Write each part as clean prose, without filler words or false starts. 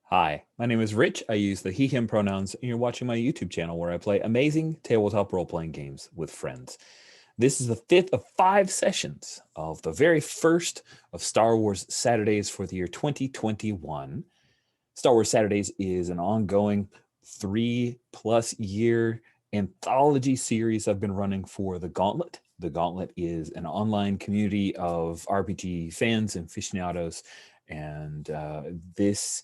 Hi, my name is Rich. I use the he, him pronouns, and you're watching my YouTube channel where I play amazing tabletop role-playing games with friends. This is the fifth of 5 sessions of the very first of Star Wars Saturdays for the year 2021. Star Wars Saturdays is an ongoing 3+ year anthology series I've been running for the Gauntlet. The Gauntlet is an online community of RPG fans and aficionados, and this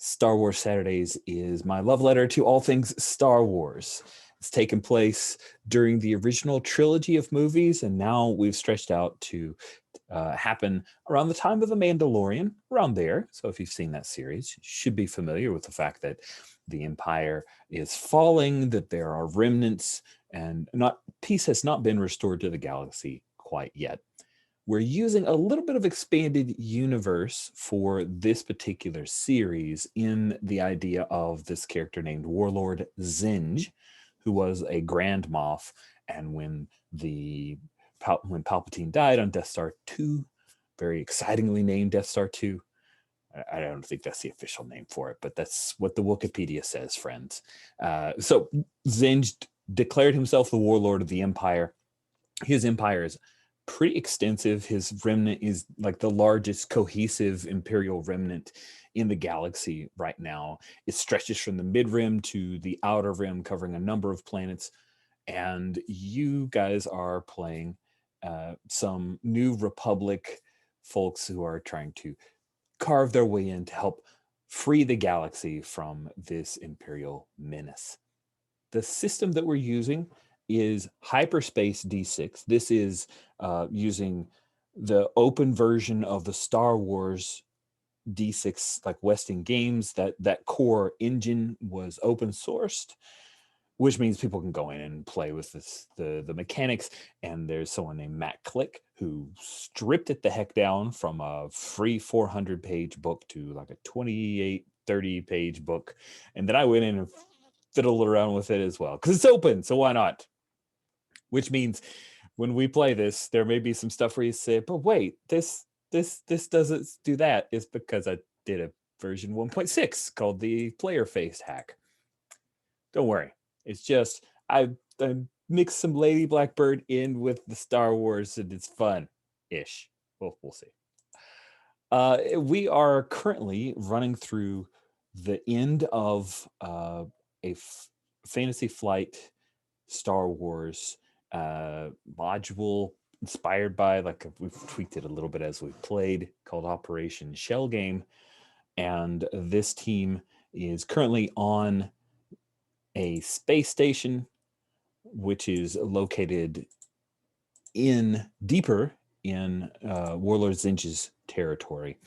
Star Wars Saturdays is my love letter to all things Star Wars. It's taken place during the original trilogy of movies, and now we've stretched out to happen around the time of The Mandalorian, around there. So if you've seen that series, you should be familiar with the fact that the Empire is falling, that there are remnants, and peace has not been restored to the galaxy quite yet. We're using a little bit of expanded universe for this particular series in the idea of this character named Warlord Zsinj, who was a Grand Moff, and when Palpatine died on Death Star 2, very excitingly named Death Star 2. I don't think that's the official name for it, but that's what the Wikipedia says, friends. So Zsinj declared himself the warlord of the Empire. His empire is pretty extensive. His remnant is like the largest cohesive Imperial remnant in the galaxy right now. It stretches from the mid-rim to the outer rim, covering a number of planets. And you guys are playing some New Republic folks who are trying to carve their way in to help free the galaxy from this Imperial menace. The system that we're using is HyperspaceD6. This is using the open version of the Star Wars D6, like Westing Games. That core engine was open sourced, which means people can go in and play with the mechanics. And there's someone named Matt Click who stripped it the heck down from a free 400-page book to like a 28, 30-page book. And then I went in and fiddled around with it as well, because it's open, so why not? Which means when we play this, there may be some stuff where you say, but wait, this doesn't do that. It's because I did a version 1.6 called the player face hack. Don't worry. It's just I mixed some Lady Blackbird in with the Star Wars, and it's fun-ish. We'll see. We are currently running through the end of a Fantasy Flight Star Wars module inspired by, like, we've tweaked it a little bit as we've played, called Operation Shell Game. And this team is currently on a space station, which is located deeper in Warlord Zsinj's territory.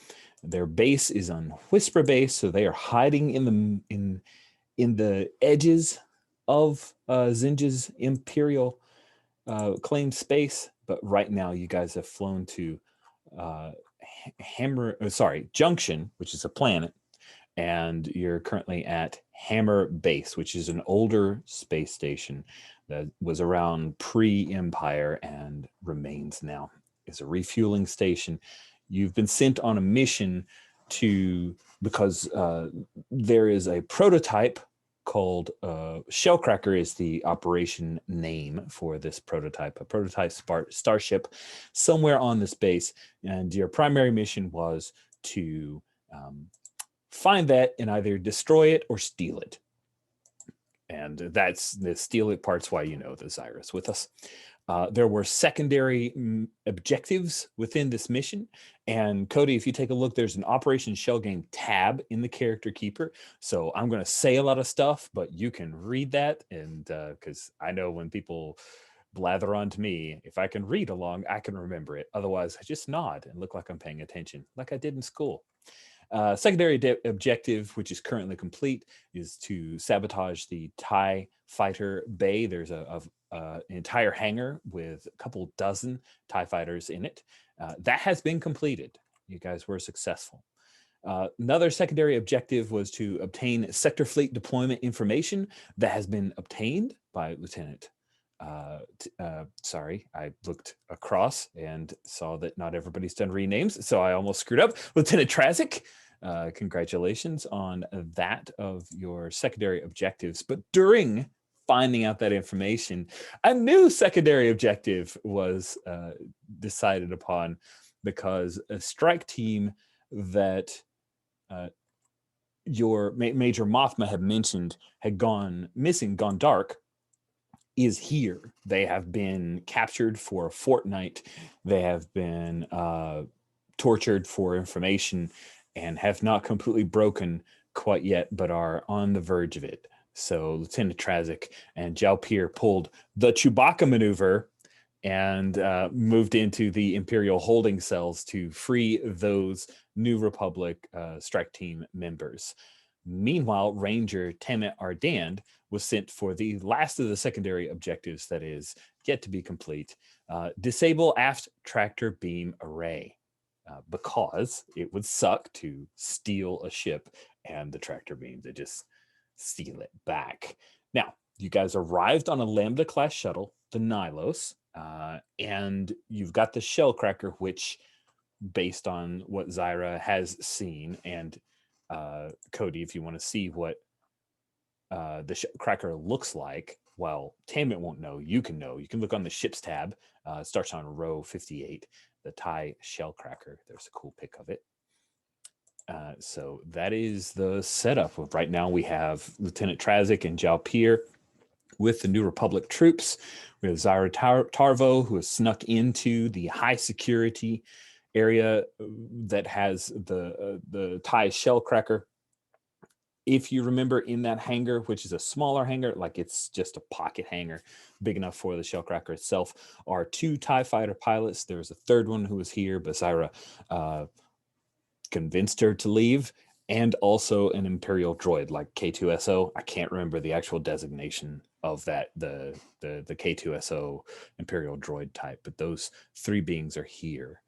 Their base is on Whisper Base, so they are hiding in the edges of Zsinj's Imperial claimed space. But right now, you guys have flown to Junction, which is a planet, and you're currently at Hammer Base, which is an older space station that was around pre-Empire and remains now. It's a refueling station. You've been sent on a mission because there is a prototype called Shellcracker is the operation name for this prototype, a prototype starship somewhere on this base. And your primary mission was to find that and either destroy it or steal it. And that's the steal it part's why you know the Zyrus with us. There were secondary objectives within this mission. And Cody, if you take a look, there's an Operation Shell Game tab in the Character Keeper. So I'm going to say a lot of stuff, but you can read that. And because I know when people blather on to me, if I can read along, I can remember it. Otherwise, I just nod and look like I'm paying attention, like I did in school. Secondary objective, which is currently complete, is to sabotage the TIE fighter bay. There's an entire hangar with a couple dozen TIE fighters in it. That has been completed. You guys were successful. Another secondary objective was to obtain sector fleet deployment information. That has been obtained by Lieutenant. Sorry, I looked across and saw that not everybody's done renames, so I almost screwed up. Lieutenant Trazic Congratulations on that of your secondary objectives. But during finding out that information, a new secondary objective was decided upon, because a strike team that your Major Mothma had mentioned had gone missing, gone dark, is here. They have been captured for a fortnight. They have been tortured for information and have not completely broken quite yet, but are on the verge of it. So Lieutenant Trazic and Jalpir pulled the Chewbacca maneuver and moved into the Imperial holding cells to free those New Republic strike team members. Meanwhile, Ranger Temet Ardand was sent for the last of the secondary objectives that is yet to be complete. Disable aft tractor beam array, because it would suck to steal a ship and the tractor beam to just steal it back. Now, you guys arrived on a Lambda class shuttle, the Nilos, and you've got the shell cracker, which, based on what Zyra has seen, and Cody, if you want to see what the cracker looks like, well, Tammit won't know. You can know. You can look on the ships tab. It starts on row 58, the TIE shell cracker. There's a cool pic of it. So that is the setup. Right now we have Lieutenant Trazic and Jalpir with the New Republic troops. We have Zyra Tarvo, who has snuck into the high security area that has the TIE shell cracker. If you remember, in that hangar, which is a smaller hangar, like it's just a pocket hangar big enough for the shellcracker itself, are 2 TIE fighter pilots. There's a third one who was here, but Zyra convinced her to leave, and also an Imperial droid like K2SO. I can't remember the actual designation of that, the K2SO Imperial droid type, but those 3 beings are here.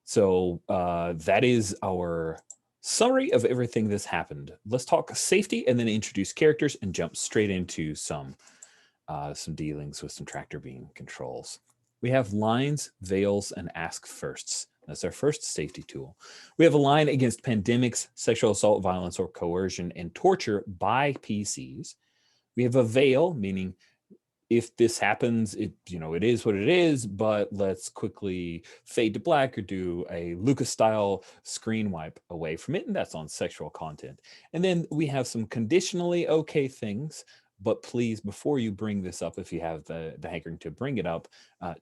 So that is our summary of everything that's happened. Let's talk safety and then introduce characters and jump straight into some dealings with some tractor beam controls. We have lines, veils, and ask firsts. That's our first safety tool. We have a line against pandemics, sexual assault, violence, or coercion, and torture by PCs. We have a veil, meaning if this happens, it is what it is, but let's quickly fade to black or do a Lucas-style screen wipe away from it, and that's on sexual content. And then we have some conditionally okay things, but please, before you bring this up, if you have the hankering to bring it up,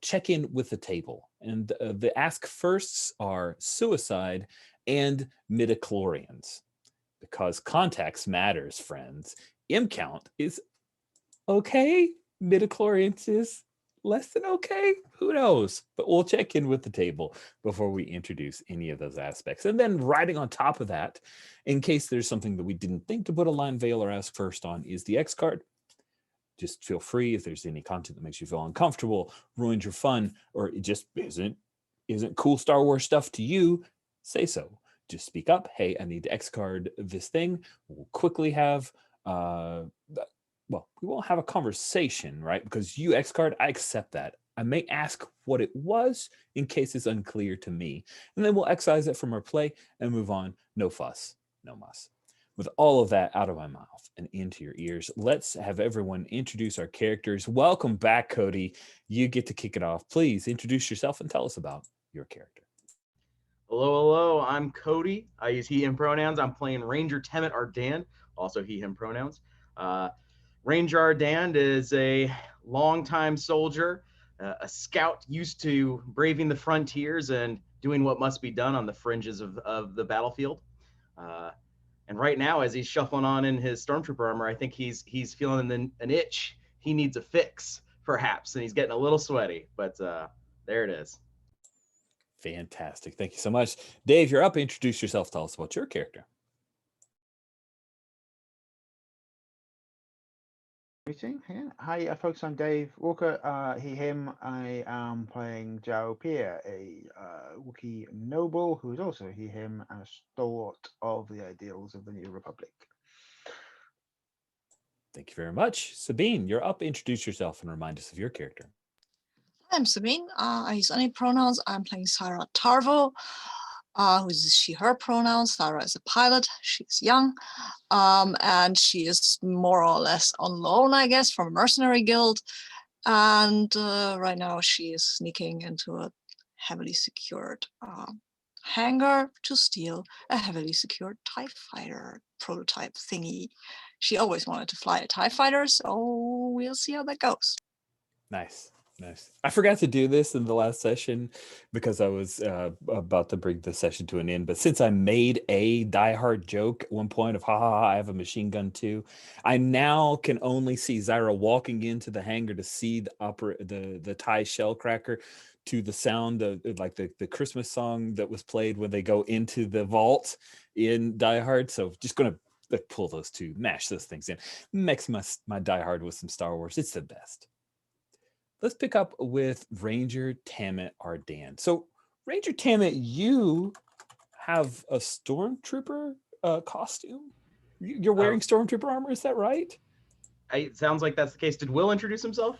check in with the table. And the ask firsts are suicide and midichlorians, because context matters, friends. M count is okay. Midichlorians is less than okay. Who knows? But we'll check in with the table before we introduce any of those aspects. And then riding on top of that, in case there's something that we didn't think to put a line, veil, or ask first on, is the X card. Just feel free, if there's any content that makes you feel uncomfortable, ruins your fun, or it just isn't cool Star Wars stuff to you, say so. Just speak up. Hey, I need to X card this thing. We'll quickly have we won't have a conversation, right? Because you X card, I accept that. I may ask what it was in case it's unclear to me. And then we'll excise it from our play and move on. No fuss, no muss. With all of that out of my mouth and into your ears, let's have everyone introduce our characters. Welcome back, Cody. You get to kick it off. Please introduce yourself and tell us about your character. Hello, I'm Cody. I use he, him pronouns. I'm playing Ranger Temet Ardand, also he, him pronouns. Ranger Ardand is a longtime soldier, a scout used to braving the frontiers and doing what must be done on the fringes of the battlefield. And right now, as he's shuffling on in his stormtrooper armor, I think he's feeling an itch. He needs a fix, perhaps, and he's getting a little sweaty, but there it is. Fantastic. Thank you so much. Dave, you're up. Introduce yourself. Tell us about your character. Hi, folks. I'm Dave Walker. He, him. I am playing Jalpir, a Wookiee noble who is also he, him, and a stalwart of the ideals of the New Republic. Thank you very much. Sabine, you're up. Introduce yourself and remind us of your character. I'm Sabine. I use any pronouns. I'm playing Zyra Tarvo. who's she, her pronouns. Sarah is a pilot. She's young. And she is more or less on loan, I guess, from a mercenary guild. And right now she is sneaking into a heavily secured hangar to steal a heavily secured TIE fighter prototype thingy. She always wanted to fly a TIE fighter, so we'll see how that goes. Nice. I forgot to do this in the last session because I was about to bring the session to an end. But since I made a diehard joke at one point of ha ha ha, I have a machine gun too, I now can only see Zyra walking into the hangar to see the TIE shell cracker to the sound of like the Christmas song that was played when they go into the vault in Die Hard. So just gonna pull those two, mash those things in, mix my Die Hard with some Star Wars. It's the best. Let's pick up with Ranger Tammet Ardan. So Ranger Tammet, you have a Stormtrooper costume. You're wearing Stormtrooper armor, is that right? It sounds like that's the case. Did Will introduce himself?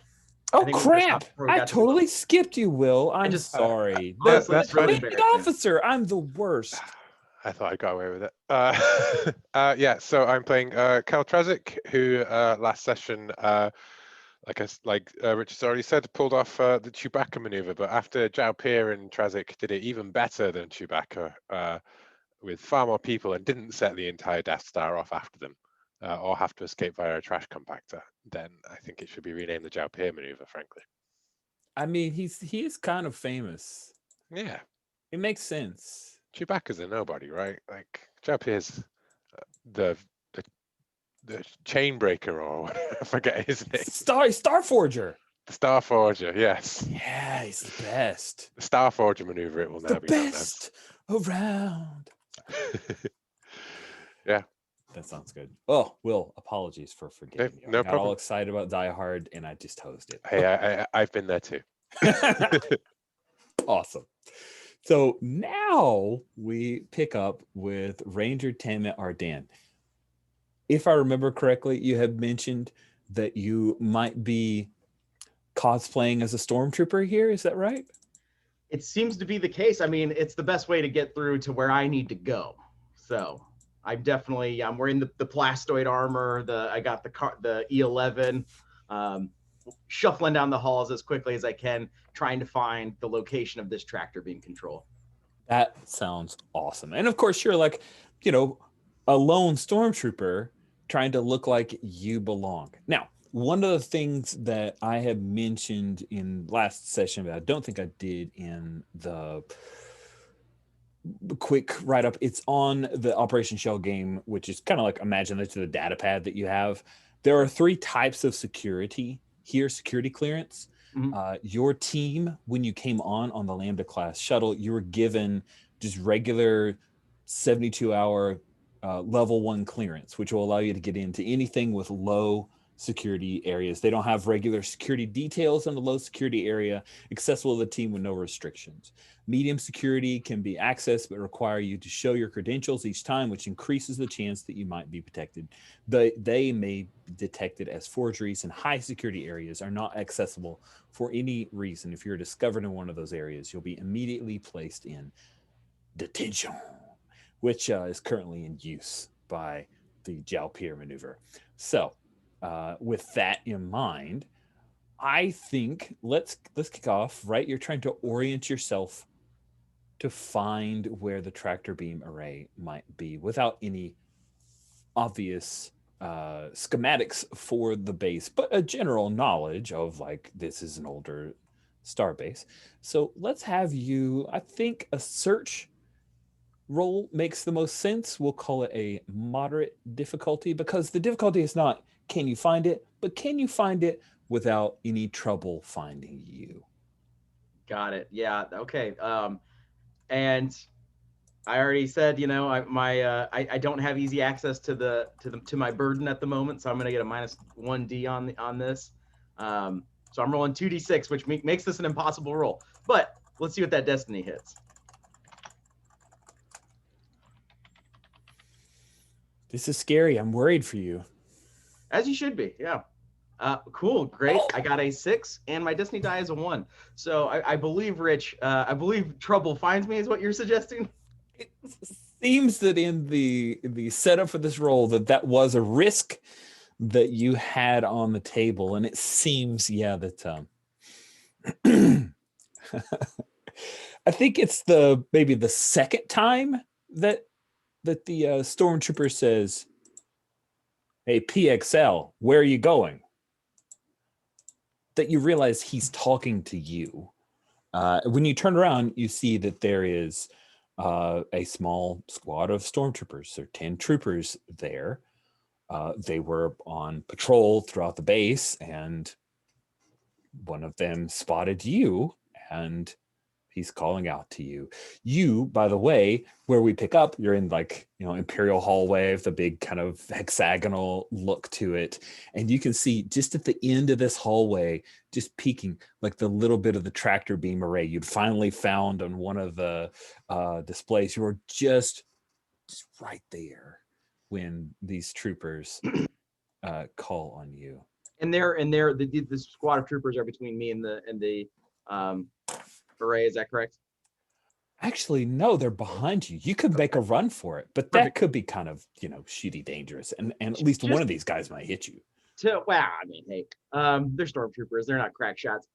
Oh crap! I totally skipped you, Will. I'm sorry. That's the main officer. I'm the worst. I thought I got away with it. Yeah, so I'm playing Cal Trazic, who last session, like Richard's already said, pulled off the Chewbacca maneuver, but after Zhao Pier and Trazic did it even better than Chewbacca with far more people and didn't set the entire Death Star off after them or have to escape via a trash compactor, then I think it should be renamed the Zhao Pier maneuver, frankly. I mean, he is kind of famous. Yeah. It makes sense. Chewbacca's a nobody, right? Like, Zhao Pier's the chain breaker or whatever. I forget his name. Starforger. The Starforger, yes. Yeah, he's the best. The Starforger maneuver, it will now be known as. The best around. Yeah. That sounds good. Oh, Will, apologies for forgetting you. No I got problem. all excited about Die Hard and I just hosed it. Hey, I've been there too. Awesome. So now we pick up with Ranger Tammet Ardan. If I remember correctly, you had mentioned that you might be cosplaying as a Stormtrooper here. Is that right? It seems to be the case. I mean, it's the best way to get through to where I need to go. So I'm wearing the plastoid armor. I got the E11, shuffling down the halls as quickly as I can, trying to find the location of this tractor beam control. That sounds awesome. And of course, you're like, a lone Stormtrooper trying to look like you belong. Now, one of the things that I had mentioned in last session, but I don't think I did in the quick write-up, it's on the Operation Shell game, which is kind of like, imagine that's the data pad that you have. There are 3 types of security here, security clearance. Mm-hmm. Your team, when you came on the Lambda class shuttle, you were given just regular 72-hour level 1 clearance, which will allow you to get into anything with low security areas. They don't have regular security details in the low security area, accessible to the team with no restrictions. Medium security can be accessed but require you to show your credentials each time, which increases the chance that you might be protected. They may be detected as forgeries, and high security areas are not accessible for any reason. If you're discovered in one of those areas, you'll be immediately placed in detention, which is currently in use by the Zhao Pier maneuver. So with that in mind, I think let's kick off, right? You're trying to orient yourself to find where the tractor beam array might be without any obvious schematics for the base, but a general knowledge of like, this is an older star base. So let's have you, I think a search roll makes the most sense. We'll call it a moderate difficulty, because the difficulty is not can you find it, but can you find it without any trouble finding you? Got it. Yeah. Okay. And I already said, I don't have easy access to my burden at the moment, so I'm going to get a -1D on this. So I'm rolling 2d6, which makes this an impossible roll. But let's see what that destiny hits. This is scary. I'm worried for you. As you should be, yeah. Cool, great. I got a 6, and my destiny die is a 1. So I believe, Rich, I believe trouble finds me is what you're suggesting? It seems that in the setup for this role that was a risk that you had on the table, and it seems, yeah, that I think it's maybe the second time that the stormtrooper says, "Hey, PXL, where are you going?" That you realize he's talking to you. When you turn around, you see that there is a small squad of stormtroopers. There are 10 troopers there. They were on patrol throughout the base, and one of them spotted you, and he's calling out to you. You, by the way, where we pick up, you're in like, Imperial hallway with the big kind of hexagonal look to it. And you can see just at the end of this hallway, just peeking like the little bit of the tractor beam array you'd finally found on one of the displays. You were just right there when these troopers call on you. And the squad of troopers are between me and the array. Is that correct? Actually, no, they're behind you. You could make a run for it, but that could be kind of, shitty dangerous. And at least one of these guys might hit you. Well, I mean, hey, they're stormtroopers. They're not crack shots.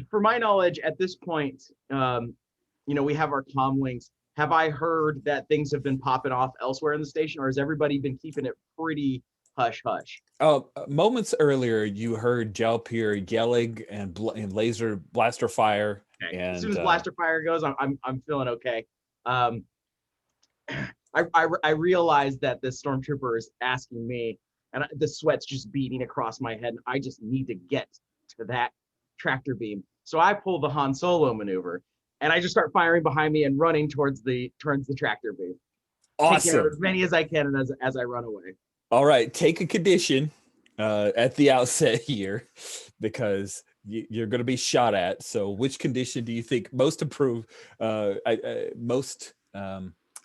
For my knowledge, at this point, we have our comm links. Have I heard that things have been popping off elsewhere in the station, or has everybody been keeping it pretty hush hush? Moments earlier, you heard Jalpir yelling and laser blaster fire. Okay. And as soon as blaster fire goes, I'm feeling okay. I realized that this stormtrooper is asking me, and the sweat's just beating across my head, and I just need to get to that tractor beam. So I pull the Han Solo maneuver, and I just start firing behind me and running towards the tractor beam. Awesome. Taking out as many as I can as I run away. All right, take a condition at the outset here, because you're going to be shot at. So which condition do you think most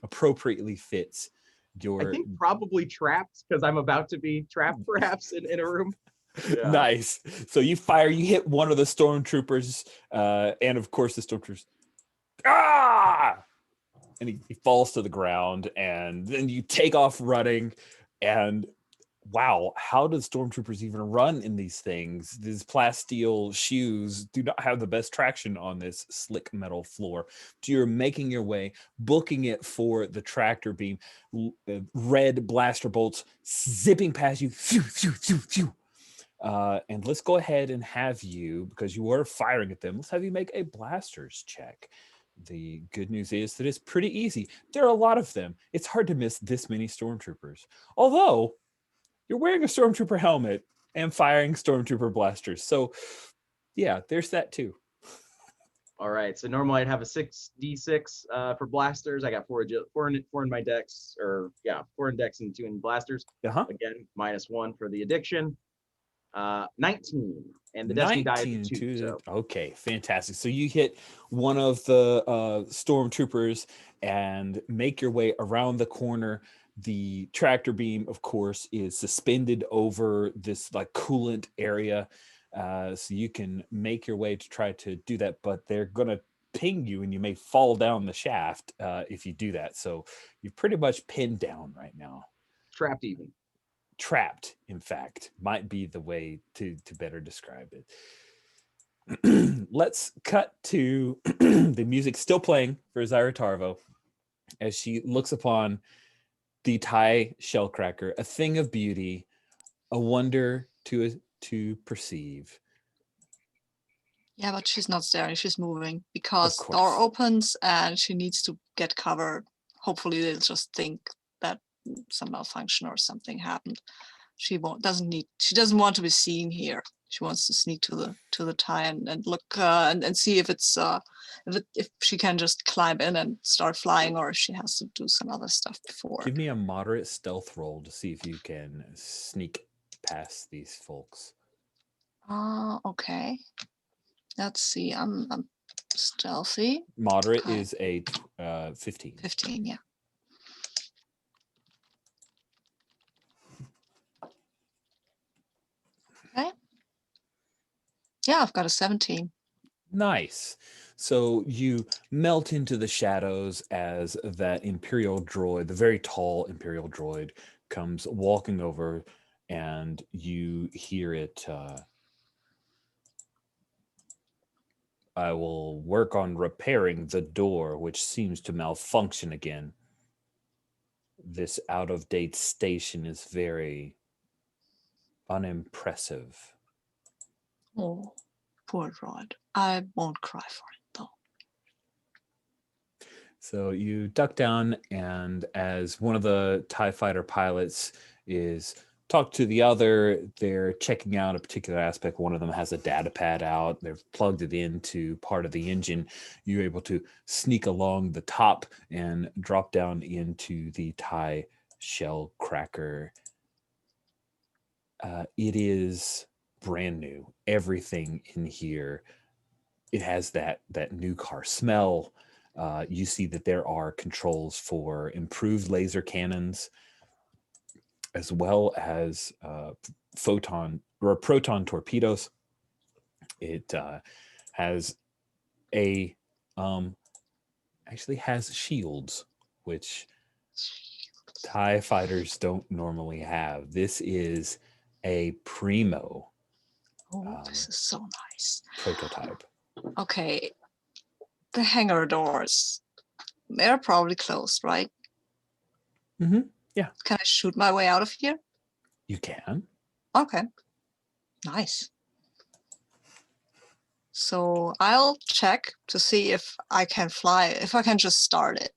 appropriately fits your... I think probably trapped, because I'm about to be trapped perhaps in a room. Yeah. Nice. So you fire, you hit one of the stormtroopers, and of course the stormtroopers, and he falls to the ground, and then you take off running. And wow, how do stormtroopers even run in these things? These plasteel shoes do not have the best traction on this slick metal floor. So you're making your way, booking it for the tractor beam, red blaster bolts zipping past you. Phew, phew, phew, phew. And let's go ahead and have you, because you were firing at them, let's have you make a blasters check. The good news is that it's pretty easy. There are a lot of them. It's hard to miss this many stormtroopers. Although you're wearing a stormtrooper helmet and firing stormtrooper blasters. So yeah, there's that too. All right. So normally I'd have a 6d6 for blasters. I got four in my decks, 4 in decks and 2 in blasters. Again, -1 for the addiction. 19, and the destiny die is 2. So. Okay, fantastic. So you hit one of the stormtroopers and make your way around the corner. The tractor beam, of course, is suspended over this like coolant area, so you can make your way to try to do that, but they're gonna ping you and you may fall down the shaft if you do that. So you're pretty much pinned down right now. Trapped even. Trapped, in fact, might be the way to better describe it. Let's cut to the music still playing for Zyra Tarvo as she looks upon the TIE shellcracker, a thing of beauty, a wonder to perceive. Yeah, but she's not staring, she's moving, because the door opens and she needs to get covered. Hopefully they'll just think that some malfunction or something happened. She doesn't want to be seen here. She wants to sneak to the TIE and look and see if if she can just climb in and start flying, or if she has to do some other stuff before. Give me a moderate stealth roll to see if you can sneak past these folks. Okay. Let's see. I'm stealthy. Moderate is a 15. 15, yeah. Okay. Yeah, I've got a 17. Nice. So you melt into the shadows as that Imperial droid, the very tall Imperial droid, comes walking over, and you hear it. I will work on repairing the door, which seems to malfunction again. This out-of-date station is very unimpressive. Oh, poor droid. I won't cry for it, though. So you duck down, and as one of the TIE fighter pilots is talk to the other, they're checking out a particular aspect. One of them has a data pad out. They've plugged it into part of the engine. You're able to sneak along the top and drop down into the TIE shell cracker. It is brand new. Everything in here, it has that new car smell. You see that there are controls for improved laser cannons, as well as proton torpedoes. It has actually has shields, which TIE fighters don't normally have. This is a primo Oh, this is so nice. prototype. Okay, the hangar doors. They're probably closed, right? Mm-hmm. Yeah. Can I shoot my way out of here? You can. Okay. Nice. So I'll check to see if I can fly, if I can just start it,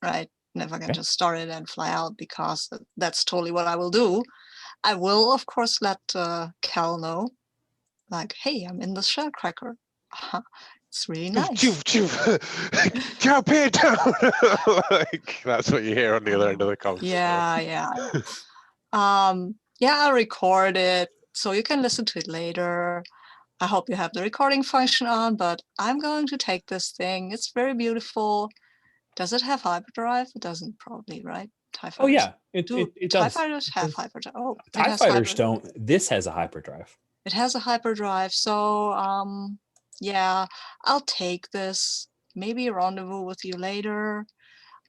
right? And if I can Okay. just start it and fly out, because that's totally what I will do. I will, of course, let Cal know, like, hey, I'm in the shell cracker. It's really nice. Jump here down. Like that's what you hear on the other end of the conference. Yeah. I'll record it so you can listen to it later. I hope you have the recording function on, but I'm going to take this thing. It's very beautiful. Does it have hyperdrive? It doesn't, probably, right? TIE fighters. Oh yeah, it TIE does. fighters have hyperdrive. Oh, TIE fighters don't. This has a hyperdrive. It has a hyperdrive. So yeah, I'll take this. Maybe rendezvous with you later.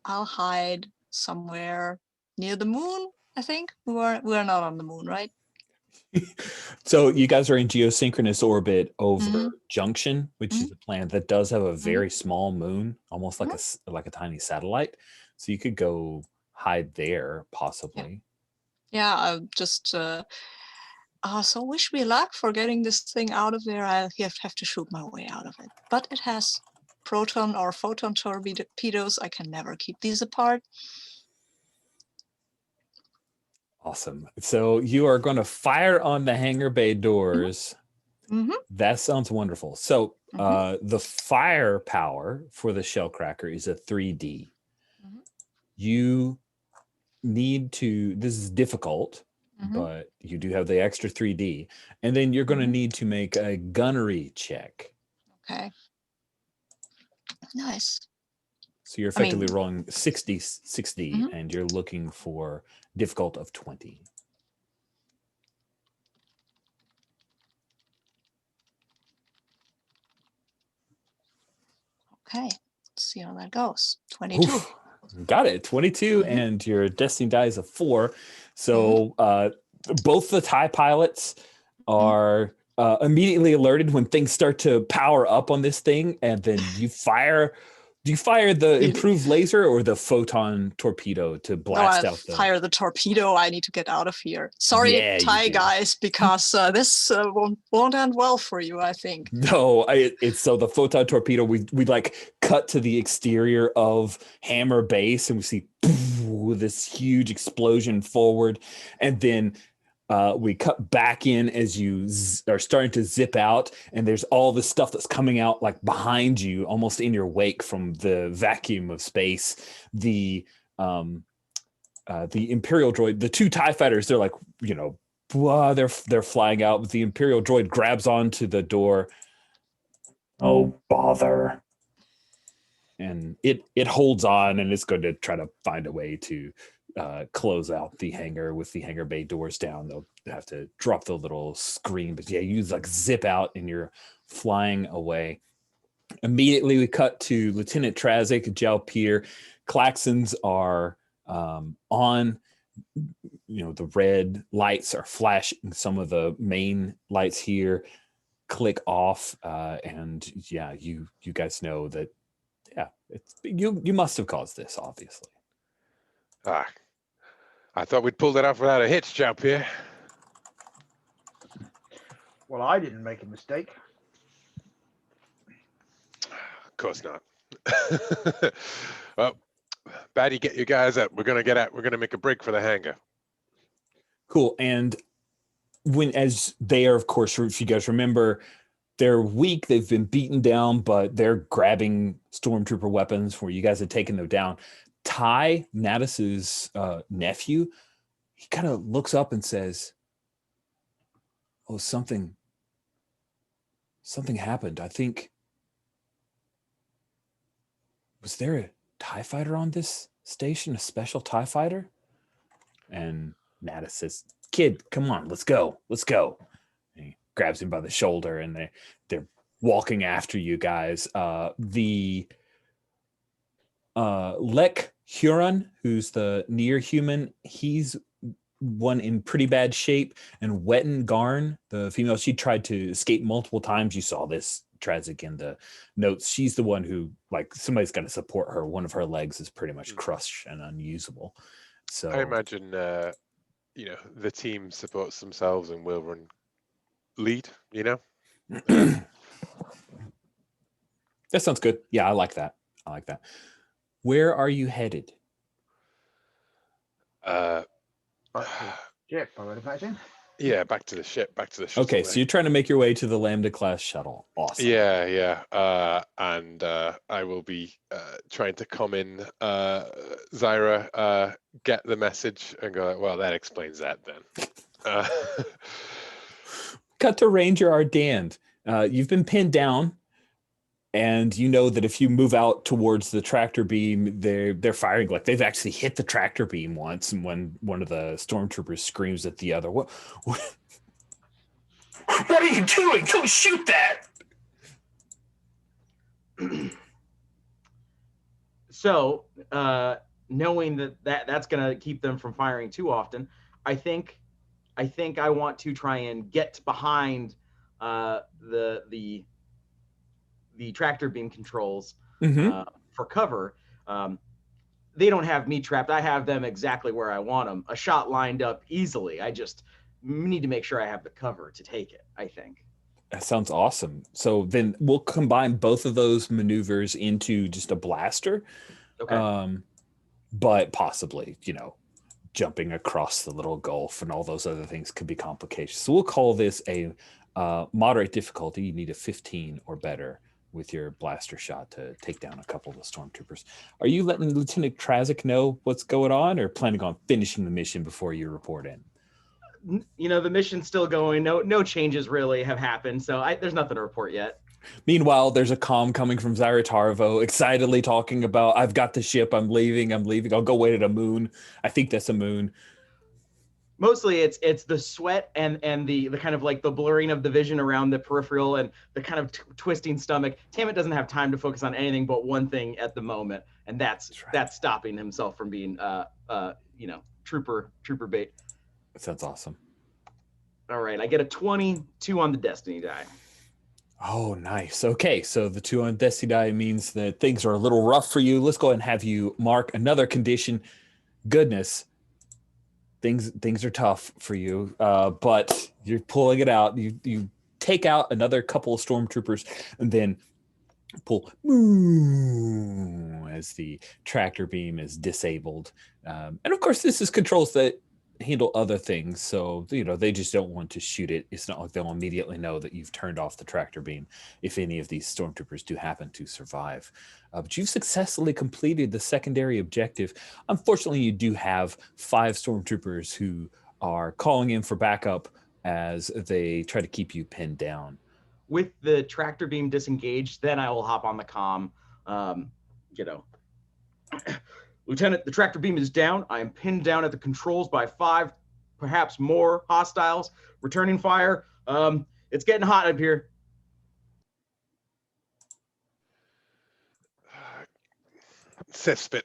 I'll hide somewhere near the moon. I think we're not on the moon, right? So you guys are in geosynchronous orbit over Mhm. Junction, which Mhm. is a planet that does have a very small moon, almost like Mhm. a tiny satellite. So you could go hide there, possibly. Yeah, I'll just so wish me luck for getting this thing out of there. I'll have to shoot my way out of it. But it has proton or photon torpedoes. I can never keep these apart. Awesome. So you are going to fire on the hangar bay doors. Mm-hmm. That sounds wonderful. So the firepower for the shell cracker is a 3D. Mm-hmm. You need to, this is difficult, but you do have the extra 3D. And then you're going to need to make a gunnery check. Okay. Nice. So you're effectively rolling 60, and you're looking for difficult of 20. Okay. Let's see how that goes. 22. Oof, got it. 22, and your destiny die is a 4. So both the TIE pilots are immediately alerted when things start to power up on this thing, and then you fire. Do you fire the improved laser or the photon torpedo to blast out the... fire the torpedo. I need to get out of here. Sorry, TIE guys, because this won't end well for you, I think. No, it's so the photon torpedo, we like cut to the exterior of Hammer Base, and we see this huge explosion forward, and then we cut back in as you are starting to zip out, and there's all this stuff that's coming out like behind you, almost in your wake from the vacuum of space. The Imperial droid, the 2 TIE fighters, they're like, they're flying out, but the Imperial droid grabs onto the door. Oh, bother. And it holds on, and it's going to try to find a way to close out the hangar with the hangar bay doors down. They'll have to drop the little screen, but yeah, you like zip out and you're flying away. Immediately, we cut to Lieutenant Trazik, Jalpier. Klaxons are on. The red lights are flashing. Some of the main lights here click off, and yeah, you guys know that. Yeah, you must have caused this, obviously. Ah, I thought we'd pulled it off without a hitch, Jalpier. Well, I didn't make a mistake. Of course not. Well, Batty, get you guys up. We're gonna get out. We're gonna make a break for the hangar. Cool. And as they are, of course, if you guys remember, they're weak. They've been beaten down, but they're grabbing stormtrooper weapons where you guys have taken them down. Ty, Natus's nephew, he kind of looks up and says, "Oh, something happened. I think, was there a TIE fighter on this station, a special TIE fighter?" And Natus says, "Kid, come on, let's go. And he grabs him by the shoulder, and they're walking after you guys. The Lek Huron, who's the near human, he's one in pretty bad shape, and Wetten Garn, the female, she tried to escape multiple times. You saw this, Tragic, in the notes. She's the one who, like, somebody's got to support her. One of her legs is pretty much crushed and unusable. So I imagine, the team supports themselves and will run lead. that sounds good. Yeah, I like that. Where are you headed? Ship, I would imagine. Yeah, back to the ship. Okay, so you're trying to make your way to the Lambda class shuttle. Awesome. Yeah. And I will be trying to come in, Zyra, get the message and go, well, that explains that then. Cut to Ranger Ardand. You've been pinned down, and you know that if you move out towards the tractor beam, they're firing. Like, they've actually hit the tractor beam once, and when one of the stormtroopers screams at the other, what are you doing? Don't shoot that! So, knowing that's going to keep them from firing too often, I think I want to try and get behind the tractor beam controls for cover. They don't have me trapped. I have them exactly where I want them. A shot lined up easily. I just need to make sure I have the cover to take it, I think. That sounds awesome. So then we'll combine both of those maneuvers into just a blaster. Okay. But possibly, jumping across the little gulf and all those other things could be complications. So we'll call this a moderate difficulty. You need a 15 or better with your blaster shot to take down a couple of the stormtroopers. Are you letting Lieutenant Trazik know what's going on, or planning on finishing the mission before you report in? The mission's still going. No changes really have happened, so there's nothing to report yet. Meanwhile, there's a comm coming from Zyra Tarvo, excitedly talking about, "I've got the ship. I'm leaving. I'll go wait at a moon." I think that's a moon. Mostly it's the sweat and the kind of like the blurring of the vision around the peripheral and the kind of twisting stomach. Tammet doesn't have time to focus on anything but one thing at the moment, and that's stopping himself from being trooper bait. That sounds awesome. All right, I get a 22 on the destiny die. Oh, nice. Okay, so the 2 on destiny die means that things are a little rough for you. Let's go ahead and have you mark another condition. Goodness, things are tough for you, but you're pulling it out. You take out another couple of stormtroopers, and then pull as the tractor beam is disabled. And of course, this is controls that handle other things, so they just don't want to shoot it. It's not like they'll immediately know that you've turned off the tractor beam if any of these stormtroopers do happen to survive. But you've successfully completed the secondary objective. Unfortunately, you do have 5 stormtroopers who are calling in for backup as they try to keep you pinned down. With the tractor beam disengaged, then I will hop on the comm. Lieutenant, the tractor beam is down. I am pinned down at the controls by 5, perhaps more hostiles. Returning fire. It's getting hot up here. Cesspit.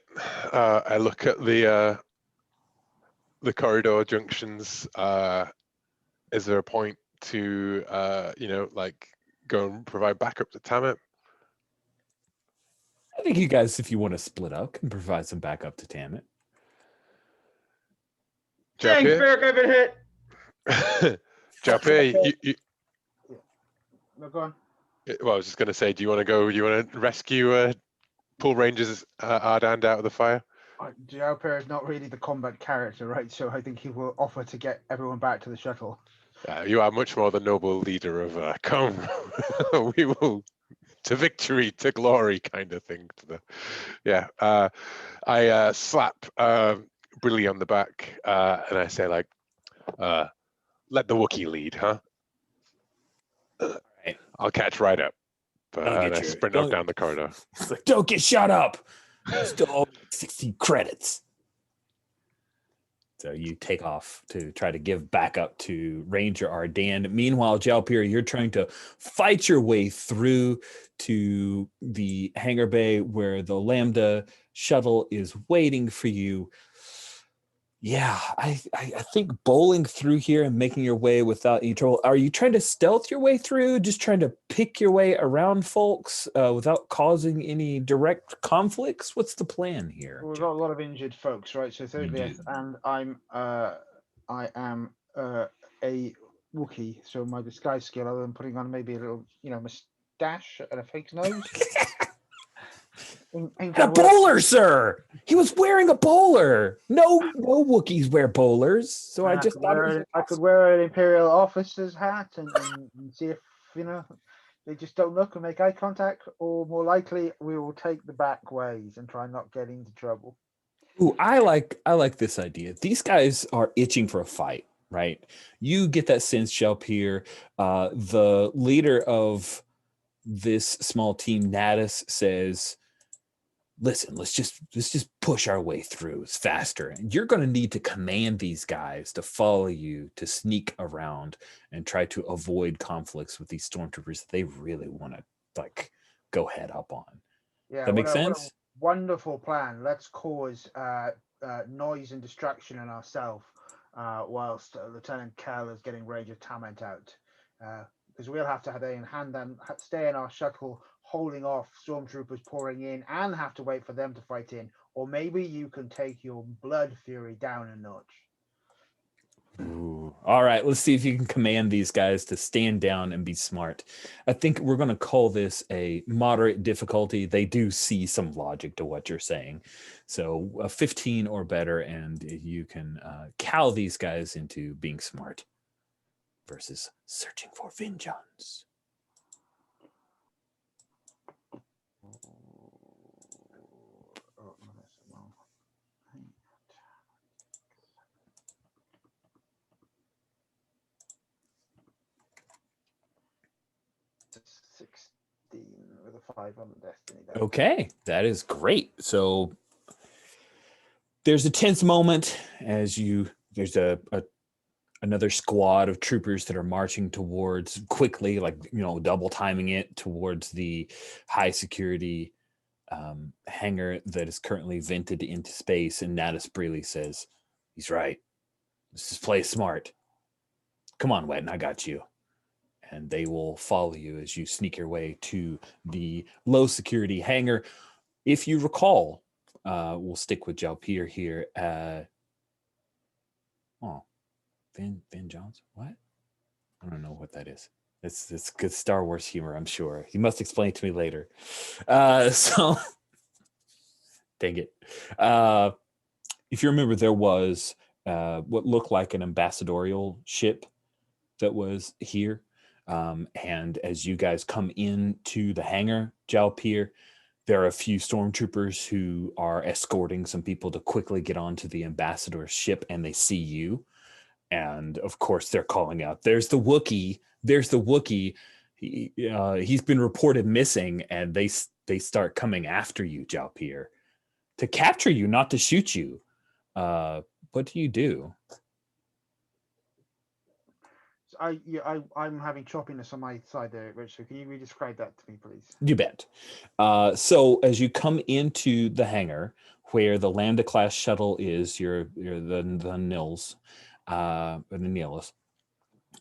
I look at the corridor junctions. Is there a point to like go and provide backup to Tamit? I think you guys, if you want to split up, can provide some backup to Tamit. Dang, Japir? Ferric, I've been hit. Japir, you, No, go on. well, I was just going to say, do you want to go? You want to rescue Paul Ranger's Ardand out of the fire? Jalper is not really the combat character, right? So I think he will offer to get everyone back to the shuttle. You are much more the noble leader of come. We will to victory, to glory, kind of thing. I slap Brilly on the back and I say, like, let the Wookiee lead, huh? Right. I'll catch right up. Don't And I sprint up down the corridor. It's like, don't get shot up. Still owe me 60 credits. So you take off to try to give backup to Ranger Ardan. Meanwhile, Jalpir, you're trying to fight your way through to the hangar bay where the Lambda shuttle is waiting for you. Yeah, I think bowling through here and making your way without any trouble. Are you trying to stealth your way through, just trying to pick your way around folks without causing any direct conflicts? What's the plan here? We've got a lot of injured folks, right? So thirdly, do. and I am a Wookiee, so my disguise skill, other than putting on maybe a little, mustache and a fake nose. And a bowler, sir. He was wearing a bowler. No Wookiees wear bowlers, so I just thought I could wear an Imperial officer's hat and see if they just don't look and make eye contact, or more likely we will take the back ways and try not get into trouble. Ooh, I like this idea. These guys are itching for a fight, right? You get that sense, Jalpir. The leader of this small team, Natus, says, listen, let's just push our way through. It's faster. And you're going to need to command these guys to follow you, to sneak around and try to avoid conflicts with these stormtroopers that they really want to go head up on. Yeah, that makes sense? What a wonderful plan. Let's cause noise and distraction in ourselves whilst Lieutenant Kell is getting Ranger Tamant out. Because we'll have to stay in our shuttle, holding off stormtroopers pouring in, and have to wait for them to fight in. Or maybe you can take your blood fury down a notch. Ooh. All right, let's see if you can command these guys to stand down and be smart. I think we're going to call this a moderate difficulty. They do see some logic to what you're saying. So a 15 or better, and you can cow these guys into being smart versus searching for vengeance. With a 5 on the destiny. Okay, that is great. So there's a tense moment as there's another squad of troopers that are marching towards quickly, double timing it towards the high security hangar that is currently vented into space. And Natus Breely says, he's right. Let's just play smart. Come on, Wetton, I got you. And they will follow you as you sneak your way to the low security hangar. If you recall, we'll stick with Jalpir here. Van Johnson? What? I don't know what that is. It's good Star Wars humor, I'm sure. He must explain it to me later. So, dang it. If you remember, there was what looked like an ambassadorial ship that was here. And as you guys come into the hangar, Jalpir, there are a few stormtroopers who are escorting some people to quickly get onto the ambassador's ship, and they see you. And of course, they're calling out, there's the Wookiee. There's the Wookiee. He's been reported missing, and they start coming after you, Jalpir, to capture you, not to shoot you. What do you do? I'm having choppiness on my side there, Rich. So can you re-describe that to me, please? You bet. So as you come into the hangar where the Lambda class shuttle is, you're the Nils, the Nihilus.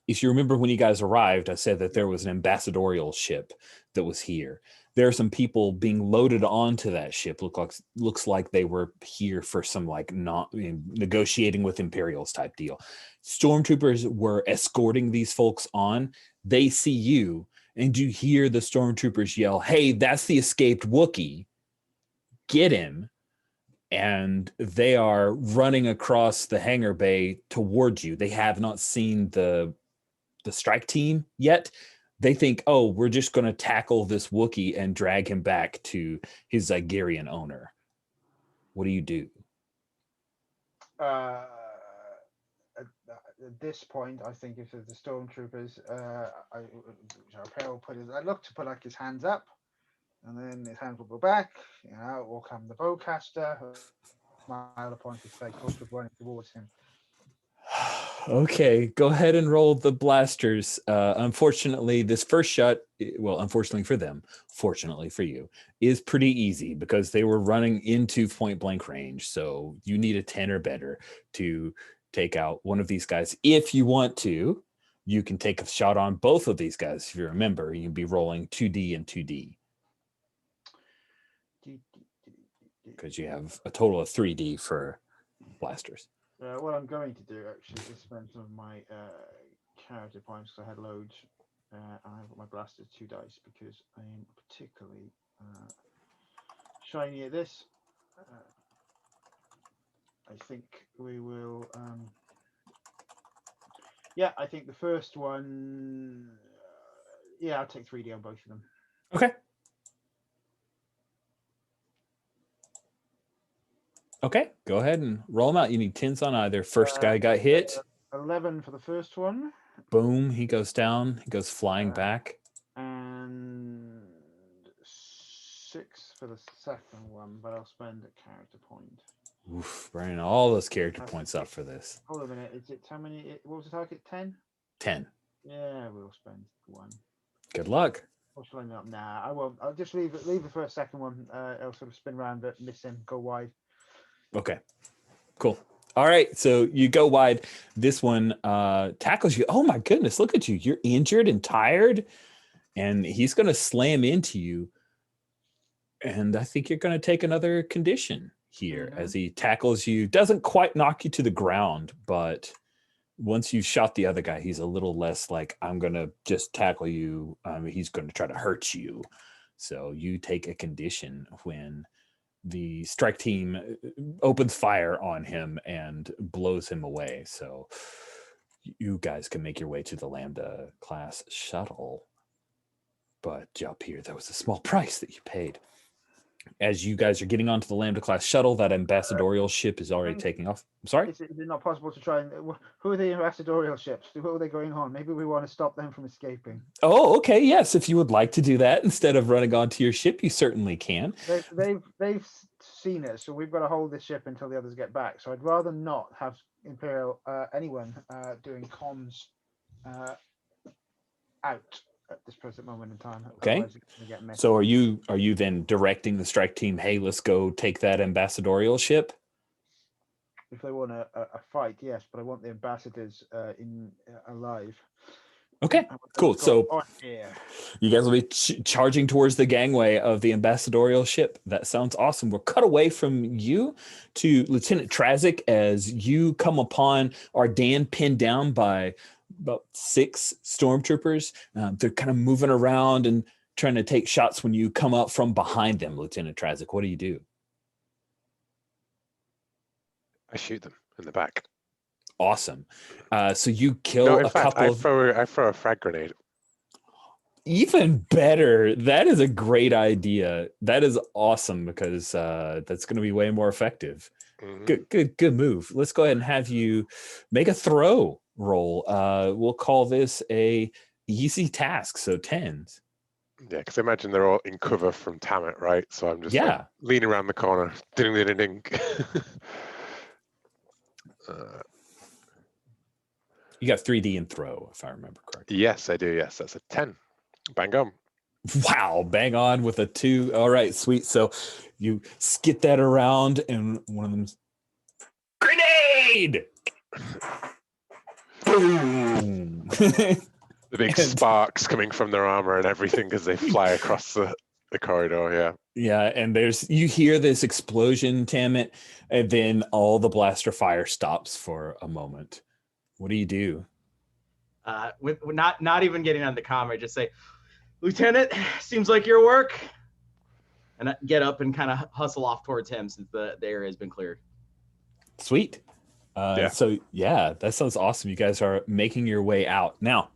If you remember when you guys arrived, I said that there was an ambassadorial ship that was here. There are some people being loaded onto that ship. Looks like they were here for some like not negotiating with Imperials type deal. Stormtroopers were escorting these folks on. They see you, and you hear the stormtroopers yell, "Hey, that's the escaped Wookiee. Get him!" And they are running across the hangar bay towards you. They have not seen the strike team yet. They think, oh, we're just going to tackle this Wookiee and drag him back to his Zygerian owner. What do you do? At this point, I think if the stormtroopers, I'd look to put like his hands up, and then his hands will go back. Will come the bowcaster, smile upon his face, running towards him. Okay, go ahead and roll the blasters. Unfortunately, this first shot, well, unfortunately for them, fortunately for you, is pretty easy because they were running into point blank range. So you need a 10 or better to take out one of these guys. If you want to, you can take a shot on both of these guys. If you remember, you can be rolling 2D and 2D. Because you have a total of 3D for blasters. What I'm going to do actually is spend some of my character points because I had loads. I have my blasters 2 dice because I am particularly shiny at this. I think we will. Yeah, I think the first one. Yeah, I'll take 3D on both of them. Okay. Okay, go ahead and roll them out. You need 10s on either. First guy got hit. 11 for the first one. Boom, he goes down. He goes flying back. And 6 for the second one, but I'll spend a character point. Oof, burning all those character points up for this. Hold on a minute. Is it how many? What was the target? 10? 10. Yeah, we'll spend 1. Good luck. Or shall I not? Nah, I won't. I'll just leave the first, second one. I'll sort of spin around, but miss him, go wide. Okay, cool. All right, so you go wide. This one tackles you. Oh my goodness, look at you. You're injured and tired, and he's going to slam into you. And I think you're going to take another condition here as he tackles you. Doesn't quite knock you to the ground, but once you shot the other guy, he's a little less like, I'm going to just tackle you. He's going to try to hurt you. So you take a condition when the strike team opens fire on him and blows him away. So you guys can make your way to the Lambda class shuttle. But up here, there was a small price that you paid. As you guys are getting onto the Lambda class shuttle, that ambassadorial ship is already taking off. I'm sorry? Is it not possible to try and... Who are the ambassadorial ships? Who are they going on? Maybe we want to stop them from escaping. Oh, okay. Yes. If you would like to do that instead of running onto your ship, you certainly can. They've seen us, so we've got to hold this ship until the others get back. So I'd rather not have Imperial, anyone doing comms out at this present moment in time. Okay. So are you then directing the strike team, hey, let's go take that ambassadorial ship? If they want a fight, yes, but I want the ambassadors alive. Okay, cool. So you guys will be charging towards the gangway of the ambassadorial ship. That sounds awesome. We'll cut away from you to Lieutenant Trazik as you come upon Ardan pinned down by about 6 stormtroopers. They're kind of moving around and trying to take shots when you come up from behind them, Lieutenant Trazik. What do you do? I shoot them in the back. Awesome. So you kill a couple of... I throw a frag grenade. Even better. That is a great idea. That is awesome because that's going to be way more effective. Mm-hmm. Good move. Let's go ahead and have you make a throw roll. We'll call this a easy task. So 10s. Yeah, because I imagine they're all in cover from Tammet, right? So I'm just like, leaning around the corner. Ding, ding, ding, ding. You got 3D and throw, if I remember correctly. Yes, I do. Yes, that's a 10. Bang on. Wow, bang on with a 2. All right, sweet. So you skit that around, and one of them's grenade. Boom. The big And- sparks coming from their armor and everything as they fly across the corridor. Yeah. Yeah, and you hear this explosion, Tammet, and then all the blaster fire stops for a moment. What do you do? With not even getting on the comm, I just say, Lieutenant, seems like your work. And I get up and kind of hustle off towards him since the area has been cleared. Sweet. Yeah. So yeah, that sounds awesome. You guys are making your way out. Now,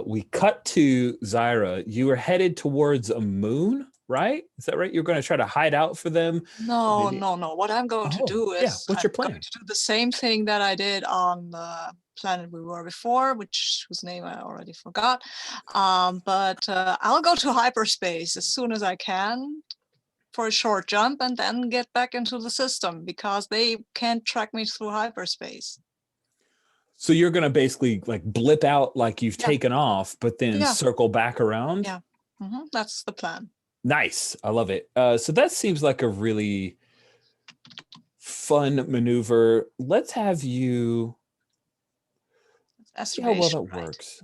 we cut to Zyra. You were headed towards a moon, right? Is that right? You're going to try to hide out for them? No, Maybe- no. What I'm going to do is yeah. What's your I'm going plan? to do the same thing that I did on the planet we were before, whose name I already forgot. But I'll go to hyperspace as soon as I can for a short jump and then get back into the system because they can't track me through hyperspace. So you're going to basically like blip out like you've Yeah. taken off, but then Yeah. circle back around? Yeah. That's the plan. Nice. I love it. So that seems like a really fun maneuver. Let's have you see how well that Astrogation, right? works.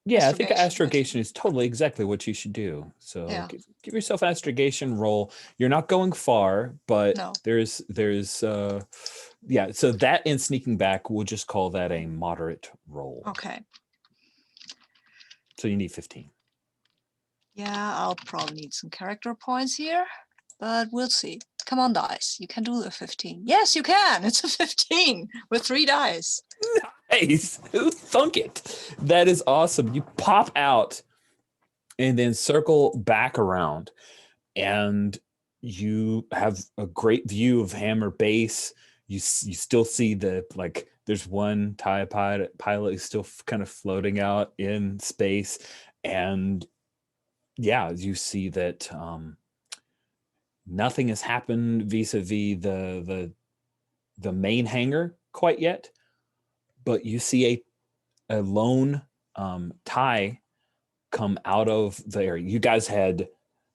Yeah, I think Astrogation, right. astrogation is totally exactly what you should do. So Yeah. give yourself an astrogation roll. You're not going far, but No. there's yeah, so that and sneaking back, we'll just call that a moderate roll. Okay. So you need 15. Yeah, I'll probably need some character points here, but we'll see. Come on, dice. You can do the 15. Yes, you can. It's a 15 with 3 dice. Nice. Who thunk it? That is awesome. You pop out and then circle back around, and you have a great view of Hammer Base. You still see there's one TIE pilot who's still kind of floating out in space, and yeah, you see that nothing has happened vis-a-vis the main hangar quite yet, but you see a lone TIE come out of the area. You guys had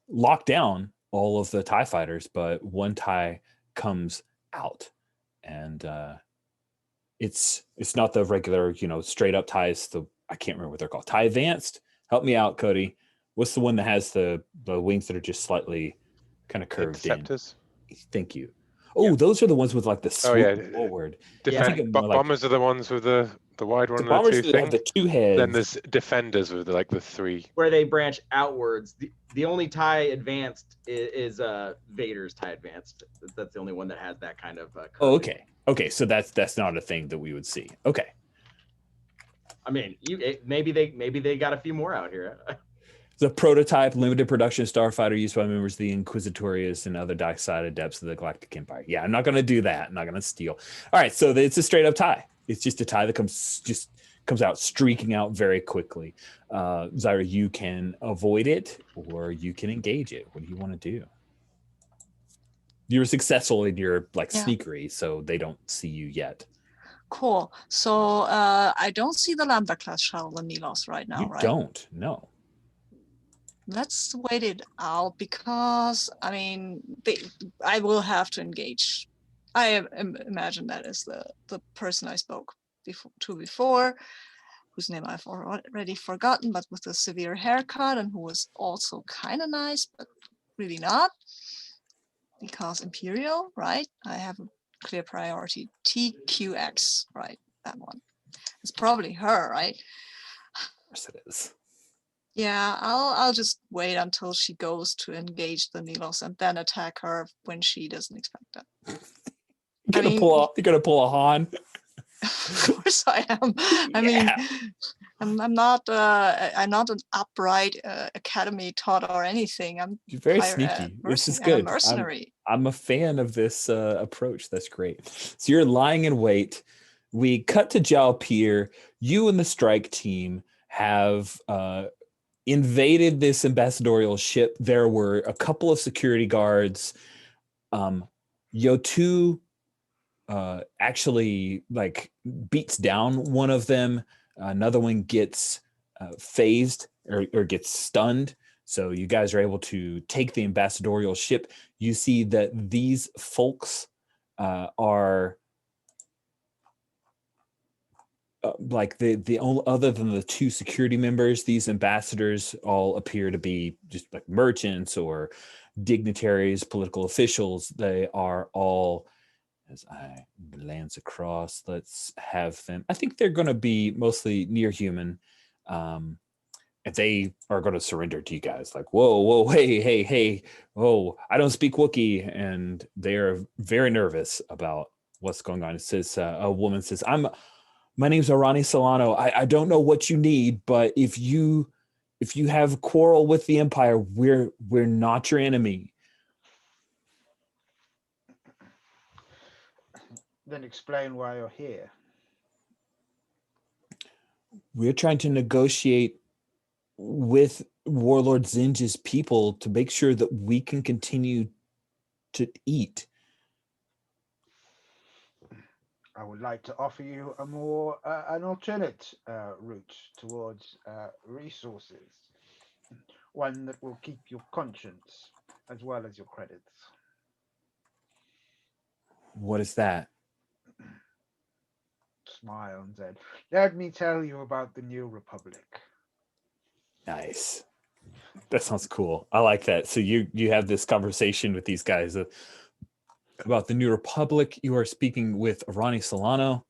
locked down all of the TIE fighters, but one TIE comes out, and it's not the regular, straight up TIEs. I can't remember what they're called. TIE Advanced. Help me out, Cody. What's the one that has the wings that are just slightly kind of curved Interceptors. in? Thank you. Oh, those are the ones with like the swoop yeah. forward. Yeah. I think more like Bombers are the ones with the wide one the and bombers the 2 that have thing. the 2 heads. Then there's defenders with the 3. Where they branch outwards. The only TIE advanced is Vader's TIE advanced. That's the only one that has that kind of. Oh, curving. okay. So that's not a thing that we would see. Okay. I mean, maybe they got a few more out here. The prototype limited production starfighter used by members of the Inquisitorius and other dark-sided depths of the Galactic Empire. Yeah, I'm not going to do that. I'm not going to steal. All right, so it's a straight up TIE. It's just a TIE that comes out streaking out very quickly. Zyra, you can avoid it or you can engage it. What do you want to do? You were successful in your sneakery, so they don't see you yet. Cool. So I don't see the Lambda class shuttle, the Nilos, right now, You right? don't. No. Let's wait it out because I will have to engage. I imagine that is the person I spoke to before, whose name I've already forgotten, but with a severe haircut and who was also kind of nice, but really not. Because Imperial, right? I have a clear priority. TQX, right? That one. It's probably her, right? Of course it is. Yeah, I'll just wait until she goes to engage the Nilos and then attack her when she doesn't expect that. You're gonna pull a Han. Of course I am. I mean, I'm not an upright academy taught or anything. You're very sneaky. This is I'm good. a mercenary. I'm a fan of this approach. That's great. So you're lying in wait. We cut to Jal Pier. You and the strike team have invaded this ambassadorial ship. There were a couple of security guards. Your 2 actually like beats down one of them. Another one gets phased or gets stunned. So you guys are able to take the ambassadorial ship. You see that these folks are like the only, other than the two security members, these ambassadors all appear to be just like merchants or dignitaries, political officials. They are all, as I glance across, let's have them. I think they're going to be mostly near human. And they are going to surrender to you guys like, whoa, hey, oh, I don't speak Wookiee. And they are very nervous about what's going on. It says, a woman says, my name's Arani Solano. I don't know what you need, but if you have a quarrel with the Empire, we're not your enemy. Then explain why you're here. We're trying to negotiate with Warlord Zsinj's people to make sure that we can continue to eat. I would like to offer you a more an alternate route towards resources, one that will keep your conscience as well as your credits. What is that? Smile and said, "Let me tell you about the New Republic." Nice. That sounds cool. I like that. So you have this conversation with these guys about the New Republic. You are speaking with Arani Solano.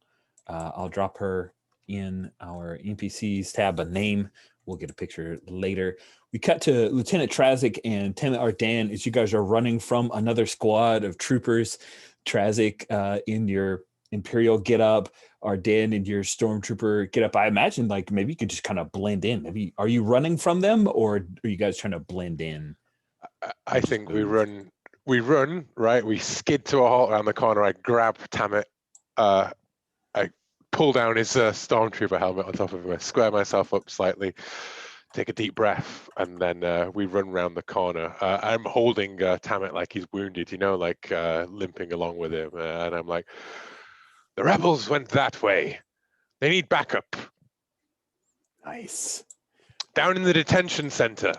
I'll drop her in our NPCs tab, a name. We'll get a picture later. We cut to Lieutenant Trazik and Temet Ardan as you guys are running from another squad of troopers. Trazik in your Imperial getup, Ardan in your Stormtrooper getup. I imagine like maybe you could just kind of blend in. Maybe are you running from them or are you guys trying to blend in? I think we run, right? We skid to a halt around the corner. I grab Tamet. I pull down his Stormtrooper helmet on top of him. I square myself up slightly, take a deep breath, and then we run around the corner. I'm holding Tamet like he's wounded, like limping along with him. And I'm like, the rebels went that way. They need backup. Nice. Down in the detention center.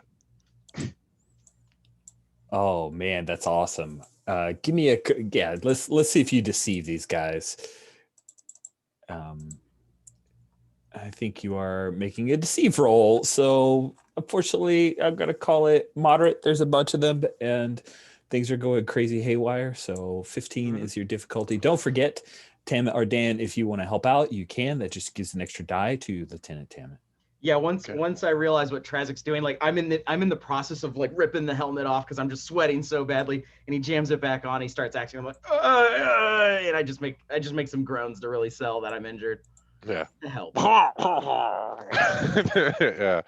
Oh man, that's awesome. Give me let's see if you deceive these guys. I think you are making a deceive roll. So unfortunately, I'm gonna call it moderate. There's a bunch of them and things are going crazy haywire. So 15 is your difficulty. Don't forget, Tamet Ardan, if you want to help out, you can. That just gives an extra die to Lieutenant Tamet. Yeah, once I realize what Trazik's doing, like I'm in the process of like ripping the helmet off because I'm just sweating so badly, and he jams it back on. He starts acting. I'm like, and I just make some groans to really sell that I'm injured. Yeah. To help. Yeah.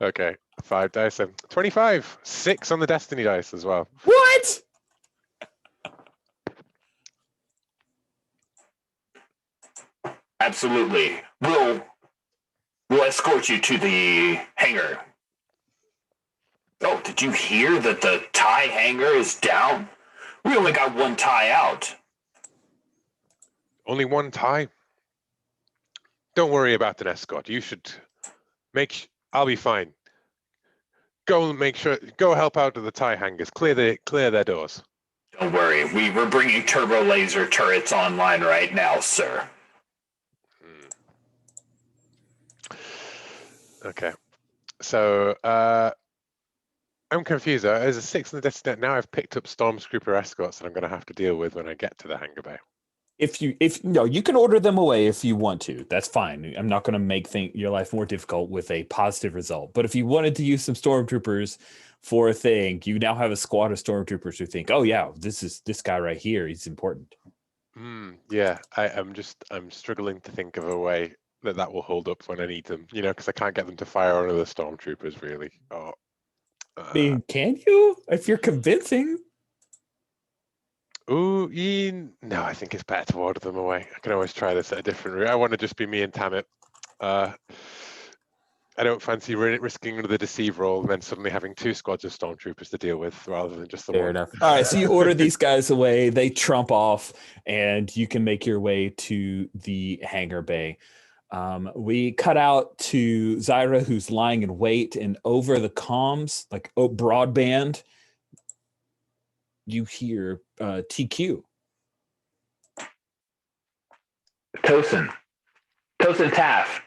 Okay. 5 dice and 25. 6 on the Destiny dice as well. What? Absolutely. We'll escort you to the hangar. Oh, did you hear that the TIE hangar is down? We only got one TIE out. Only one TIE? Don't worry about an escort. You should I'll be fine. Go help out to the TIE hangars. Clear their doors. Don't worry. We were bringing turbo laser turrets online right now, sir. Okay, so I'm confused. There's a 6 in the Destiny. Now I've picked up Stormtrooper escorts that I'm going to have to deal with when I get to the hangar bay. You can order them away if you want to. That's fine. I'm not going to make your life more difficult with a positive result. But if you wanted to use some Stormtroopers for a thing, you now have a squad of Stormtroopers who think, oh yeah, this guy right here, he's important. Yeah, I'm struggling to think of a way that will hold up when I need them, because I can't get them to fire on other Stormtroopers, really. I mean, can you? If you're convincing. No, I think it's better to order them away. I can always try this at a different route. I want to just be me and Tamet. I don't fancy risking the deceive roll and then suddenly having 2 squads of stormtroopers to deal with rather than just the Fair one. enough. All right, so you order these guys away. They trump off, and you can make your way to the hangar bay. We cut out to Zyra, who's lying in wait, and over the comms, like broadband, you hear TQ. Tosin Taff.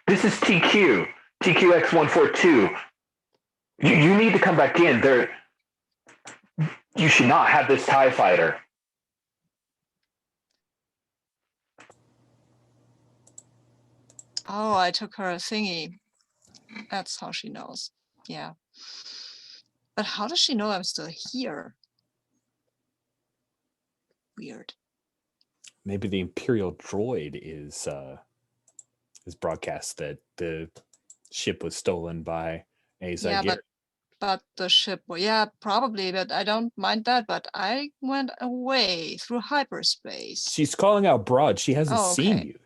This is TQ. TQX142. You need to come back in. You should not have this TIE fighter. Oh, I took her a thingy. That's how she knows. Yeah. But how does she know I'm still here? Weird. Maybe the Imperial droid is broadcast that the ship was stolen by a Zygear. Yeah, but the ship, well, yeah, probably, but I don't mind that. But I went away through hyperspace. She's calling out broad. She hasn't seen you.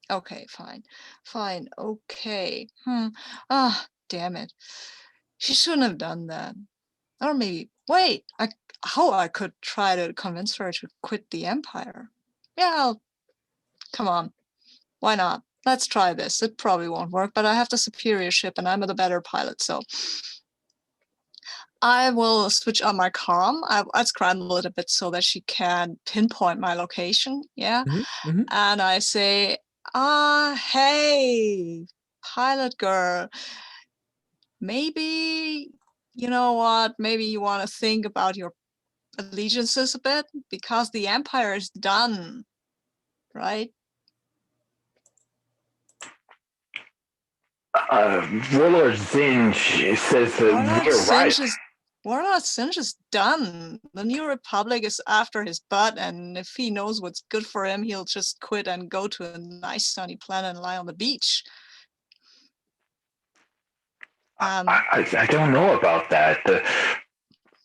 Okay, fine. Okay. Damn it. She shouldn't have done that. Or maybe, wait, I could try to convince her to quit the Empire. Yeah, come on. Why not? Let's try this. It probably won't work, but I have the superior ship and I'm the better pilot, so I will switch on my comm. I'd scramble it a bit so that she can pinpoint my location. Yeah. Mm-hmm. And I say, hey, pilot girl, maybe, you know what? Maybe you want to think about your allegiances a bit because the Empire is done, right? Warlord Zsinj says that we're right. Warlord Zsinj is done. The New Republic is after his butt, and if he knows what's good for him, he'll just quit and go to a nice sunny planet and lie on the beach. I don't know about that.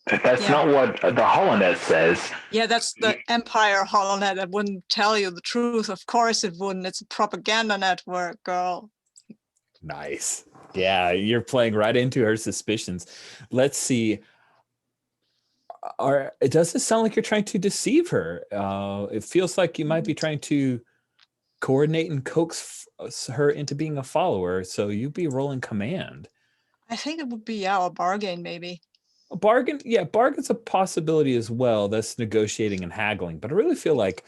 That's not what the Holonet says. Yeah, that's the Empire Holonet. That wouldn't tell you the truth. Of course it wouldn't. It's a propaganda network, girl. Nice. Yeah, you're playing right into her suspicions. Let's see. It doesn't sound like you're trying to deceive her. It feels like you might be trying to coordinate and coax her into being a follower. So you'd be rolling command. I think it would be our bargain, maybe. A bargain? Yeah, bargain's a possibility as well. That's negotiating and haggling. But I really feel like,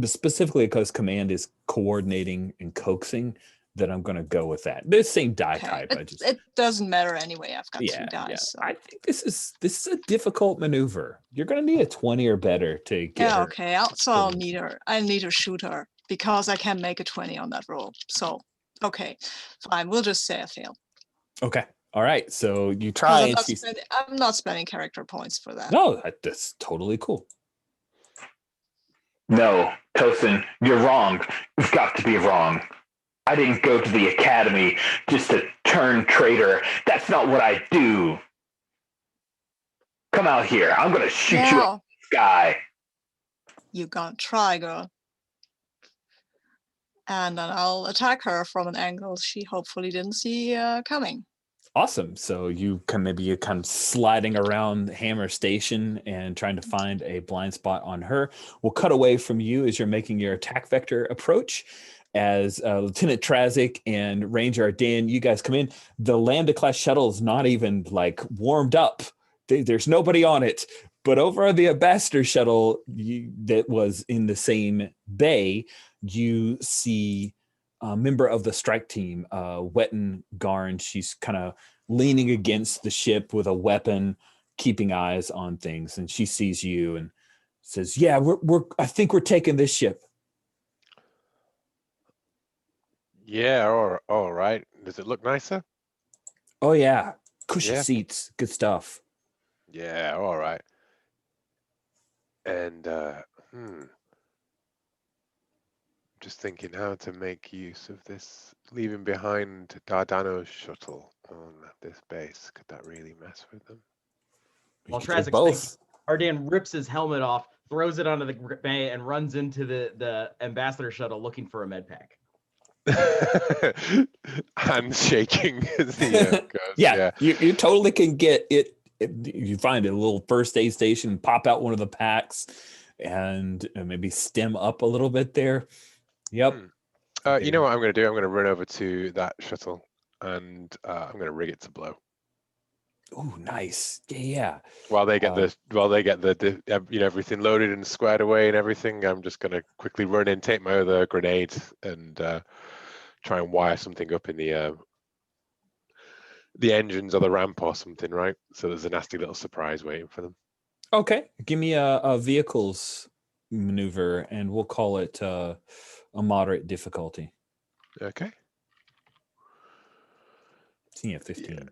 specifically because command is coordinating and coaxing, that I'm going to go with that. The same die type. It doesn't matter anyway. I've got 2 dice. Yeah. So. I think this is a difficult maneuver. You're going to need a 20 or better to get her. Okay. I'll need her. I need to shoot her because I can make a 20 on that roll. So, okay, fine. We'll just say I failed. Okay. All right. So you try. I'm not spending character points for that. No, that's totally cool. No, Tosin, you're wrong. You've got to be wrong. I didn't go to the academy just to turn traitor. That's not what I do. Come out here. I'm going to shoot you out of the sky. You gonna try, girl. And then I'll attack her from an angle she hopefully didn't see coming. Awesome. So you kind of sliding around Hammer Station and trying to find a blind spot on her. We'll cut away from you as you're making your attack vector approach. As Lieutenant Trazik and Ranger Ardan, you guys come in. The Lambda-class shuttle is not even warmed up. There's nobody on it. But over on the Ambassador shuttle that was in the same bay, you see a member of the strike team, Wetton Garn. She's kind of leaning against the ship with a weapon, keeping eyes on things. And she sees you and says, "Yeah, I think we're taking this ship." Yeah, all right. Does it look nicer? Oh yeah, cushy seats, good stuff. Yeah, all right. And just thinking how to make use of this leaving behind Dardano's shuttle on this base. Could that really mess with them? While Trazik's thinking, Ardan rips his helmet off, throws it onto the bay, and runs into the Ambassador shuttle looking for a med pack. Handshaking as he goes. Yeah, you totally can get it. You find a little first aid station, pop out one of the packs, and maybe stem up a little bit there. Yep. You know what I'm going to do? I'm going to run over to that shuttle, and I'm going to rig it to blow. Oh, nice. Yeah. While they get the everything loaded and squared away and everything, I'm just going to quickly run in, take my other grenade, and try and wire something up in the engines or the ramp or something, right? So there's a nasty little surprise waiting for them. Okay. Give me a vehicles maneuver, and we'll call it a moderate difficulty. Okay. See, 15. Yeah.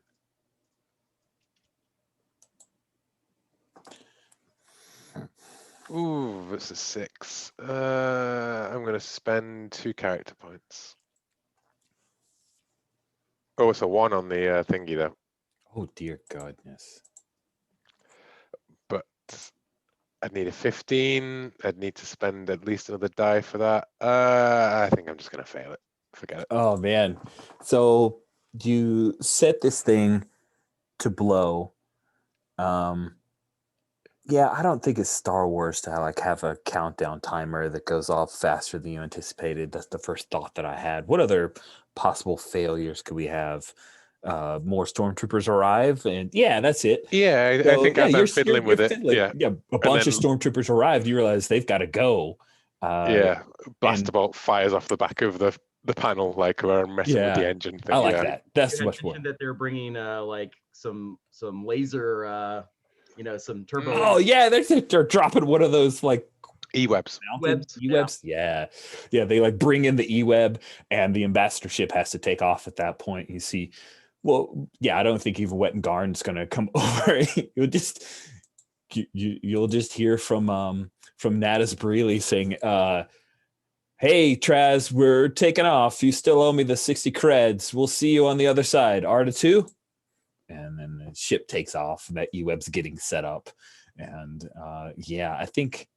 Ooh, that's a 6. I'm going to spend 2 character points. Oh, it's a 1 on the thingy, though. Oh, dear godness. But I'd need a 15. I'd need to spend at least another die for that. I think I'm just going to fail it. Forget it. Oh, man. So you set this thing to blow. Yeah, I don't think it's Star Wars to like have a countdown timer that goes off faster than you anticipated. That's the first thought that I had. What other possible failures could we have? More stormtroopers arrive, and yeah, that's it. Yeah, I think as I'm fiddling with it, yeah, a bunch of stormtroopers arrived. You realize they've got to go. Blaster bolt fires off the back of the panel, like we're messing with the engine thing. I like that. That's much more. That they're bringing like some laser, some turbo. Oh yeah, they're dropping one of those like E-webs. E-webs. Yeah. They like bring in the E-web, and the ambassador ship has to take off at that point. You see, well, yeah, I don't think even Wet and Garn's gonna come over. You'll just hear from Natus Breely saying, "Hey, Traz, we're taking off. You still owe me the 60 creds. We'll see you on the other side. Arta 2." And then the ship takes off, and that E-web's getting set up. And I think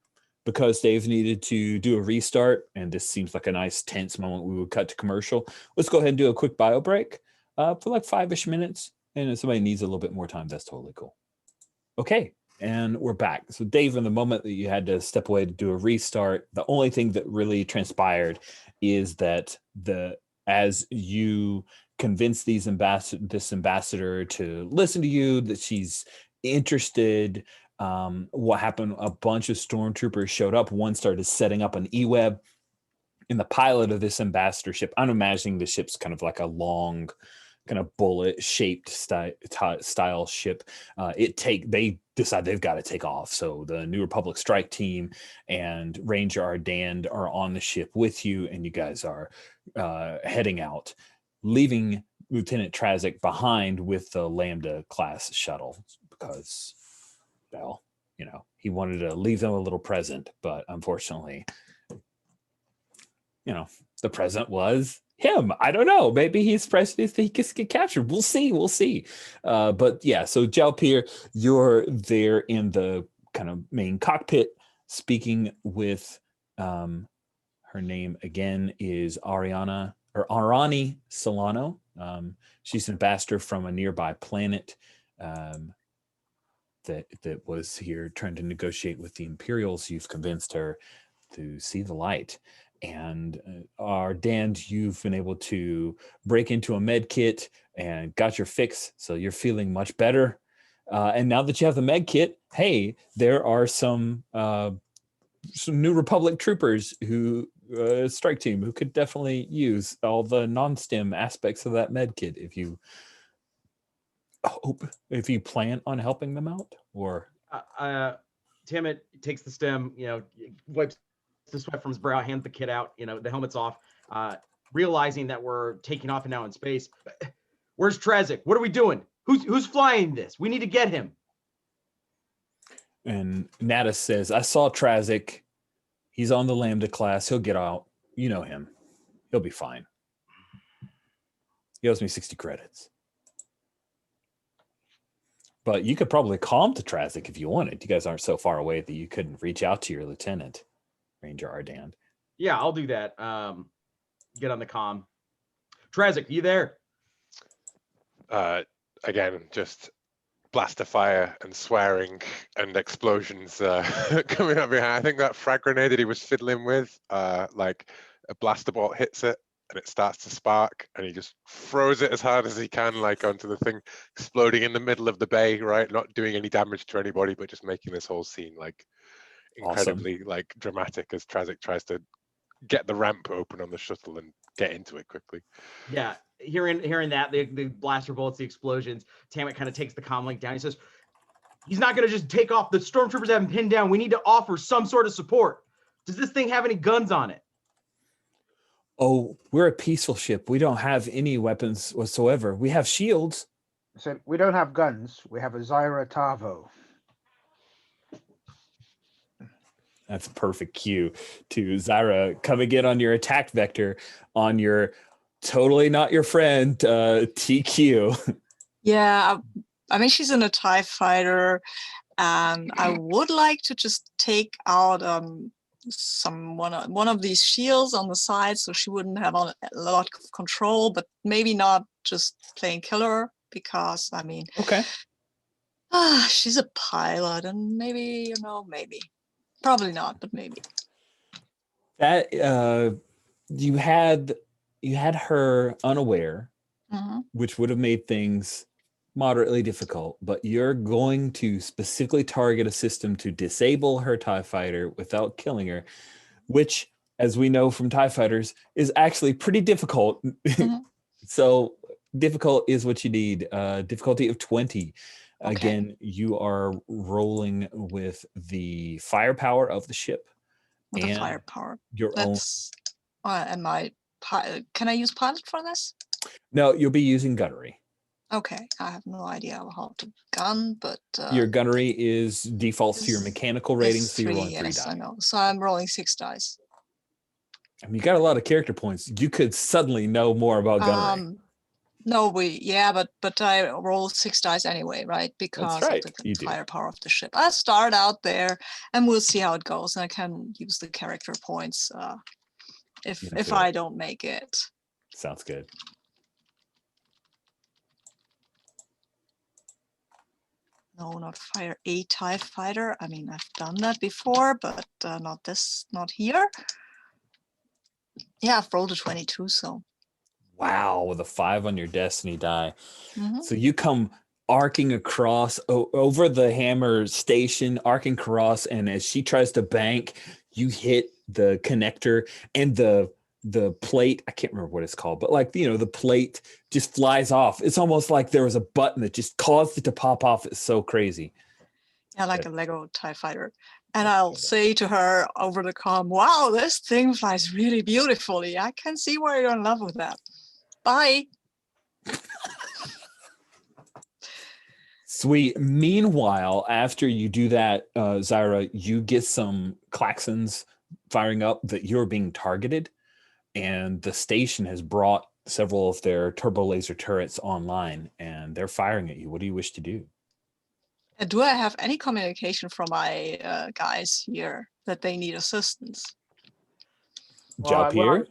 because Dave needed to do a restart, and this seems like a nice tense moment, we would cut to commercial. Let's go ahead and do a quick bio break for like 5-ish minutes. And if somebody needs a little bit more time, that's totally cool. Okay, and we're back. So Dave, in the moment that you had to step away to do a restart, the only thing that really transpired is that as you convince this ambassador to listen to you, that she's interested. What happened? A bunch of stormtroopers showed up. One started setting up an E-web. And the pilot of this ambassador ship, I'm imagining the ship's kind of like a long, kind of bullet-shaped style ship. They decide they've got to take off. So the New Republic strike team and Ranger Ardand are on the ship with you, and you guys are heading out, leaving Lieutenant Trazik behind with the Lambda class shuttle because, well, he wanted to leave them a little present, but unfortunately, the present was him. I don't know. Maybe he's pressured he gets get captured. We'll see. But yeah, so Jalpir, you're there in the kind of main cockpit speaking with her name again is Arani Solano. She's an ambassador from a nearby planet that was here trying to negotiate with the Imperials. You've convinced her to see the light. And Ardand, you've been able to break into a med kit and got your fix, so you're feeling much better. And now that you have the med kit, hey, there are some New Republic troopers who strike team who could definitely use all the non-stem aspects of that med kit if you plan on helping them out. Or Timmett takes the stem, wipes the sweat from his brow, hands the kit out, the helmet's off, realizing that we're taking off and now in space. Where's Trazik? What are we doing? Who's flying this? We need to get him. And Natus says, I saw Trazik. He's on the Lambda class. He'll get out. You know him. He'll be fine. He owes me 60 credits. But you could probably call him to Trazik if you wanted. You guys aren't so far away that you couldn't reach out to your lieutenant, Ranger Ardand. Yeah, I'll do that. get on the comm. Trazic, you there? Again, just blast of fire and swearing and explosions coming up behind. I think that frag grenade that he was fiddling with, like a blaster bolt hits it and it starts to spark, and he just throws it as hard as he can, like onto the thing, exploding in the middle of the bay, right? Not doing any damage to anybody, but just making this whole scene like incredibly like dramatic as Trazic tries to get the ramp open on the shuttle and get into it quickly. Yeah, hearing that, the blaster bullets, the explosions, Tammet kind of takes the comm link down. He says, he's not going to just take off. The stormtroopers have him pinned down. We need to offer some sort of support. Does this thing have any guns on it? Oh, we're a peaceful ship. We don't have any weapons whatsoever. We have shields. So we don't have guns. We have a Zyra Tavo. That's a perfect cue to Zyra coming in on your attack vector on your totally not your friend TQ. Yeah, I mean, she's in a TIE fighter, and I would like to just take out one of these shields on the side, so she wouldn't have a lot of control, but maybe not just plain killer, because I mean, Okay. She's a pilot, and maybe probably not, but maybe. That you had her unaware, which would have made things moderately difficult, but you're going to specifically target a system to disable her TIE fighter without killing her, which, as we know from TIE fighters, is actually pretty difficult. So difficult is what you need. Difficulty of 20. Okay. Again, you are rolling with the firepower of the ship. With the firepower. Your own. Can I use pilot for this? No, you'll be using gunnery. Okay, I have no idea how to gun, but your gunnery is defaults to your mechanical rating, so you're rolling 3 yes, die. I know. So I'm rolling 6 dice. I mean, you got a lot of character points. You could suddenly know more about gunnery. No, but I roll 6 dice anyway, right? Because right. of the firepower of the ship. I start out there, and we'll see how it goes. And I can use the character points if I don't make it. Sounds good. No, not fire a TIE fighter. I mean, I've done that before, but not here. Yeah, I've rolled a 22, so. Wow, with a 5 on your destiny die. So you come arcing across over the hammer station, arcing across, and as she tries to bank, you hit the connector, and the plate, I can't remember what it's called, but like, the plate just flies off. It's almost like there was a button that just caused it to pop off. It's so crazy. Yeah, like a Lego TIE fighter. And I'll say to her over the comm, wow, this thing flies really beautifully. I can see why you're in love with that. Bye. Sweet. Meanwhile, after you do that, Zyra, you get some klaxons firing up that you're being targeted, and the station has brought several of their turbo laser turrets online, and they're firing at you. What do you wish to do? Do I have any communication from my guys here that they need assistance? Jalpier?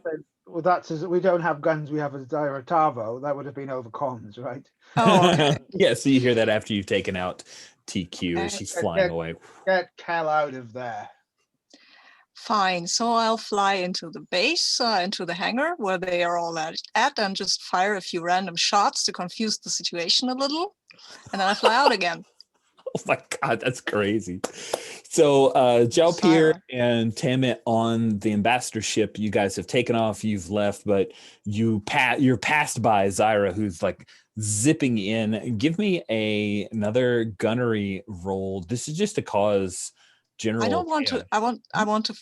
Well, that's we don't have guns. We have a Zyra Tavo. That would have been over comms, right? Oh, okay. Yeah, so you hear that after you've taken out TQ as she's flying away. Get Cal out of there. Fine. So I'll fly into the base, into the hangar where they are all at, and just fire a few random shots to confuse the situation a little, and then I fly out again. Oh my God, that's crazy. So Jalpier and Tammet on the ambassador ship, you guys have taken off, you've left, but you're passed by Zyra, who's like zipping in. Give me another gunnery roll. This is just to cause general. I want to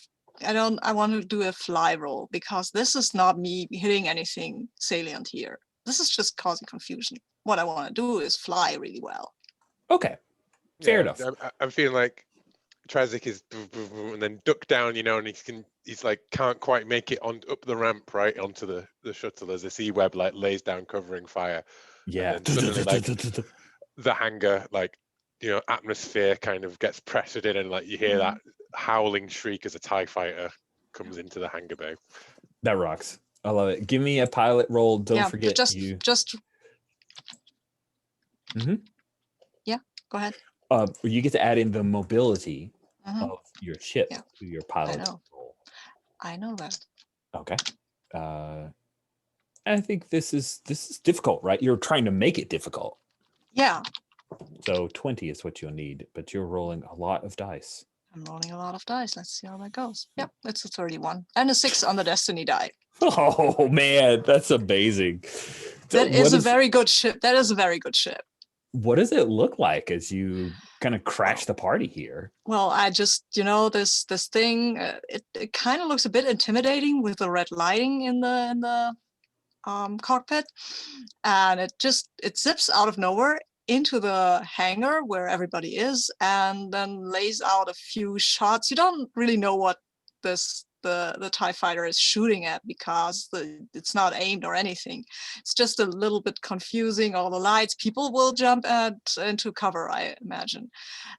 do a fly roll, because this is not me hitting anything salient here. This is just causing confusion. What I want to do is fly really well. Okay. Fair enough. I'm feeling like Trazic is and then duck down, and he's like can't quite make it on up the ramp right onto the shuttle as this E-web like lays down covering fire. Yeah. And then suddenly like the hangar, like atmosphere kind of gets pressured in, and like you hear that howling shriek as a TIE fighter comes into the hangar bay. That rocks. I love it. Give me a pilot roll. Don't forget just you. Mhm. Yeah, go ahead. You get to add in the mobility Mhm. of your ship Yeah, to your pilot know. roll. I know that. Okay. I think this is difficult, right? You're trying to make it difficult. Yeah, So 20 is what you'll need, but you're rolling a lot of dice. I'm rolling a lot of dice. Let's see how that goes. Yep, it's a 31 and a 6 on the destiny die. Oh man, that's amazing. So That is a very good ship. That is a very good ship. What does it look like as you kind of crash the party here? Well, I just, this thing, it kind of looks a bit intimidating with the red lighting in the cockpit, and it zips out of nowhere into the hangar where everybody is, and then lays out a few shots. You don't really know what the TIE fighter is shooting at because it's not aimed or anything. It's just a little bit confusing. All the lights, people will jump into cover, I imagine.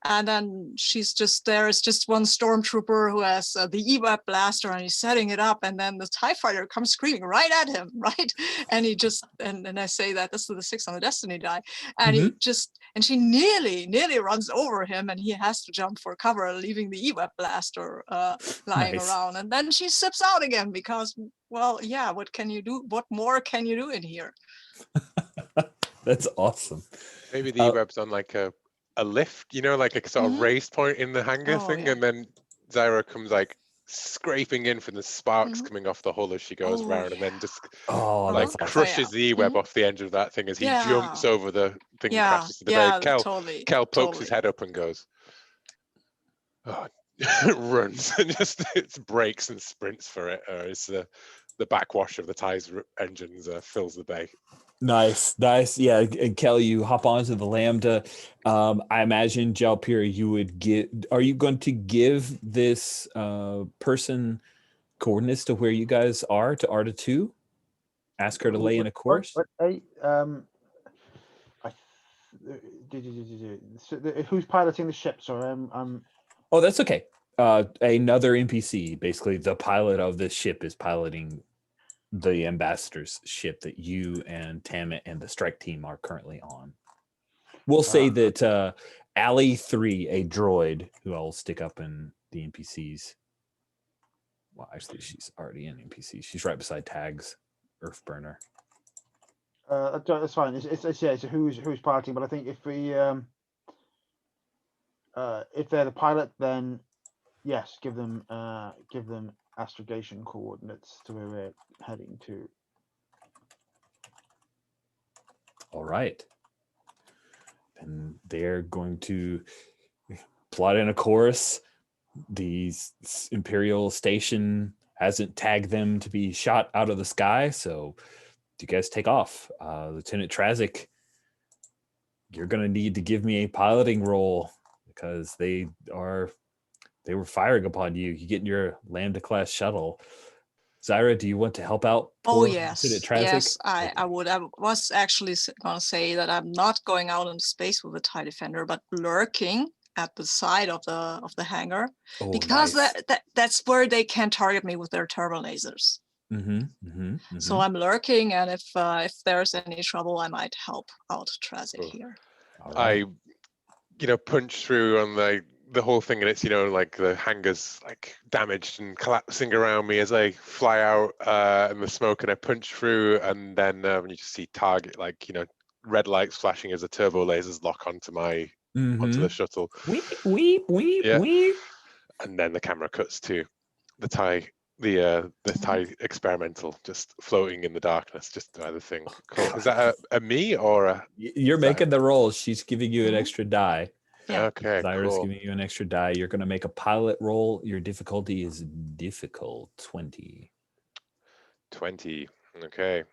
And then she's just there. It's just one stormtrooper who has the EWAP blaster and he's setting it up. And then the TIE fighter comes screaming right at him, right? And he just, and I say that this is the 6 on the destiny die. And he just, and she nearly runs over him and he has to jump for cover, leaving the EWAP blaster lying around. And then she sips out again because, well, yeah, what can you do? What more can you do in here? That's awesome. Maybe the web's on like a lift, like a sort of raised point in the hangar thing, and then Zyra comes like scraping in from the sparks coming off the hull as she goes round, and then just like crushes the E-web off the edge of that thing as he jumps over the thing and crashes to the bay. Kel pokes his head up and goes, oh, runs and just it breaks and sprints for it. It's the backwash of the TIE's engines fills the bay. Nice. Yeah, and Kelly, you hop onto the Lambda. I imagine Jalpira, you would are you going to give this person coordinates to where you guys are, to Arta 2? Ask her to lay in a course? Who's piloting the ship? Sorry, Oh, that's okay. Another NPC, basically the pilot of this ship, is piloting the ambassador's ship that you and Tammet and the strike team are currently on. We'll say that Alley 3, a droid, who I'll stick up in the NPCs. Well, actually, she's already in NPCs. She's right beside Tags, Earthburner. That's fine. It's who's piloting, but I think if they're the pilot, then yes, give them astrogation coordinates to where we're heading to. All right. And they're going to plot in a course. The Imperial station hasn't tagged them to be shot out of the sky, so you guys take off. Lieutenant Trazik, you're going to need to give me a piloting roll because they were firing upon you. You get in your Lambda class shuttle. Zyra, do you want to help out? Oh, yes. Yes, I would. I was actually going to say that I'm not going out into space with a TIE Defender, but lurking at the side of the hangar, because that's where they can target me with their turbo lasers. So I'm lurking, and if there's any trouble, I might help out Trazik here. Right. I punch through on the whole thing, and it's like the hangar's like damaged and collapsing around me as I fly out in the smoke, and I punch through, and then when you just see target, red lights flashing as the turbo lasers lock onto onto the shuttle. Weep, weep. And then the camera cuts to the TIE, the TIE experimental just floating in the darkness, just by the thing. Cool. Is that a me or a? You're making the rolls. She's giving you an extra die. Yeah. Okay, Zyra's cool. giving you an extra die. You're going to make a pilot roll. Your difficulty is difficult 20. 20. Okay.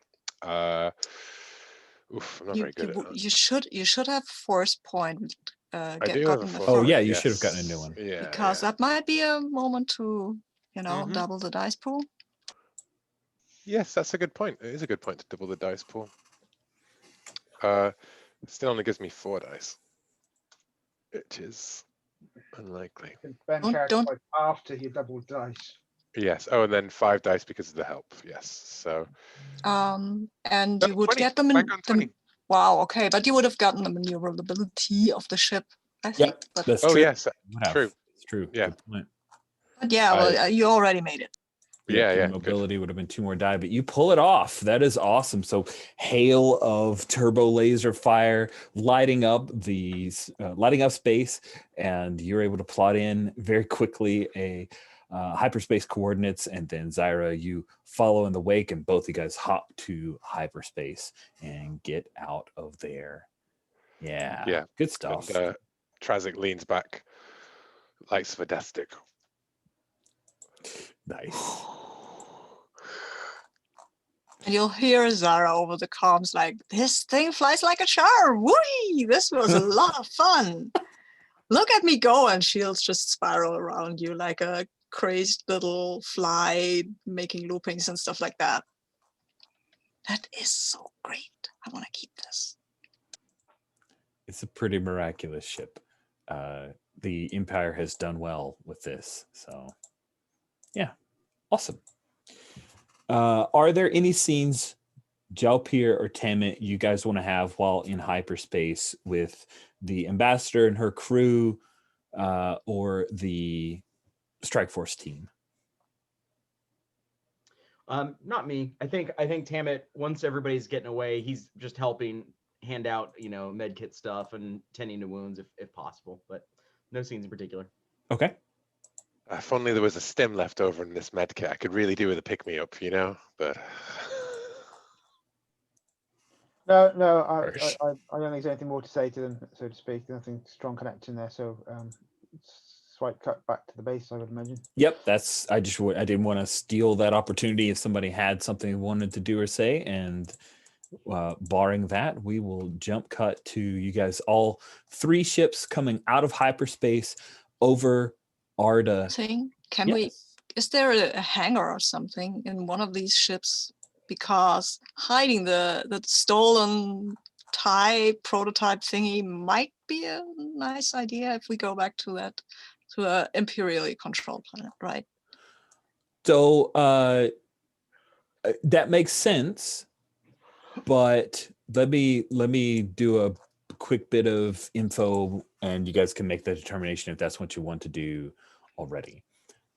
Oof, I'm not very good at that. You should have force point. I do have a force. Oh yeah, you should have gotten a new one. Yeah. Because that might be a moment to, double the dice pool. Yes, that's a good point. It is a good point to double the dice pool. It still only gives me 4 dice. It is unlikely. Don't after you double dice. Yes. Oh, and then 5 dice because of the help. Yes. So And no, you would 20. get Bank on 20. wow, okay, but you would have gotten the maneuverability of the ship, I think. Yep, But that's Oh true. yes, Would have. true. It's true. Yeah. Good point. yeah, well, you already made it. Yeah, Yeah, your mobility would have been 2 more die, but you pull it off. That is awesome. So hail of turbo laser fire lighting up space, and you're able to plot in very quickly a hyperspace coordinates, and then Zyra, you follow in the wake, and both of you guys hop to hyperspace and get out of there. Yeah, Yeah. good stuff. And Trazik leans back, lights fantastic. Nice. And you'll hear Zara over the comms like, this thing flies like a charm. Whee! This was a lot of fun. Look at me go. And shields just spiral around you like a crazed little fly making loopings and stuff like that. That is so great. I want to keep this. It's a pretty miraculous ship. The Empire has done well with this. So, yeah, awesome. Are there any scenes, Jalpir or Tamit, you guys want to have while in hyperspace with the ambassador and her crew, or the Strike Force team? Not me. I think Tamit, once everybody's getting away, he's just helping hand out, med kit stuff and tending to wounds if possible, but no scenes in particular. Okay. If only there was a stim left over in this med kit, I could really do with a pick me up, but No, I don't think there's anything more to say to them, so to speak. Nothing strong connection there, so swipe cut back to the base, I would imagine. Yep, I didn't want to steal that opportunity if somebody had something they wanted to do or say, and barring that, we will jump cut to you guys, all 3 ships coming out of hyperspace over Arda. Is there a hangar or something in one of these ships? Because hiding the stolen TIE prototype thingy might be a nice idea if we go back to an imperially controlled planet, right? So that makes sense, but let me do a quick bit of info, and you guys can make the determination if that's what you want to do already.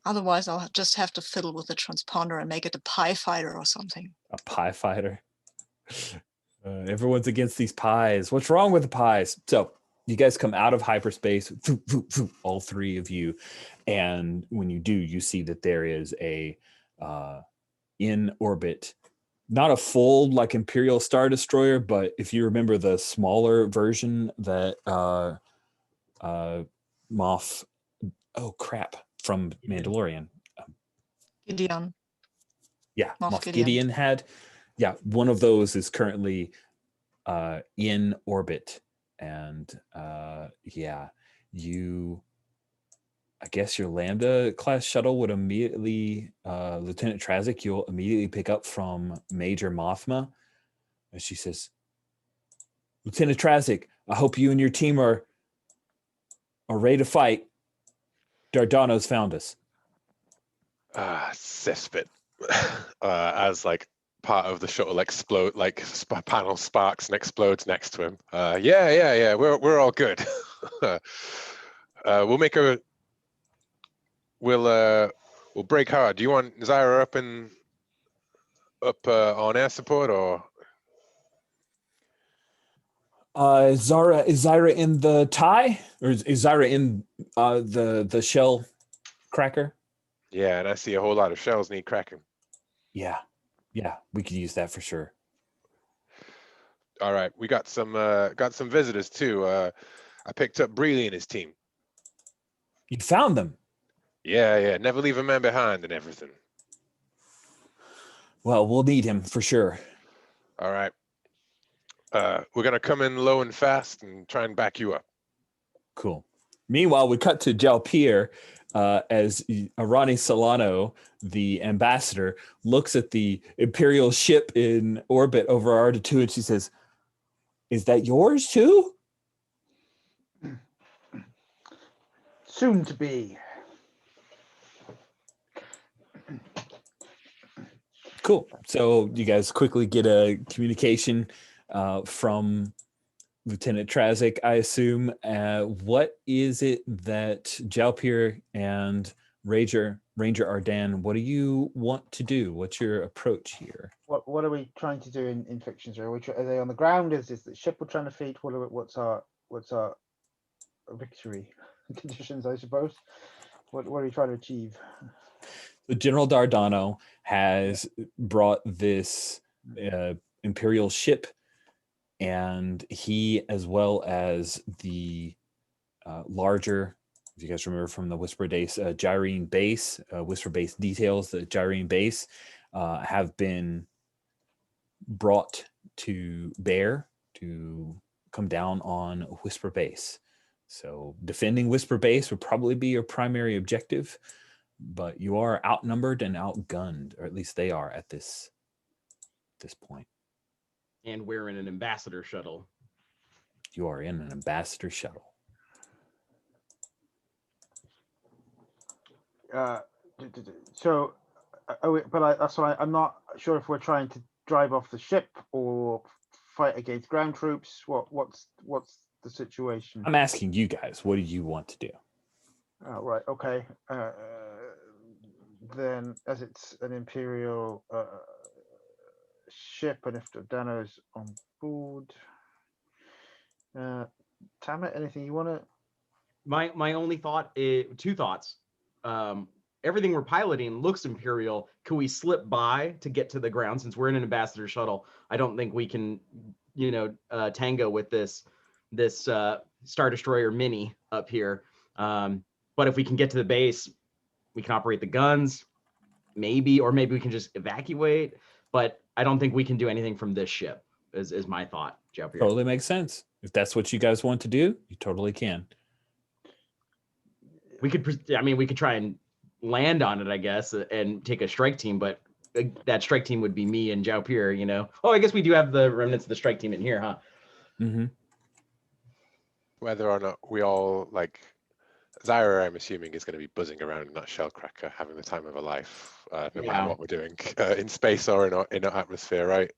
Otherwise, I'll just have to fiddle with the transponder and make it a PIE fighter or something. A PIE fighter? Everyone's against these pies. What's wrong with the pies? So you guys come out of hyperspace, all 3 of you, and when you do, you see that there is a in orbit, not a full like Imperial Star Destroyer, but if you remember the smaller version that Moff, from Mandalorian, Gideon. Yeah, Moff Gideon had. Yeah, one of those is currently in orbit, and I guess your Lambda class shuttle would immediately, Lieutenant Trazik, you'll immediately pick up from Major Mothma, and she says, "Lieutenant Trazik, I hope you and your team are ready to fight. Dardano's found us." Cesspit. As like part of the shuttle explode, like panel sparks and explodes next to him. Yeah. We're all good. We'll break hard. Do you want Zyra up on air support, or? Is Zyra in the tie, or is Zyra in the shell cracker? Yeah, and I see a whole lot of shells need cracking. Yeah, we could use that for sure. All right, we got some visitors too. I picked up Breely and his team. You found them? Yeah. Never leave a man behind and everything. Well, we'll need him for sure. All right. We're gonna come in low and fast and try and back you up. Cool. Meanwhile, we cut to Jalpir as Arani Solano, the ambassador, looks at the Imperial ship in orbit over Arda 2, and she says, "Is that yours too?" Soon to be. Cool. So you guys quickly get a communication from Lieutenant Trazik, I assume. What is it that Jalpir and Ranger Ardan, what do you want to do? What's your approach here? What are we trying to do in fictions? Are they on the ground? Is the ship we're trying to feed? What's our victory conditions? I suppose. What are we trying to achieve? So General Dardano has brought this Imperial ship, and he, as well as the larger, if you guys remember from the Whisper Base, Gyrene base, Whisper Base details, the Gyrene base have been brought to bear to come down on Whisper Base. So defending Whisper Base would probably be your primary objective, but you are outnumbered and outgunned, or at least they are at this point. And we're in an ambassador shuttle. You are in an ambassador shuttle. So, that's why I'm not sure if we're trying to drive off the ship or fight against ground troops. What's the situation? I'm asking you guys, what do you want to do? Right. Okay. Then, as it's an Imperial ship, and if Dano's on board, Tamit, anything you want to? My only thought is two thoughts. Everything we're piloting looks Imperial. Could we slip by to get to the ground? Since we're in an ambassador shuttle, I don't think we can, tango with this Star Destroyer mini up here. But if we can get to the base, we can operate the guns, maybe we can just evacuate. But I don't think we can do anything from this ship. Is my thought, Joe. Totally makes sense. If that's what you guys want to do, you totally can. We could try and land on it, I guess, and take a strike team, but that strike team would be me and Jalpir, Oh, I guess we do have the remnants of the strike team in here, huh? Mm-hmm. Whether or not we all, Zyra, I'm assuming, is going to be buzzing around in that shellcracker, having the time of her life, no matter what we're doing, in space or in our atmosphere, right?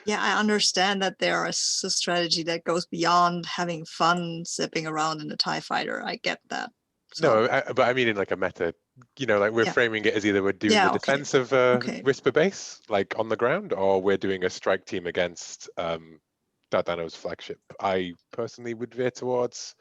Yeah, I understand that there is a strategy that goes beyond having fun zipping around in a TIE fighter. I get that. So, No, but I mean in a meta, we're framing it as either we're doing the defense of Whisper Base, on the ground, or we're doing a strike team against Dardano's flagship. I personally would veer towards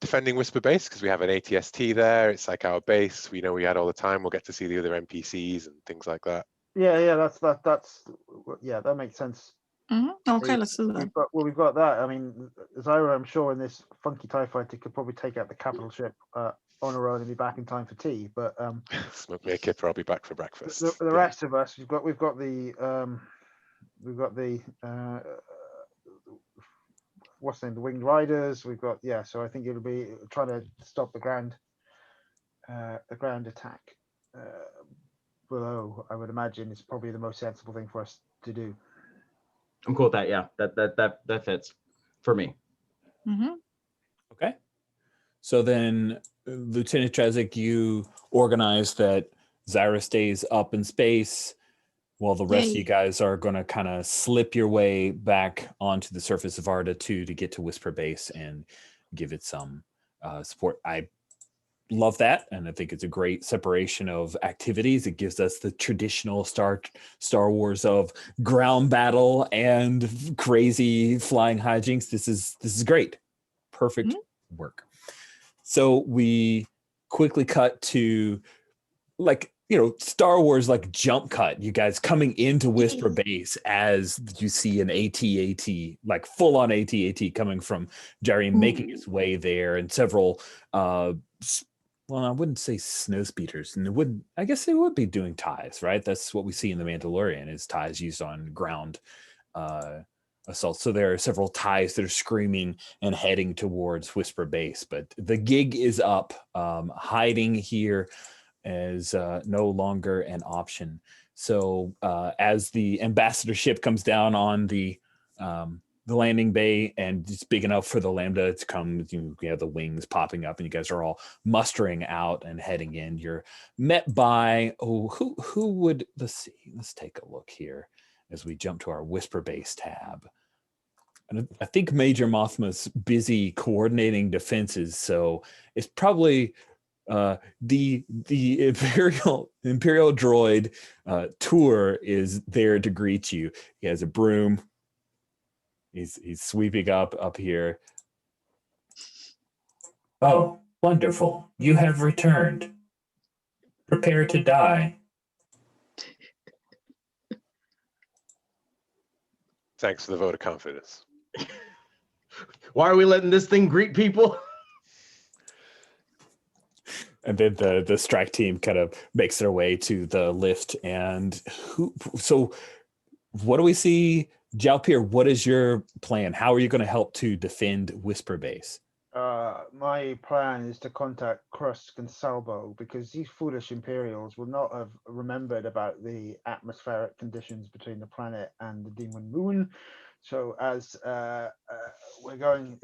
defending Whisper Base because we have an ATST there. It's like our base. We know we had all the time. We'll get to see the other NPCs and things like that. Yeah, that makes sense. Okay, let's do that. We've got that. I mean, Zyra, I'm sure, in this funky TIE fighter could probably take out the capital ship on her own and be back in time for tea. But smoke me a kipper, I'll be back for breakfast. The rest of us, we've got the what's the name? The Winged Riders. We've got So I think it'll be trying to stop the ground attack below. I would imagine it's probably the most sensible thing for us to do. I'm cool with that. Yeah, that fits for me. Mm-hmm. Okay. So then, Lieutenant Trazik, you organize that Zyra stays up in space while the rest of you guys are going to kind of slip your way back onto the surface of Arda 2 to get to Whisper Base and give it some support. I love that, and I think it's a great separation of activities. It gives us the traditional Star Wars of ground battle and crazy flying hijinks. This is great. Perfect work. So we quickly cut to Star Wars jump cut. You guys coming into Whisper Base as you see an AT-AT, full on AT-AT coming from Jerry, making its way there, and several well, I wouldn't say snow speeders, and I guess they would be doing ties, right? That's what we see in The Mandalorian, is ties used on ground assault. So there are several ties that are screaming and heading towards Whisper Base, but the gig is up. Hiding here is no longer an option. So as the ambassador ship comes down on the the landing bay, and it's big enough for the Lambda to come. You have the wings popping up, and you guys are all mustering out and heading in. You're met by who would, let's see, let's take a look here as we jump to our Whisper Base tab. And I think Major Mothma's busy coordinating defenses, so it's probably the Imperial droid Tour is there to greet you. He has a broom. He's sweeping up here. Oh, wonderful. You have returned. Prepare to die. Thanks for the vote of confidence. Why are we letting this thing greet people? And then the strike team kind of makes their way to the lift. And so what do we see? Jalpir, what is your plan? How are you going to help to defend Whisper Base? My plan is to contact Krusk and Salvo, because these foolish Imperials will not have remembered about the atmospheric conditions between the planet and the Demon Moon. So as we're going,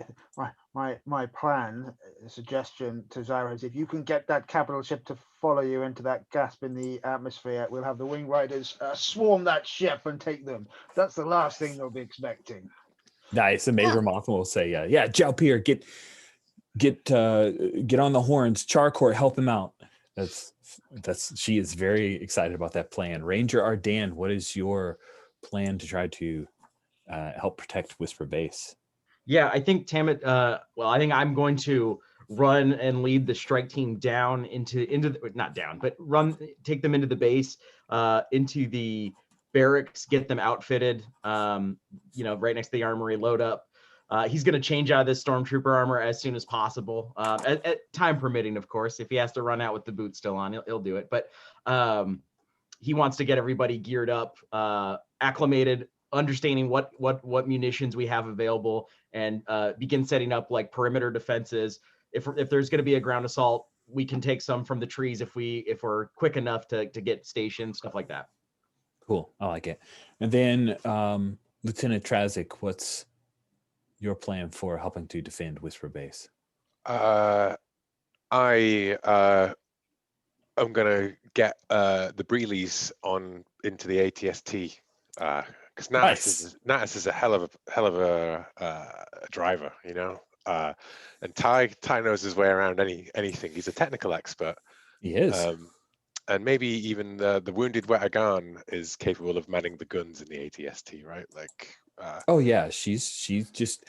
my plan, suggestion to Zyra is, if you can get that capital ship to follow you into that gasp in the atmosphere, we'll have the Wing Riders swarm that ship and take them. That's the last thing they'll be expecting. Nice. And Major Mothma will say, yeah, Jalpir, get on the horns. Charcourt, help him out. She is very excited about that plan. Ranger Ardan, what is your plan to try to help protect Whisper Base? Yeah, I think Tamit. I think I'm going to run and lead the strike team down into not down, but take them into the base, into the barracks, get them outfitted. Right next to the armory, load up. He's going to change out of this stormtrooper armor as soon as possible, at time permitting, of course. If he has to run out with the boots still on, he'll do it. But he wants to get everybody geared up, acclimated, understanding what munitions we have available, and begin setting up like perimeter defenses. If there's going to be a ground assault, we can take some from the trees if we're quick enough to get stationed, stuff like that. Cool, I like it. And then Lieutenant Trazik, what's your plan for helping to defend Whisper Base? I'm gonna get the Breeleys on into the ATST, because Natus is a hell of a driver, and Ty knows his way around anything. He's a technical expert. He is. And maybe even the wounded Wetagan is capable of manning the guns in the ATST, right? Like, oh yeah, she's just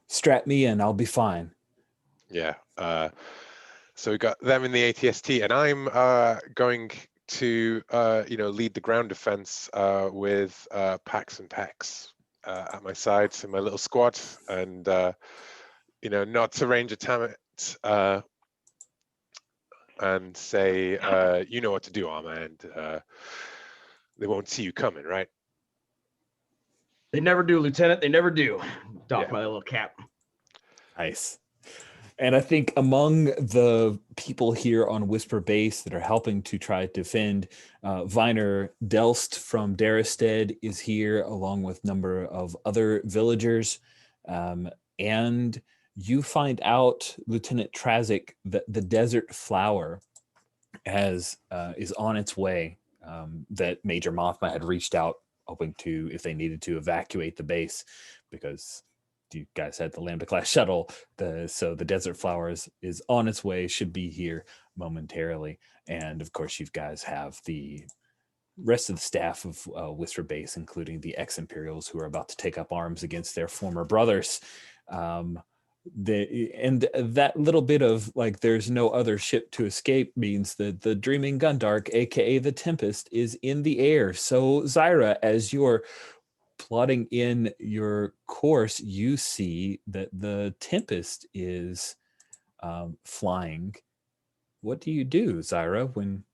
strap me in, I'll be fine. Yeah. So we got them in the ATST, and I'm going to lead the ground defense with Pax and Pex at my side, so my little squad, and not to Ranger Tamit, and say, you know what to do, Armand. They won't see you coming, right? They never do, Lieutenant. They never do. Doff my little cap. Nice. And I think among the people here on Whisper Base that are helping to try to defend, Viner Delst from Darristed is here, along with a number of other villagers. And you find out, Lieutenant Trazik, that the Desert Flower is on its way, that Major Mothma had reached out, hoping to, if they needed to, evacuate the base, because you guys had the Lambda class shuttle. So the Desert Flowers is on its way, should be here momentarily. And of course, you guys have the rest of the staff of Whisper Base, including the ex-Imperials who are about to take up arms against their former brothers. And that little bit of like, there's no other ship to escape means that the Dreaming Gundark, aka the Tempest, is in the air. So Zyra, as you're plotting in your course, you see that the Tempest is flying. What do you do, Zyra, when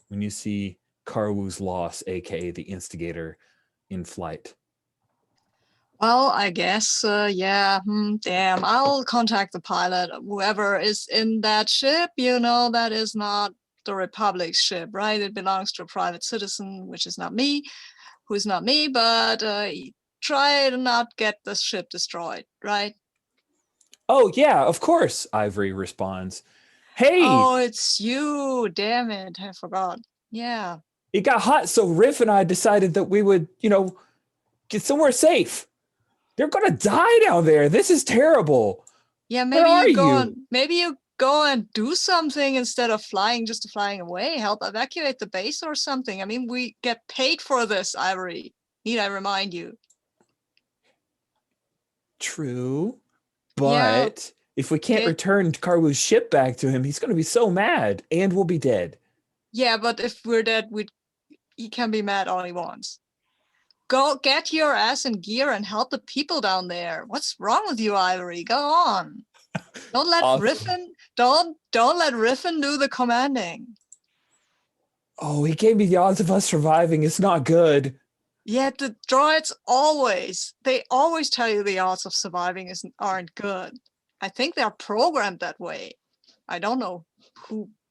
you see Karwu's loss, aka the Instigator, in flight? Well, I guess, damn, I'll contact the pilot, whoever is in that ship. That is not the Republic's ship, right? It belongs to a private citizen, which is not me, who is not me, but try to not get the ship destroyed, right? Oh, yeah, of course, Ivory responds. Hey, Oh, it's you. Damn it. I forgot. Yeah. it got hot, so Riff and I decided that we would, get somewhere safe. They're going to die down there. This is terrible. Yeah, Where are you? maybe you go and do something instead of just flying away. Help evacuate the base or something. I mean, we get paid for this, Ivory. Need I remind you? True, Yeah, but if we can't okay. return Karwoo's ship back to him, he's going to be so mad, and we'll be dead. Yeah, but if we're dead, he can be mad all he wants. Go get your ass in gear and help the people down there. What's wrong with you, Ivory? Go on. Don't let Awesome. Don't let Riffin do the commanding. Oh, he gave me the odds of us surviving. It's not good. Yeah, the droids they always tell you the odds of surviving aren't good. I think they're programmed that way. I don't know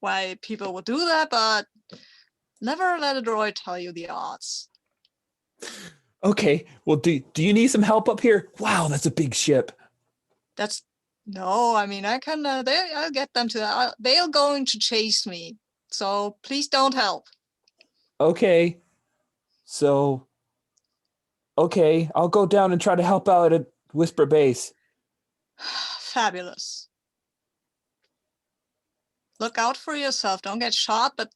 why people would do that, but never let a droid tell you the odds. Okay, well, do you need some help up here? Wow, that's a big ship. No, I mean, I'll get them to, they're going to chase me. So please don't help. Okay, so, okay, I'll go down and try to help out at Whisper Base. Fabulous. Look out for yourself. Don't get shot, but,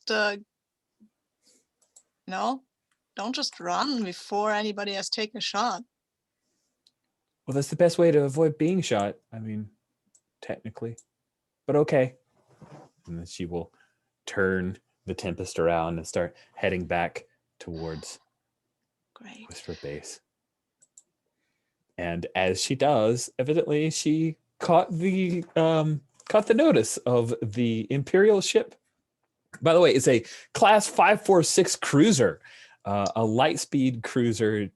don't just run before anybody has taken a shot. Well, that's the best way to avoid being shot. I mean, technically, but okay. And then she will turn the Tempest around and start heading back towards Great. Whisper Base. And as she does, evidently she caught the notice of the Imperial ship. By the way, it's a class 546 cruiser, a light speed cruiser.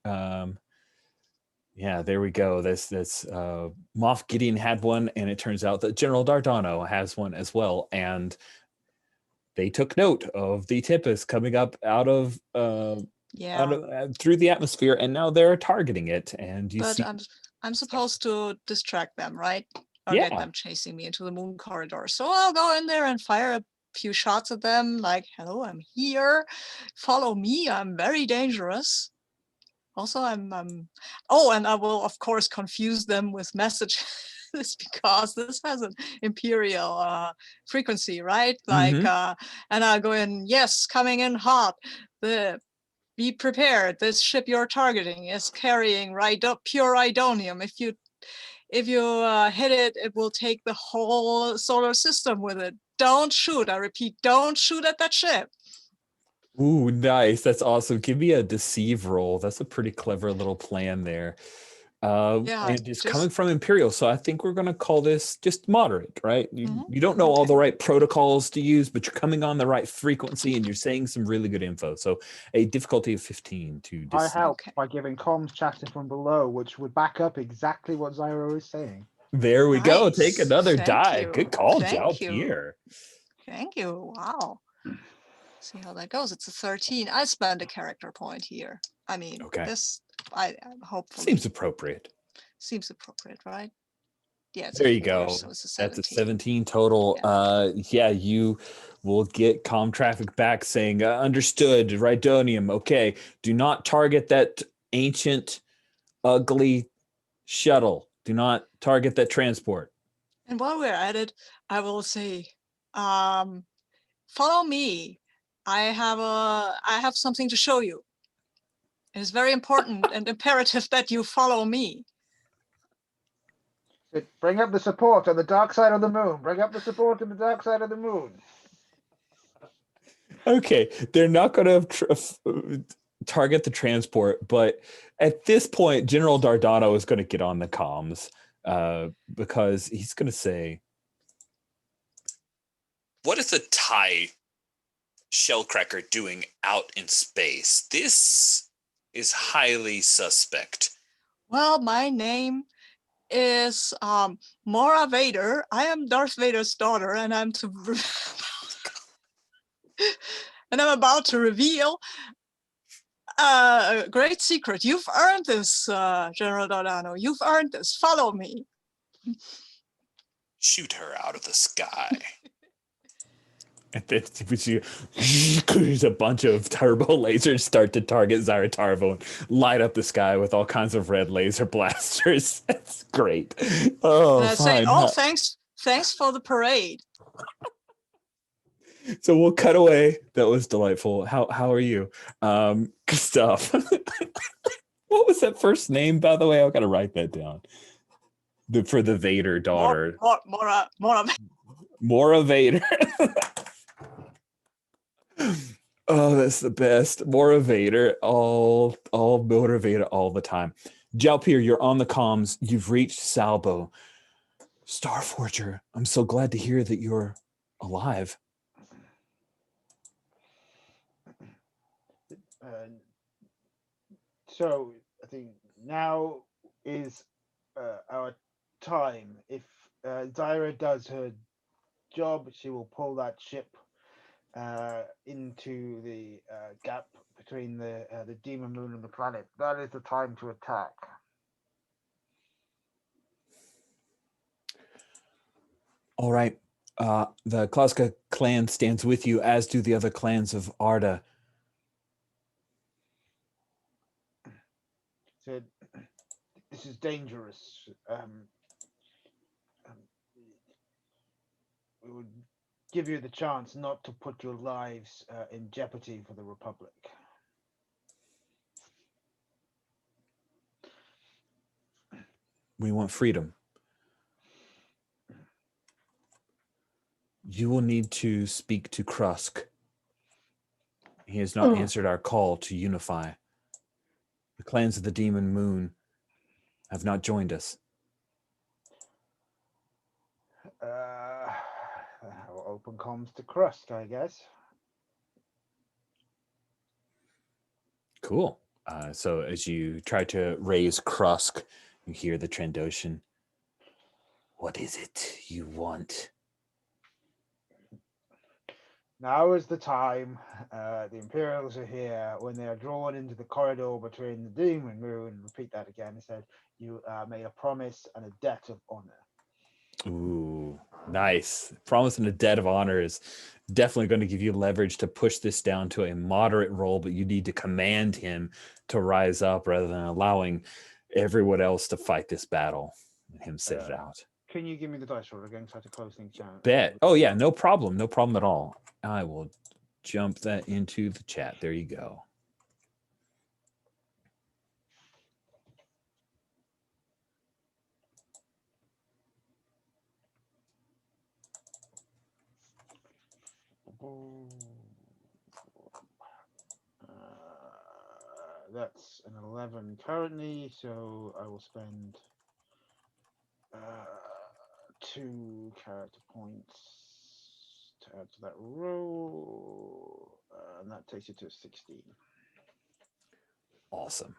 Yeah, there we go. This Moff Gideon had one, and it turns out that General Dardano has one as well. And they took note of the Tempest coming up out of through the atmosphere, and now they're targeting it. And I'm supposed to distract them, right? Or Yeah. get them chasing me into the moon corridor. So I'll go in there and fire a few shots at them, like, hello, I'm here. Follow me. I'm very dangerous. Also, and I will of course confuse them with messages because this has an Imperial frequency, right? Like, and I'll go in, yes, coming in hot. Be prepared. This ship you're targeting is carrying pure Idonium. If you hit it, it will take the whole solar system with it. Don't shoot. I repeat, don't shoot at that ship. Ooh, nice. That's awesome. Give me a deceive roll. That's a pretty clever little plan there. And it's coming from Imperial, so I think we're going to call this just moderate, right? You don't know all the right protocols to use, but you're coming on the right frequency and you're saying some really good info. So a difficulty of 15 to deceive. I help by giving comms chatter from below, which would back up exactly what Zyro is saying. There we go. Take another Thank die. you. Good call, Thank Zhao you. Pierre. Thank you. Wow. See how that goes. It's a 13. I spend a character point here. I mean, this I hopefully seems appropriate. Seems appropriate, right? Yeah. There you go. So it's a 17. That's a 17 total. Yeah. You will get comm traffic back saying, understood, Rhydonium. Okay. Do not target that ancient, ugly shuttle. Do not target that transport. And while we're at it, I will say, follow me. I have something to show you. It is very important and imperative that you follow me. Bring up the support on the dark side of the moon. Bring up the support on the dark side of the moon. Okay, they're not going to target the transport, but at this point, General Dardano is going to get on the comms because he's going to say, "What is the TIE shellcracker doing out in space? This is highly suspect." Well, my name is Mora Vader. I am Darth Vader's daughter, and I'm about to reveal great secret. You've earned this, General Dardano. You've earned this. Follow me. Shoot her out of the sky. And then there's a bunch of turbo lasers start to target Zyratarvo and light up the sky with all kinds of red laser blasters. That's great. Oh, And I say, fine. oh, thanks for the parade. So we'll cut away. That was delightful. How are you? Stuff. What was that first name, by the way? I've got to write that down. For the Vader daughter. Mora Vader. Oh, that's the best. Mora Vader, all motivated all the time. Jalpir, you're on the comms. You've reached Salbo. Starforger, I'm so glad to hear that you're alive. So I think now is our time. If Zyra does her job, she will pull that ship into the gap between the demon moon and the planet. That is the time to attack. All right. The Klaska clan stands with you, as do the other clans of Arda. So this is dangerous. We would give you the chance not to put your lives in jeopardy for the Republic. We want freedom. You will need to speak to Krusk. He has not answered our call to unify. The clans of the Demon Moon have not joined us. We'll open comms to Krusk, I guess. Cool. So as you try to raise Krusk, you hear the Trandoshan. What is it you want? Now is the time. The Imperials are here. When they are drawn into the corridor between the Demon Moon, repeat that again, it said, you made a promise and a debt of honor. Ooh, nice. Promise and a debt of honor is definitely going to give you leverage to push this down to a moderate roll, but you need to command him to rise up rather than allowing everyone else to fight this battle and him sit it out. Can you give me the dice roll again so I have to close things down? Bet. Oh, yeah, no problem. No problem at all. I will jump that into the chat. There you go. That's an 11 currently, so I will spend 2 character points to add to that roll, and that takes you to 16. Awesome.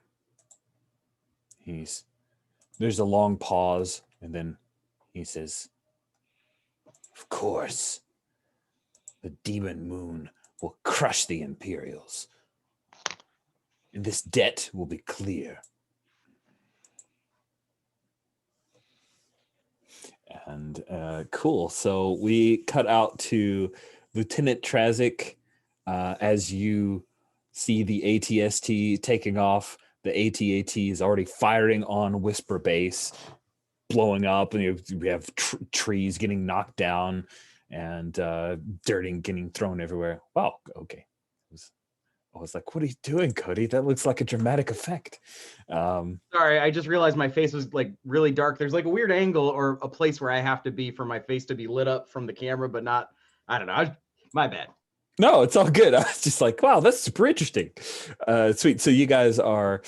There's a long pause, and then he says, of course, the Demon Moon will crush the Imperials, and this debt will be clear. And cool. So we cut out to Lieutenant Trazik as you see the ATST taking off. The AT-AT is already firing on Whisper Base, blowing up, and we have trees getting knocked down and dirt getting thrown everywhere. Wow, okay. I was like, what are you doing, Cody? That looks like a dramatic effect. Sorry, I just realized my face was like really dark. There's like a weird angle or a place where I have to be for my face to be lit up from the camera, but not, I don't know. My bad. No, it's all good. I was just like, wow, that's super interesting. Sweet. So you guys are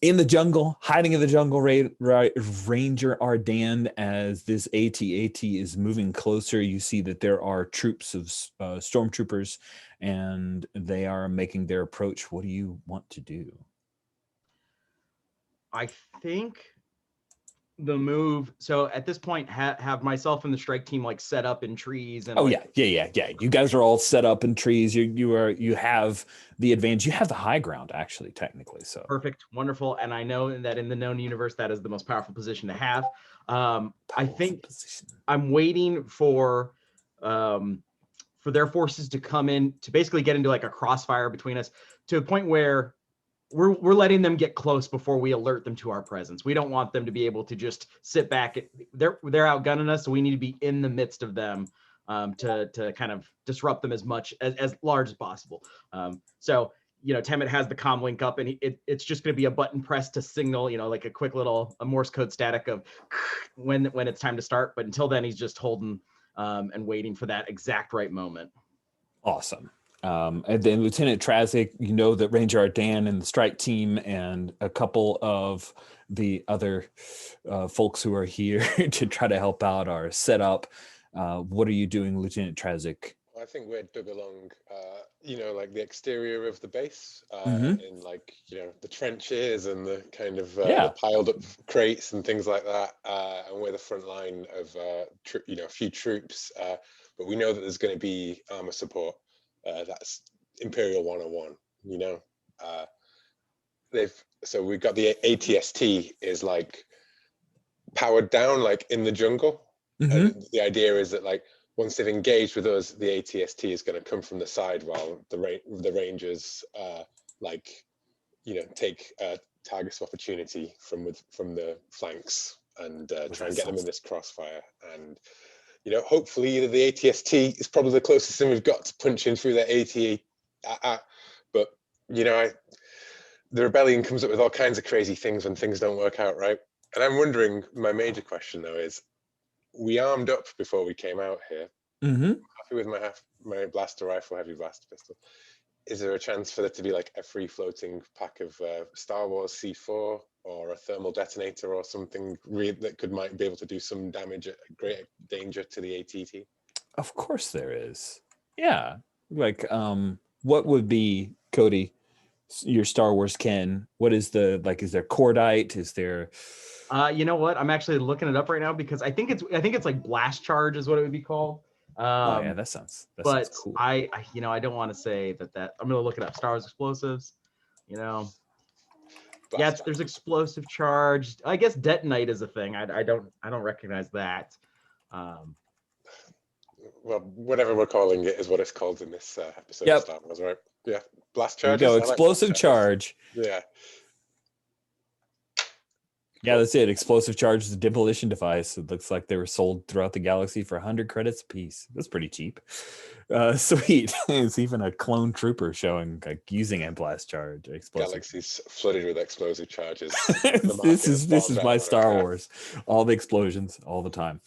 in the jungle, hiding in the jungle, Ranger Ardan, as this AT-AT is moving closer. You see that there are troops of stormtroopers, and they are making their approach. What do you want to do? I think the move. So at this point, have myself and the strike team like set up in trees and. Oh like, yeah. You guys are all set up in trees. You have the advantage. You have the high ground, actually, technically. So perfect, wonderful, and I know that in the known universe, that is the most powerful position to have. I think position. I'm waiting for their forces to come in to basically get into like a crossfire between us to a point where we're letting them get close before we alert them to our presence. We don't want them to be able to just sit back. They're outgunning us, so we need to be in the midst of them to kind of disrupt them as much as large as possible. So Temet has the comm link up, and it's just going to be a button press to signal, like a quick little Morse code static of when it's time to start. But until then, he's just holding and waiting for that exact right moment. Awesome. And then Lieutenant Trazik, you know that Ranger Ardan and the strike team and a couple of the other folks who are here to try to help out are set up. What are you doing, Lieutenant Trazik? I think we're dug along, like the exterior of the base, Mhm. in like, the trenches and the kind of Yeah. the piled up crates and things like that. And we're the front line of, a few troops, but we know that there's going to be armor support. That's Imperial 101, so we've got the ATST is like powered down, like in the jungle. Mhm. And the idea is that like, once they've engaged with us, the ATST is going to come from the side while the Rangers, take targets of opportunity from the flanks and try and get them in this crossfire. And hopefully either the ATST is probably the closest thing we've got to punching through their AT. But the rebellion comes up with all kinds of crazy things when things don't work out right. And I'm wondering, my major question though is, we armed up before we came out here. Mm-hmm. Happy with my blaster rifle, heavy blaster pistol. Is there a chance for there to be like a free floating pack of Star Wars C4 or a thermal detonator or something that might be able to do some damage at great danger to the ATT? Of course there is. Yeah. Like, what would be, Cody, your Star Wars Ken? What is is there cordite? Is there... You know what? I'm actually looking it up right now because I think it's like blast charge is what it would be called. Oh yeah, that sounds cool. I don't want to say that. I'm gonna look it up. Star Wars explosives. There's explosive charge. I guess detonite is a thing. I don't recognize that. Well, whatever we're calling it is what it's called in this episode Yep. of Star Wars, right? Yeah, blast charges. There you go, explosive charge. Yeah. Yeah, that's it. Explosive charge is a demolition device. It looks like they were sold throughout the galaxy for 100 credits a piece. That's pretty cheap. Sweet. It's even a clone trooper showing using a blast charge. Explosive. Galaxies flooded with explosive charges. This is my Star Wars. All the explosions, all the time.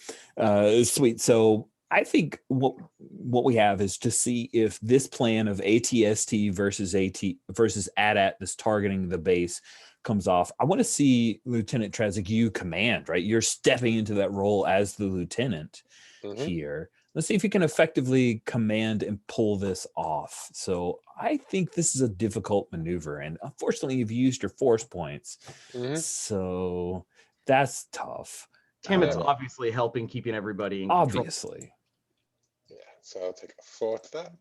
Sweet. So I think what we have is to see if this plan of ATST versus AT-AT that's targeting the base comes off. I want to see Lieutenant Trazik, you command, right? You're stepping into that role as the lieutenant here. Let's see if you can effectively command and pull this off. So I think this is a difficult maneuver, and unfortunately you've used your force points. So that's tough. Tamit's obviously helping keeping everybody in control. Obviously. Yeah, so I'll take a 4 to that.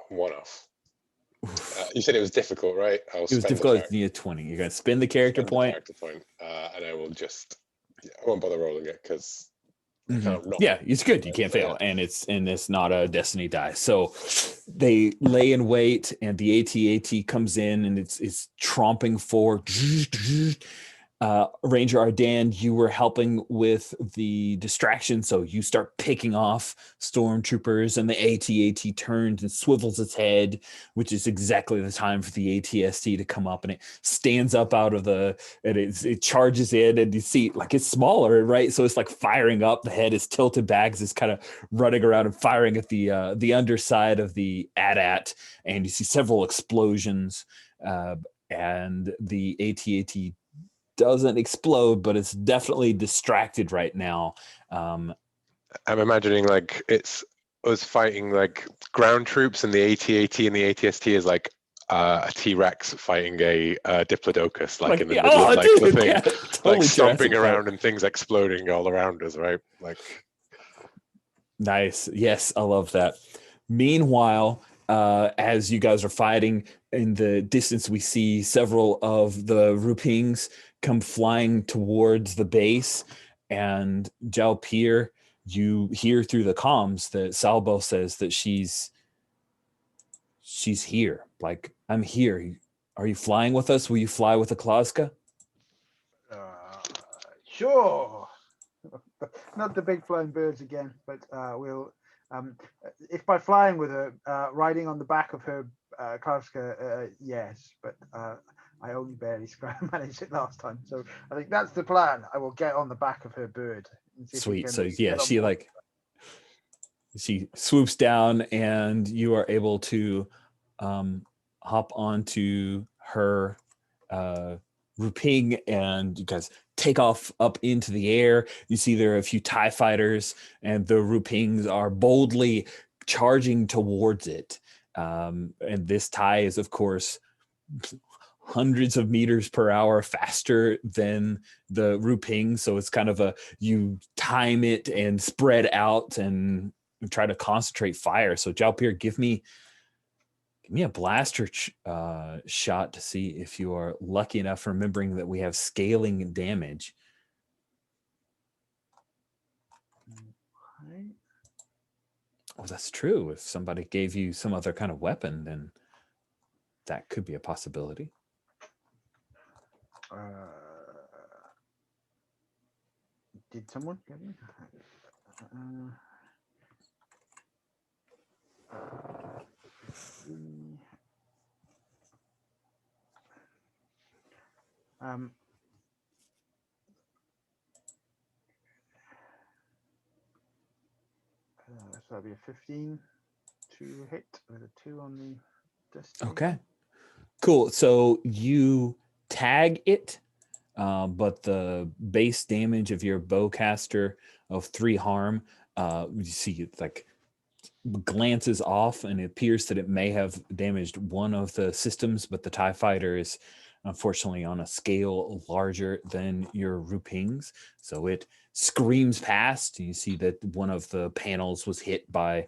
1 off. You said it was difficult, right? It was difficult. You need a 20. You're going to spend the character point. And I will just, I won't bother rolling it because I can't not. Yeah, it's good. You can't fail, and it's not a destiny die. So they lay in wait, and the AT-AT comes in, and it's tromping forward. Ranger Ardan, you were helping with the distraction, so you start picking off stormtroopers, and the AT-AT turns and swivels its head, which is exactly the time for the ATST to come up, and it stands up out of it charges in, and you see it's smaller, right? So it's like firing up. The head is tilted back as it's kind of running around and firing at the underside of the AT-AT, and you see several explosions, and the AT-AT doesn't explode, but it's definitely distracted right now. I'm imagining it's us fighting ground troops, and the AT-AT and the ATST is a T-Rex fighting a Diplodocus, like in the middle oh, of like the dude, thing, yeah, like totally stomping Jurassic around Park. and things exploding all around us, right? Like, Nice. Yes, I love that. Meanwhile, as you guys are fighting in the distance, we see several of the Rupings come flying towards the base. And Jalpir, you hear through the comms that Salbo says that she's here. Like, I'm here. Are you flying with us? Will you fly with the Klauska? Sure. Not the big flying birds again, but we'll. If by flying with her, riding on the back of her Klauska, yes, but I only barely managed it last time, so I think that's the plan. I will get on the back of her bird. And see if we Sweet. can So get yeah, on she board. she swoops down, and you are able to hop onto her Ruping, and you guys take off up into the air. You see there are a few TIE fighters, and the Rupings are boldly charging towards it. And this TIE is, of course, hundreds of meters per hour faster than the Ruping. So it's kind of you time it and spread out and try to concentrate fire. So Jalpir, give me a blaster shot to see if you are lucky enough, remembering that we have scaling damage. Okay. Oh, that's true. If somebody gave you some other kind of weapon, then that could be a possibility. Did someone get me? So that'll be a 15 to hit with a 2 on the destiny. Okay, cool. So you tag it, but the base damage of your bowcaster of 3 harm, you see it like glances off, and it appears that it may have damaged one of the systems, but the TIE fighter is unfortunately on a scale larger than your Rupings. So it screams past. You see that one of the panels was hit by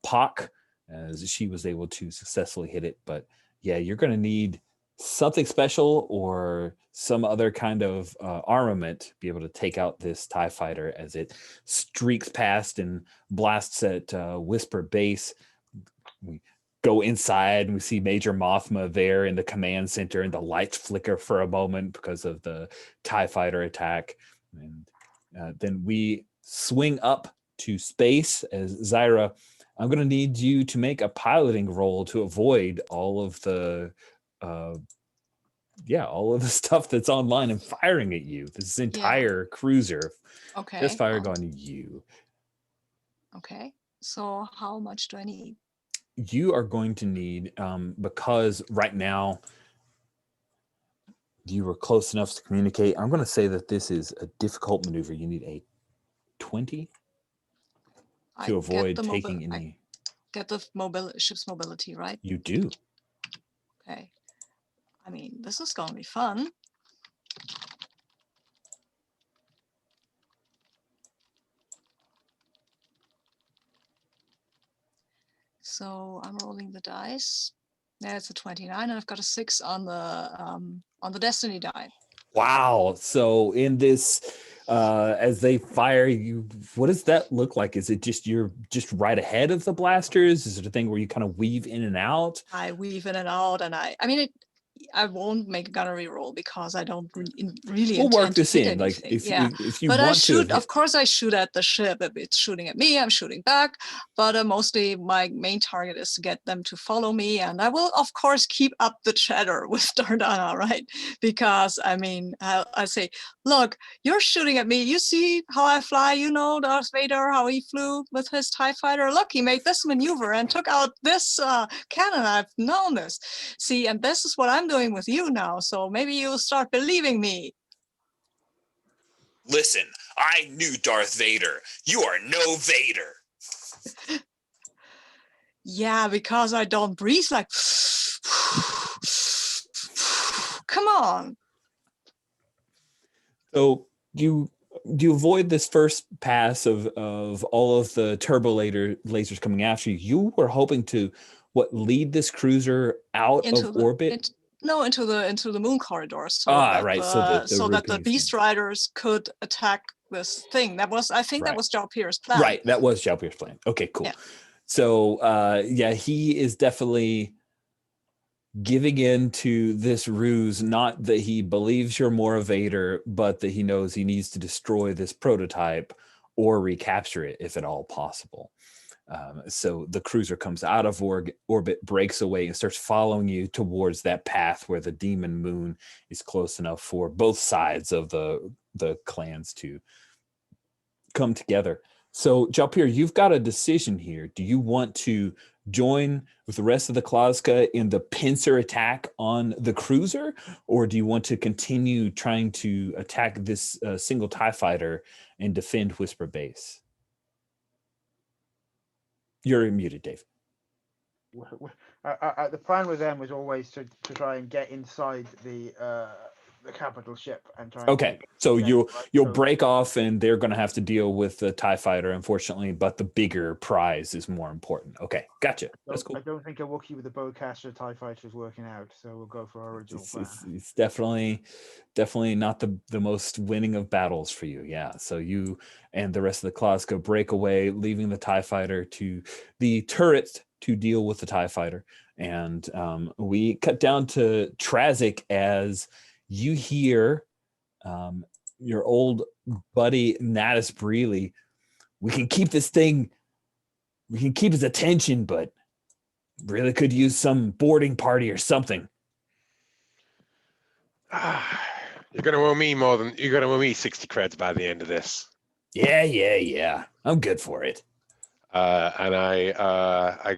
Pak, as she was able to successfully hit it. But yeah, you're going to need something special or some other kind of armament to be able to take out this TIE fighter as it streaks past and blasts at Whisper Base. We go inside and we see Major Mothma there in the command center, and the lights flicker for a moment because of the TIE fighter attack. And then we swing up to space as Zyra. I'm going to need you to make a piloting roll to avoid all of the all of the stuff that's online and firing at you. This entire cruiser just fired on you. Okay, so how much do I need? You are going to need, because right now you were close enough to communicate, I'm going to say that this is a difficult maneuver. You need a 20 to avoid taking any. Get the ship's mobility, right? You do. Okay. I mean, this is going to be fun. So I'm rolling the dice. Yeah, it's a 29, and I've got a 6 on the destiny die. Wow. So in this, as they fire you, what does that look like? Is it just you're just right ahead of the blasters? Is it a thing where you kind of weave in and out? I weave in and out, and I mean, I won't make a gunnery roll because I don't really We'll work intend to this hit in. Like anything. if you but want I shoot. to, Of course, I shoot at the ship. If it's shooting at me, I'm shooting back. But mostly, my main target is to get them to follow me, and I will, of course, keep up the chatter with Dardana, right? Because I mean, I say, look, you're shooting at me. You see how I fly? You know, Darth Vader, how he flew with his TIE fighter. Look, he made this maneuver and took out this cannon. I've known this. See, and this is what I'm doing with you now, so maybe you'll start believing me. Listen, I knew Darth Vader. You are no Vader. Yeah, because I don't breathe like Come on. So you avoid this first pass of all of the turbo lasers coming after you. You were hoping to lead this cruiser out Into of orbit? into the moon corridor, so Right. So that the routine beast riders could attack this thing. That was, I think, that was Zhao Pier's plan. Right. That was Zhao Pier's plan. Okay, cool. Yeah. So he is definitely giving in to this ruse, not that he believes you're more a Vader, but that he knows he needs to destroy this prototype or recapture it if at all possible. So the cruiser comes out of orbit, breaks away, and starts following you towards that path where the demon moon is close enough for both sides of the clans to come together. So, Zhao Pierre, you've got a decision here. Do you want to join with the rest of the Klazka in the pincer attack on the cruiser, or do you want to continue trying to attack this single TIE fighter and defend Whisper Base? You're muted, Dave. The plan with them was always to try and get inside the capital ship and try. Okay, so you'll break off, and they're going to have to deal with the TIE fighter, unfortunately. But the bigger prize is more important. Okay, gotcha. That's cool. I don't think a Wookiee with a bowcaster TIE fighter is working out, so we'll go for our original plan. It's definitely not the most winning of battles for you. Yeah. So you and the rest of the Klazka break away, leaving the TIE fighter to the turret to deal with the TIE fighter, and we cut down to Trazic as you hear your old buddy Natus Breely. We can keep this thing, we can keep his attention, but really could use some boarding party or something. You're gonna owe me 60 creds by the end of this. Yeah. I'm good for it. And I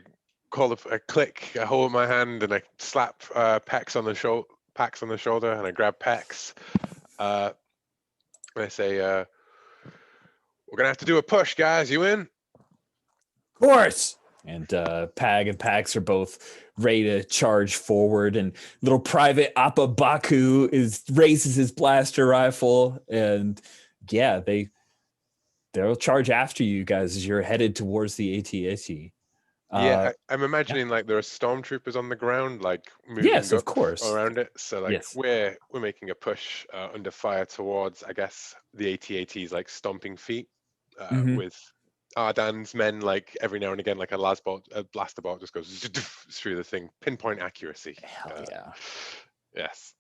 call I click, I hold my hand and I slap Pax on the shoulder, and I grab Pax. And I say, we're gonna have to do a push, guys. You in? Of course. And Pag and Pax are both ready to charge forward, and little Private Appa Baku raises his blaster rifle, and yeah, they'll charge after you guys as you're headed towards the AT-AT. Yeah, I'm imagining like there are stormtroopers on the ground, like moving yes, of course, around it. So like yes. we're making a push under fire towards, I guess, the AT-AT's like stomping feet, with Ardan's men, like every now and again, like a blaster bolt just goes through the thing, pinpoint accuracy. Hell yeah. Yes.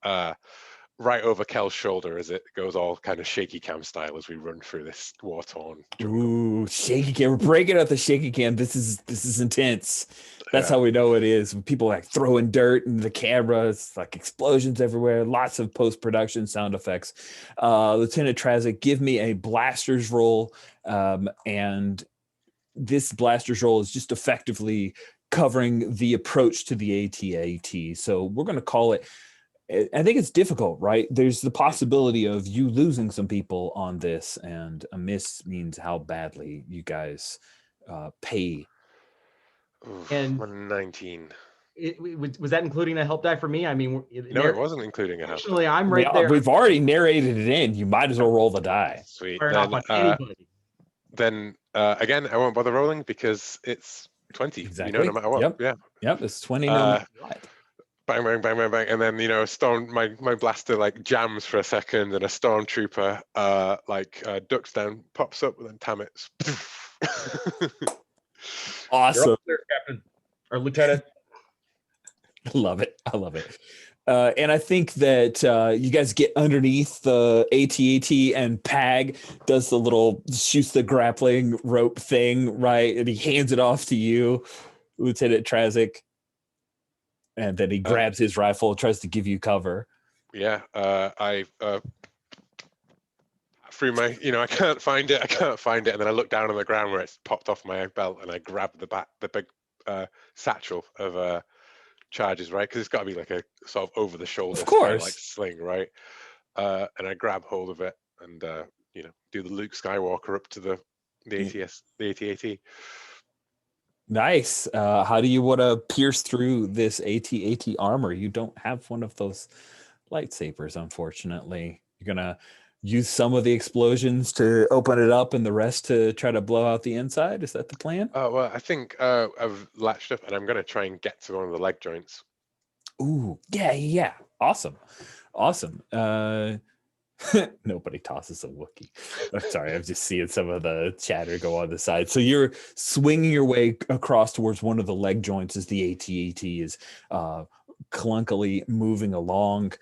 Right over Kel's shoulder as it goes all kind of shaky cam style as we run through this war-torn jungle. Ooh, shaky cam. We're breaking out the shaky cam. This is intense. That's how we know it is. When people like throwing dirt in the camera, it's like explosions everywhere, lots of post-production sound effects. Lieutenant Trazic, give me a blasters roll. And this blasters roll is just effectively covering the approach to the AT-AT. So we're going to call it, I think it's difficult, right? There's the possibility of you losing some people on this, and a miss means how badly you guys pay. Oof, And 19. Was that including a help die for me? I mean, no, it wasn't including a help die. Actually, I'm right there. We've already narrated it in. You might as well roll the die. Sweet. Firing off on anybody. Then again, I won't bother rolling because it's 20. Exactly. You know, no matter what. Yep. It's 20. No matter what. Bang, bang, bang, bang, bang, and then my blaster like jams for a second, and a stormtrooper ducks down, pops up, and then Tamits. Awesome. You're up there, Captain or Lieutenant. I love it. And I think that you guys get underneath the AT-AT, and Pag does the little shoots the grappling rope thing, right? And he hands it off to you, Lieutenant Trazic. And then he grabs his rifle, tries to give you cover. Yeah, I through my, I can't find it, and then I look down on the ground where it's popped off my belt, and I grab the big satchel of charges, right? Because it's got to be like a sort of over the shoulder, of course, like sling, right? And I grab hold of it and do the Luke Skywalker up to the AT-AT. Nice. How do you want to pierce through this AT-AT armor? You don't have one of those lightsabers, unfortunately. You're gonna use some of the explosions to open it up and the rest to try to blow out the inside. Is that the plan? Well, I think I've latched up and I'm going to try and get to one of the leg joints. Ooh, yeah. Awesome. Nobody tosses a Wookiee. I'm sorry, I'm just seeing some of the chatter go on the side. So you're swinging your way across towards one of the leg joints as the AT-AT is clunkily moving along.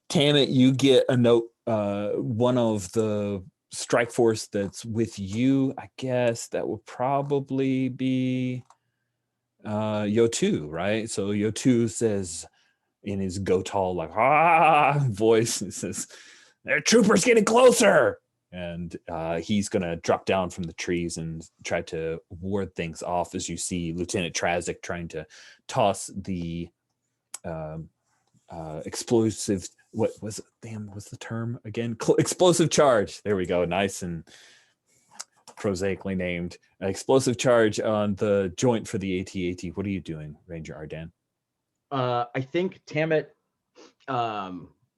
Tammet, you get a note. One of the strike force that's with you, I guess that would probably be Yo2, right? So Yo2 says in his go tall voice, he says, "There are troopers getting closer," and he's gonna drop down from the trees and try to ward things off as you see Lieutenant Trazik trying to toss the explosive. What was it? Damn, what's the term again? Explosive charge. There we go. Nice and prosaically named. Explosive charge on the joint for the AT-AT. What are you doing, Ranger Ardan? I think Tammet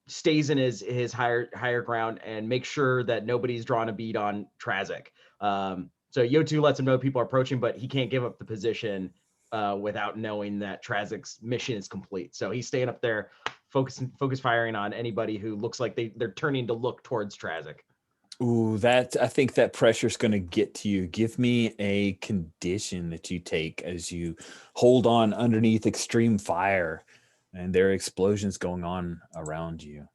stays in his higher ground and makes sure that nobody's drawn a bead on Trazik. So Yo2 lets him know people are approaching, but he can't give up the position without knowing that Trazik's mission is complete. So he's staying up there, focus firing on anybody who looks like they're turning to look towards Trazik. Ooh, I think that pressure's going to get to you. Give me a condition that you take as you hold on underneath extreme fire and there are explosions going on around you.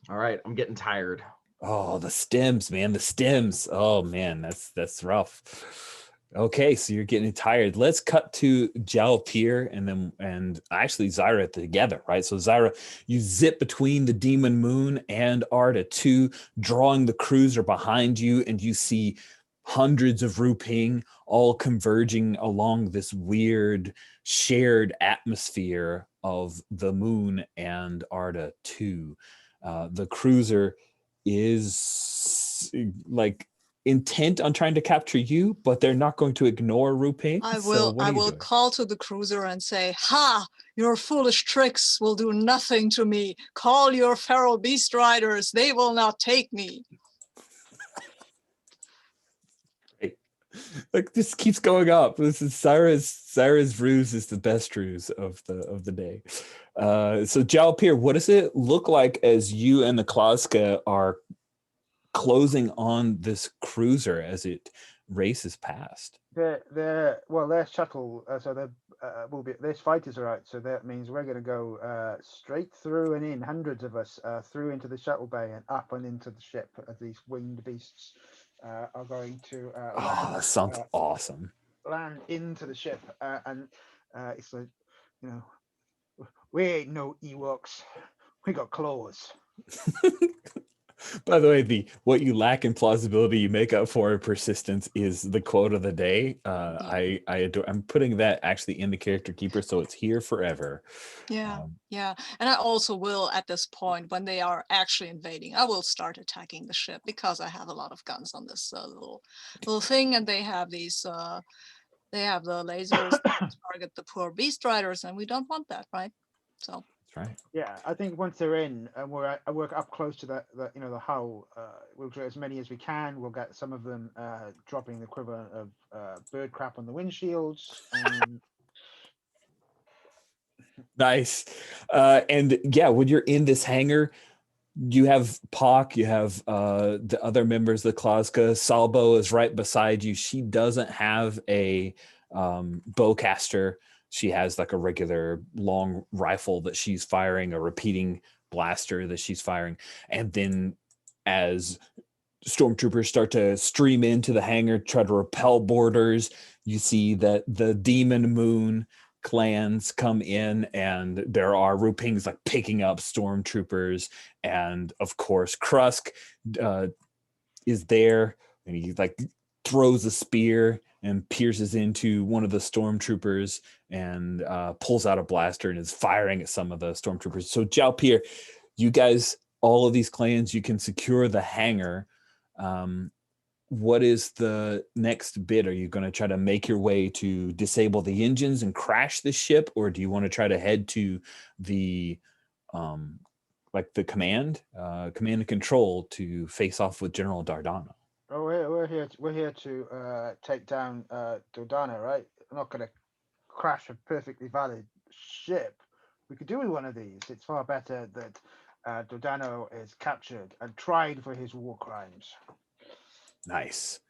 All right, I'm getting tired. Oh, the stems, man, the stems. Oh man, that's rough. Okay, so you're getting tired. Let's cut to Jalpir and actually Zyra together, right? So Zyra, you zip between the Demon Moon and Arda 2, drawing the cruiser behind you, and you see hundreds of Ruping all converging along this weird shared atmosphere of the Moon and Arda 2. The cruiser is like intent on trying to capture you, but they're not going to ignore Ruping. I will call to the cruiser and say, "Ha! Your foolish tricks will do nothing to me. Call your feral beast riders. They will not take me." Like this keeps going up. This is Cyrus' ruse is the best ruse of the day. So Jalpir, what does it look like as you and the Klaska are closing on this cruiser as it races past? Their shuttle, so will be, there's fighters are out, so that means we're going to go straight through and in, hundreds of us through into the shuttle bay and up and into the ship as these winged beasts are going to land. That sounds awesome. Land into the ship and it's like, we ain't no Ewoks, we got claws. By the way, what you lack in plausibility, you make up for in persistence is the quote of the day. I adore. I'm putting that actually in the character keeper, so it's here forever. Yeah. And I also will, at this point, when they are actually invading, I will start attacking the ship because I have a lot of guns on this little thing, and they have these. They have the lasers that target the poor beast riders, and we don't want that, right? So. Right. Yeah, I think once they're in and I work up close to the hull, we'll do as many as we can. We'll get some of them dropping the equivalent of bird crap on the windshields. Nice. And yeah, when you're in this hangar, you have Pock, you have the other members of the Klaska. Salbo is right beside you. She doesn't have a bowcaster. She has like a regular long rifle that she's firing, a repeating blaster that she's firing. And then as stormtroopers start to stream into the hangar, try to repel boarders, you see that the Demon Moon clans come in and there are Rupings like picking up stormtroopers. And of course, Krusk is there and he like throws a spear and pierces into one of the stormtroopers and pulls out a blaster and is firing at some of the stormtroopers. So Jalpir, you guys, all of these clans, you can secure the hangar. what is the next bit? Are you going to try to make your way to disable the engines and crash the ship, or do you want to try to head to the like the command and control to face off with General Dardano? Oh, we're here to take down Dordana, right? I'm not going to crash a perfectly valid ship. We could do with one of these. It's far better that Dordano is captured and tried for his war crimes. Nice.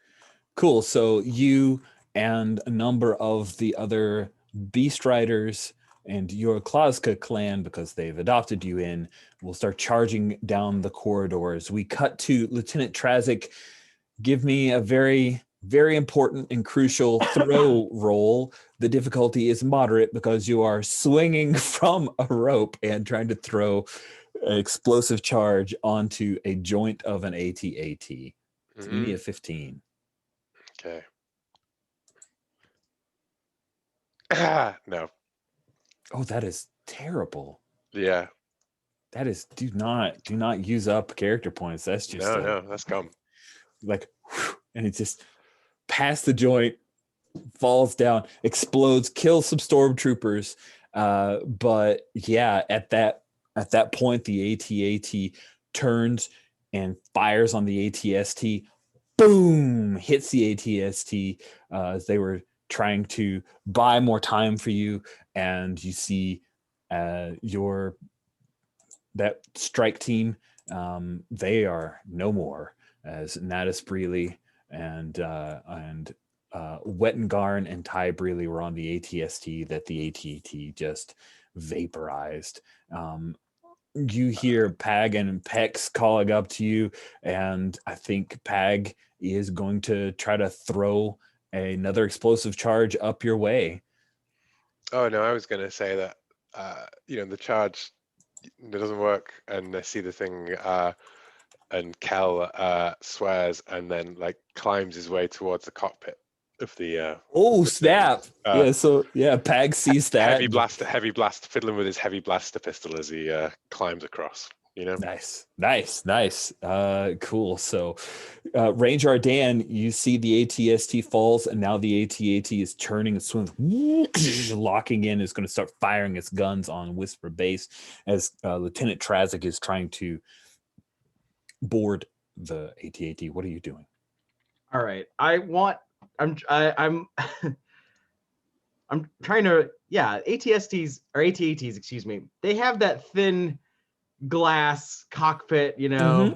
Cool. So you and a number of the other Beast Riders and your Klaska clan, because they've adopted you in, will start charging down the corridors. We cut to Lieutenant Trazic. Give me a very, very important and crucial throw roll. The difficulty is moderate because you are swinging from a rope and trying to throw an explosive charge onto a joint of an AT-AT. So you need a 15. Okay. No. Oh, that is terrible. Yeah. That is, do not use up character points. That's just No, that's gone. Like, whew, and it just past the joint, falls down, explodes, kills some stormtroopers. But yeah, at that point, the AT-AT turns and fires on the AT-ST. Boom! Hits the AT-ST as they were trying to buy more time for you, and you see that strike team. They are no more, as Natus Breely and Wettengarn and Ty Breely were on the AT-ST that the AT-AT just vaporized. You hear Pag and Pex calling up to you, and I think Pag is going to try to throw another explosive charge up your way. Oh no, I was going to say that the charge doesn't work, and I see the thing, and Cal swears and then like climbs his way towards the cockpit of the. Oh snap! Pag sees that. Heavy blast, fiddling with his heavy blaster pistol as he climbs across. Nice. Cool. So, Ranger Ardan, you see the AT-ST falls, and now the AT-AT is turning and swimming, locking in, is going to start firing its guns on Whisper Base as Lieutenant Trazic is trying to board the AT-AT. What are you doing? All right. I'm trying to, AT-STs or AT-ATs, excuse me. They have that thin glass cockpit, I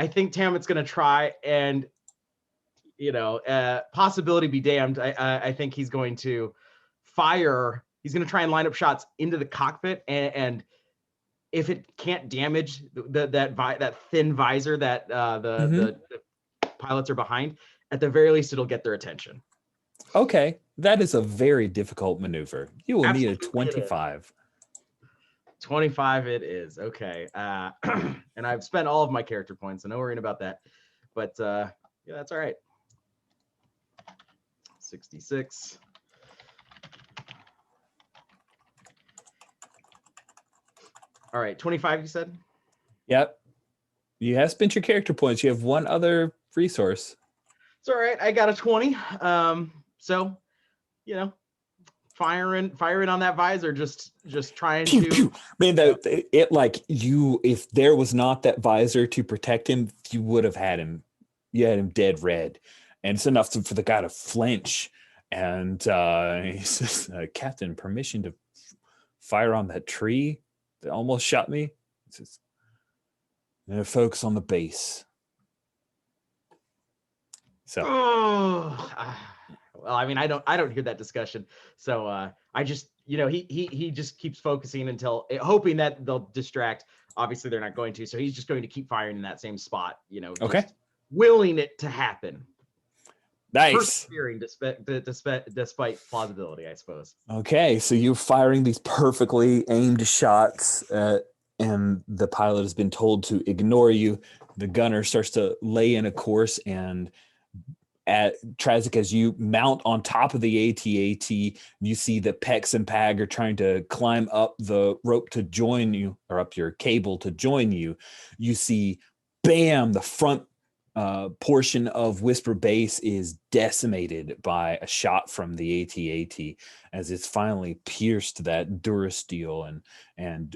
think Tamit's gonna try, and possibility be damned, I think he's going to fire. He's going to try and line up shots into the cockpit, and if it can't damage that thin visor that the pilots are behind, at the very least it'll get their attention. Okay, that is a very difficult maneuver. You will need a 25. 25 it is. Okay. And I've spent all of my character points, so no worrying about that. But that's all right. 66. All right, 25 you said? Yep. You have spent your character points. You have one other resource. It's all right. I got a 20. So, firing on that visor, just trying pew, to pew. Man, if there was not that visor to protect him, you would have had him. You had him dead red, and it's enough for the guy to flinch. And he says, "Captain, permission to fire on that tree that almost shot me." He says, "Focus on the base." So. Well, I mean, I don't hear that discussion. So I just, he just keeps focusing until hoping that they'll distract. Obviously, they're not going to. So he's just going to keep firing in that same spot, okay. Just willing it to happen. Nice. Persevering despite plausibility, I suppose. Okay, so you're firing these perfectly aimed shots, and the pilot has been told to ignore you. The gunner starts to lay in a course, and at Trazic, as you mount on top of the AT-AT, you see that Pex and Pag are trying to climb up the rope to join you, or up your cable to join you. You see, bam, the front portion of Whisper Base is decimated by a shot from the AT-AT as it's finally pierced that Durasteel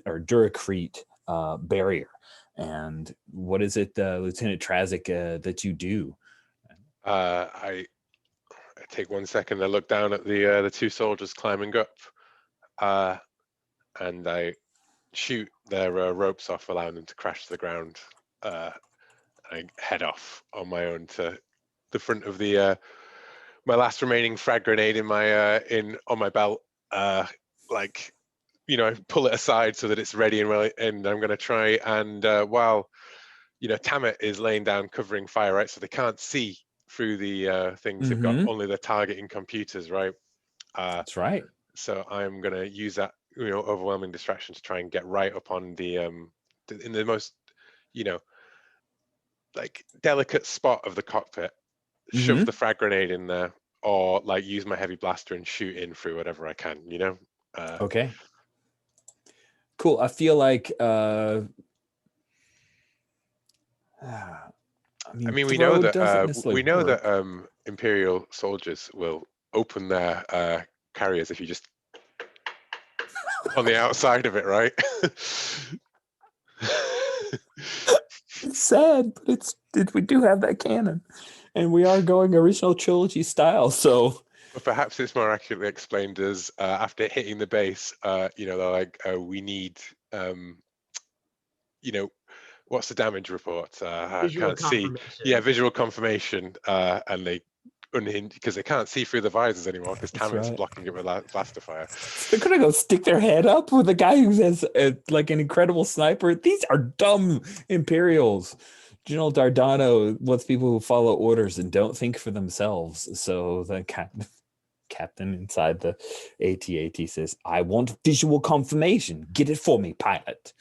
or Duracrete barrier. And what is it, Lieutenant Trazik, that you do? I take 1 second. I look down at the two soldiers climbing up, and I shoot their ropes off, allowing them to crash to the ground. I head off on my own to the front of the my last remaining frag grenade in my on my belt. Like, you know, pull it aside so that it's ready and I'm going to try and while you know Tammet is laying down covering fire, right, so they can't see through the things. They've got only the targeting computers, right? That's right. So I'm going to use that, you know, overwhelming distraction to try and get right up on the in the most, you know, like delicate spot of the cockpit, shove the frag grenade in there, or like use my heavy blaster and shoot in through whatever I can, you know. Okay. Cool. I feel like I mean, we know that Imperial soldiers will open their carriers if you just on the outside of it, right? It's sad, but we do have that cannon, and we are going original trilogy style. So but perhaps it's more accurately explained as after hitting the base, you know, they're like, we need, you know, what's the damage report? I can't see. Yeah, visual confirmation, and they unhinge because they can't see through the visors anymore because Tammet's blocking it with blaster fire. They're gonna go stick their head up with a guy who has like an incredible sniper. These are dumb Imperials. General Dardano wants people who follow orders and don't think for themselves. So the captain inside the AT-AT says, "I want visual confirmation. Get it for me, pilot."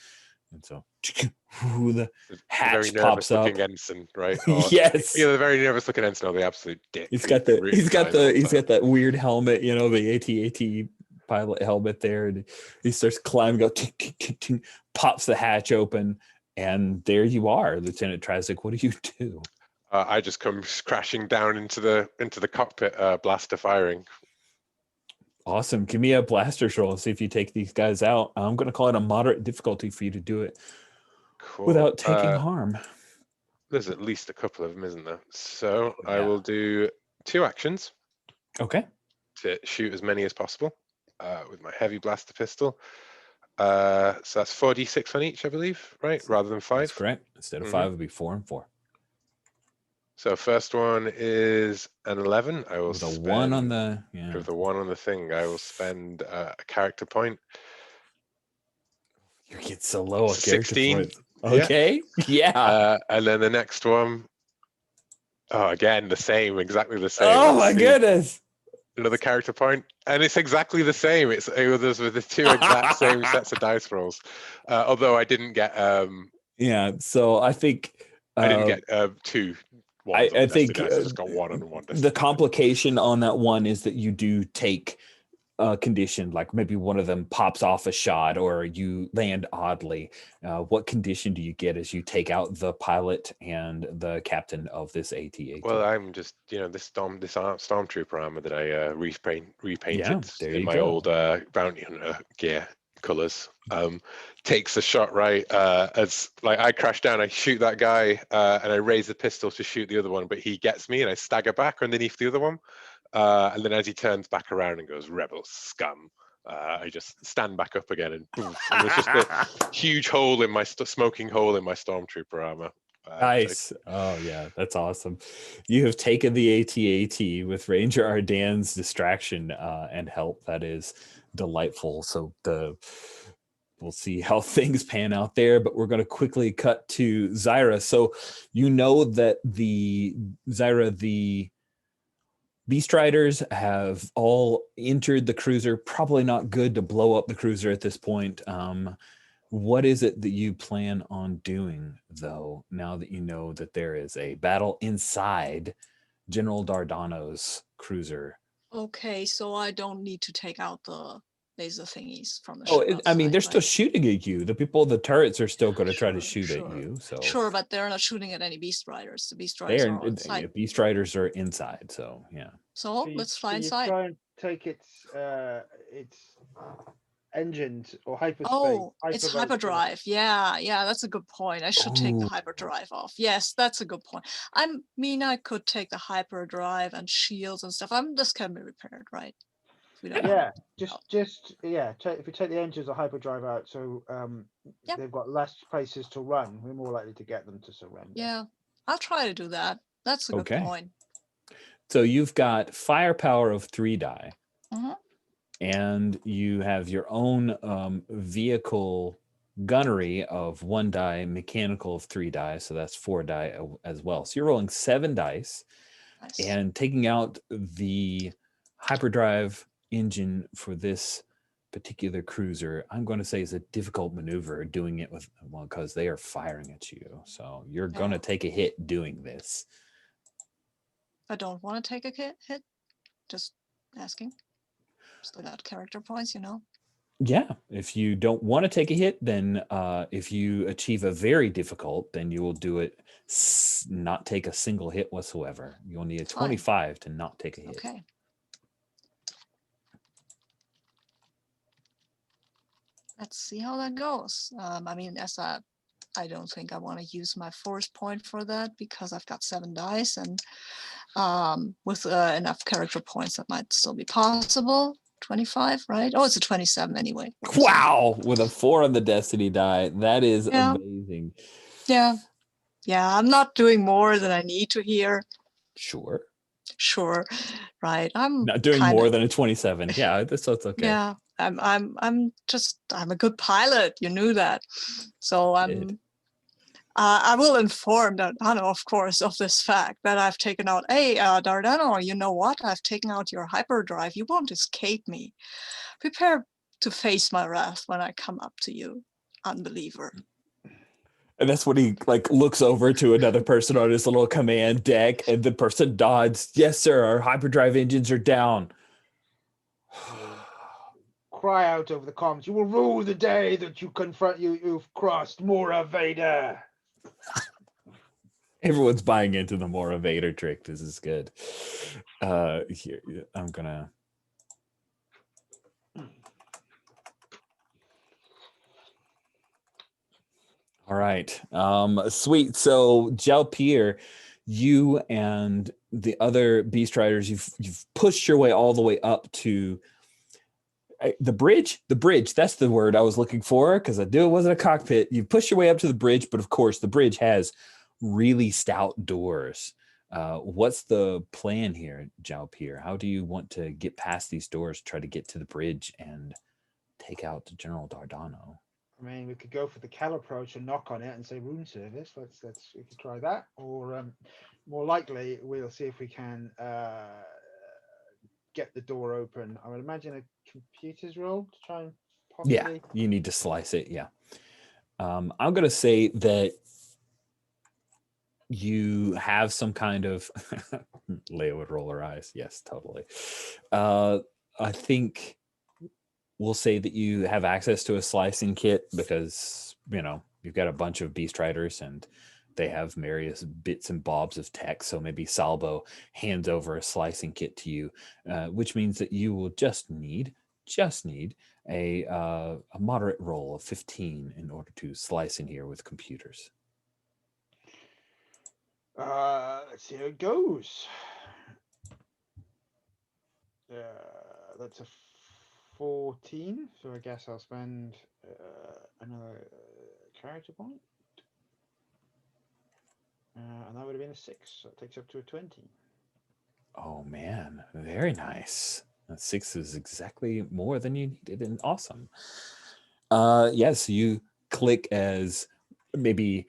And so the hatch pops up. Looking ensign, right? Yes. Either the very nervous looking ensign or the absolute dick. He's got that weird helmet, you know, the AT-AT pilot helmet there, and he starts climbing, go ting, ting, ting, ting, pops the hatch open, and there you are, Lieutenant Trazik. What do you do? I just come crashing down into the cockpit, blaster firing. Awesome. Give me a blaster roll and see if you take these guys out. I'm going to call it a moderate difficulty for you to do it without taking harm. There's at least a couple of them, isn't there? So I will do 2 actions. Okay. To shoot as many as possible with my heavy blaster pistol. So that's 4d6 on each, I believe, right? Rather than 5. That's correct. Instead of 5, it would be 4 and 4. So first one is an 11. I will with a 1 on the with a 1 on the thing. I will spend a character point. You get so low. 16. Okay. Yeah. And then the next one. Oh, again, the same, exactly the same. Oh my goodness. Another character point, and it's exactly the same. It was with the 2 exact same sets of dice rolls. Although I didn't get. Yeah. So I think I didn't get 2. I think I just got 1 on 1. The complication on that one is that you do take a condition, like maybe one of them pops off a shot or you land oddly. What condition do you get as you take out the pilot and the captain of this AT-AT? Well, I'm just, you know, this stormtrooper armor that I repainted in my old bounty hunter gear colors, takes a shot right as like I crash down, I shoot that guy, and I raise the pistol to shoot the other one, but he gets me and I stagger back underneath the other one, and then as he turns back around and goes, "Rebel scum," I just stand back up again, and boom, and there's just a huge hole in my smoking hole in my stormtrooper armor. Nice. Oh yeah, that's awesome. You have taken the AT-AT with Ranger Ardan's distraction and help. That is delightful. So we'll see how things pan out there, but we're going to quickly cut to Zyra. So you know that the Beast Riders have all entered the cruiser. Probably not good to blow up the cruiser at this point. What is it that you plan on doing, though, now that you know that there is a battle inside General Dardano's cruiser? Okay, so I don't need to take out the laser thingies from the Oh, ship I mean, outside, they're still right? shooting at you. The people, the turrets are still going to try to Sure, shoot at sure. you. So Sure, but they're not shooting at any beast riders. The beast they riders are. are outside. Beast riders are inside. So yeah. So So you, let's so fly you inside. try and take its engines or hyperspace. Oh, it's hypermode hyperdrive. Yeah, yeah, that's a good point. I should take the Ooh. hyperdrive off. Yes, that's a good point. I mean, I could take the hyperdrive and shields and stuff. This can be repaired, right? If we don't Yeah, out. just if we take the engines or hyperdrive out, so Yep. they've got less places to run, we're more likely to get them to surrender. Yeah, I'll try to do that. That's a good Okay. point. So you've got firepower of 3 die, Mhm. and you have your own vehicle gunnery of 1 die, mechanical of 3 die. So that's 4 die as well. So you're rolling 7 dice Nice. and taking out the hyperdrive engine for this particular cruiser. I'm going to say is a difficult maneuver doing it with, well, because they are firing at you. So you're going to Yeah. take a hit doing this. I don't want to take a hit. Just asking. Still got character points, you know. Yeah, if you don't want to take a hit, then if you achieve a very difficult, then you will do it not take a single hit whatsoever. You'll need a Fine. 25 to not take a hit. Okay. Let's see how that goes. I mean, I don't think I want to use my force point for that because I've got 7 dice, and with enough character points, that might still be possible. 25, right? Oh, it's a 27 anyway. Wow, with a 4 on the destiny die, that is Yeah. amazing. Yeah. Yeah, I'm not doing more than I need to here. Sure. Sure. Right. I'm Not doing kinda, more than a 27. Yeah, that's okay. Yeah. I'm a good pilot. You knew that. So Did. I will inform Dardano, of course, of this fact that I've taken out. Hey, Dardano, you know what? I've taken out your hyperdrive. You won't escape me. Prepare to face my wrath when I come up to you, unbeliever. And that's when he like looks over to another person on his little command deck, and the person nods, "Yes, sir, our hyperdrive engines are down." Cry out over the comms, "You will rue the day that you confront you've crossed Mora Vader." Everyone's buying into the Mora Vader trick. This is good. Here, I'm gonna. All right. Sweet. So Jalpier, you and the other beast riders, you've pushed your way all the way up to the bridge. The bridge, that's the word I was looking for, because I knew it wasn't a cockpit. You push your way up to the bridge, but of course the bridge has really stout doors. What's the plan here, Jalpier? How do you want to get past these doors, try to get to the bridge and take out General Dardano? I mean, we could go for the Cal approach and knock on it and say room service. We could try that, or more likely we'll see if we can get the door open. I would imagine a computer's roll to try and possibly. Yeah, you need to slice it. Yeah. I'm going to say that you have some kind of Leia would roll her eyes. Yes, totally. I think we'll say that you have access to a slicing kit because, you've got a bunch of beast riders and they have various bits and bobs of tech. So maybe Salvo hands over a slicing kit to you, which means that you will just need a moderate roll of 15 in order to slice in here with computers. Let's see how it goes. That's a 14, so I guess I'll spend another character point. And that would have been a 6, so it takes up to a 20. Oh man, very nice. That 6 is exactly more than you needed, and awesome. Yes, you click as maybe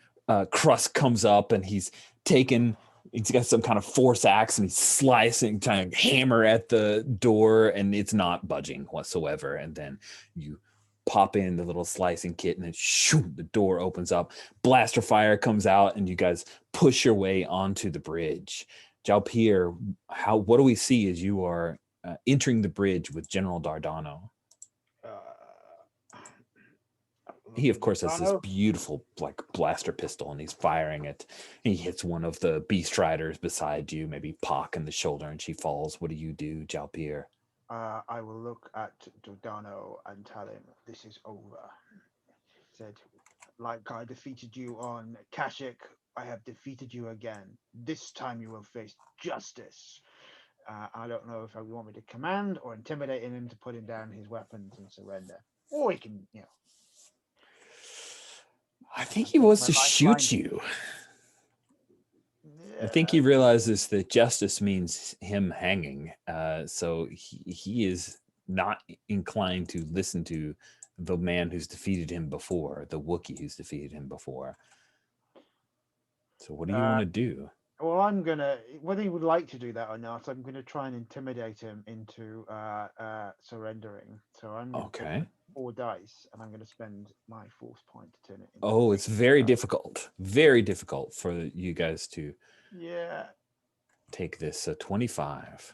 Crust comes up and he's got some kind of force axe and he's slicing, trying to hammer at the door, and it's not budging whatsoever. And then you pop in the little slicing kit and then shoot, the door opens up, blaster fire comes out, and you guys push your way onto the bridge. Jalpier, what do we see as you are entering the bridge with General Dardano? he of course has this Dano? beautiful like blaster pistol, and he's firing it. He hits one of the beast riders beside you, maybe Pock in the shoulder, and she falls. What do you do, Jalpier? I will look at Dordano and tell him this is over. Said, like I defeated you on Kashyyyk, I have defeated you again. This time you will face justice. I don't know if you want me to command or intimidate him to put him down his weapons and surrender. Or he can, I think he wants my to shoot lifeline. you. I think he realizes that justice means him hanging. So he is not inclined to listen to the man who's defeated him before, the Wookiee who's defeated him before. So what do you want to do? Well, I'm gonna, whether he would like to do that or not, I'm gonna try and intimidate him into surrendering. So I'm gonna take 4 dice, and I'm gonna spend my force point to turn it into. Oh, it's very difficult for you guys to take this. So 25.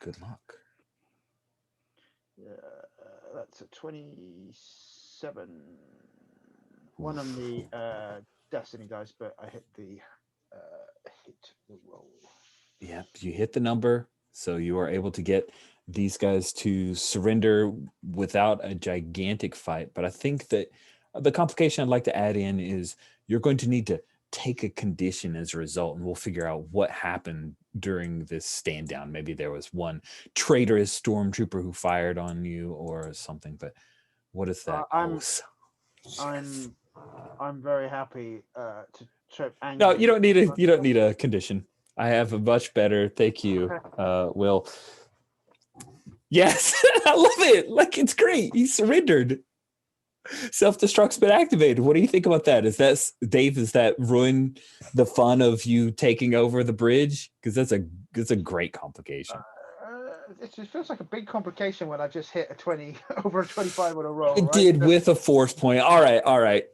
Good luck. That's a 27. One on the destiny dice, but I hit the roll. Yeah, you hit the number, so you are able to get these guys to surrender without a gigantic fight. But I think that the complication I'd like to add in is you're going to need to take a condition as a result, and we'll figure out what happened during this stand down. Maybe there was one traitorous stormtrooper who fired on you or something. But what is that? I'm very happy to trip. No, you don't need a condition. I have a much better. Thank you, Will. Yes, I love it. Like, it's great. He surrendered. Self-destruct's been activated. What do you think about that? Dave? Does that ruin the fun of you taking over the bridge? Because that's a great complication. It just feels like a big complication when I just hit a 20 over a 25 on a roll. It did with a force point. All right.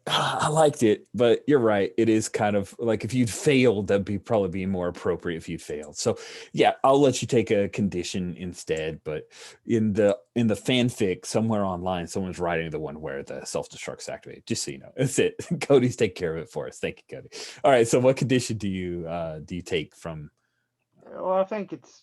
I liked it, but you're right. It is kind of like if you'd failed, that'd probably be more appropriate if you'd failed. So yeah, I'll let you take a condition instead. But in the fanfic somewhere online, someone's writing the one where the self-destruct's activated. Just so you know, that's it. Cody's take care of it for us. Thank you, Cody. All right. So what condition do you take from? Well, I think it's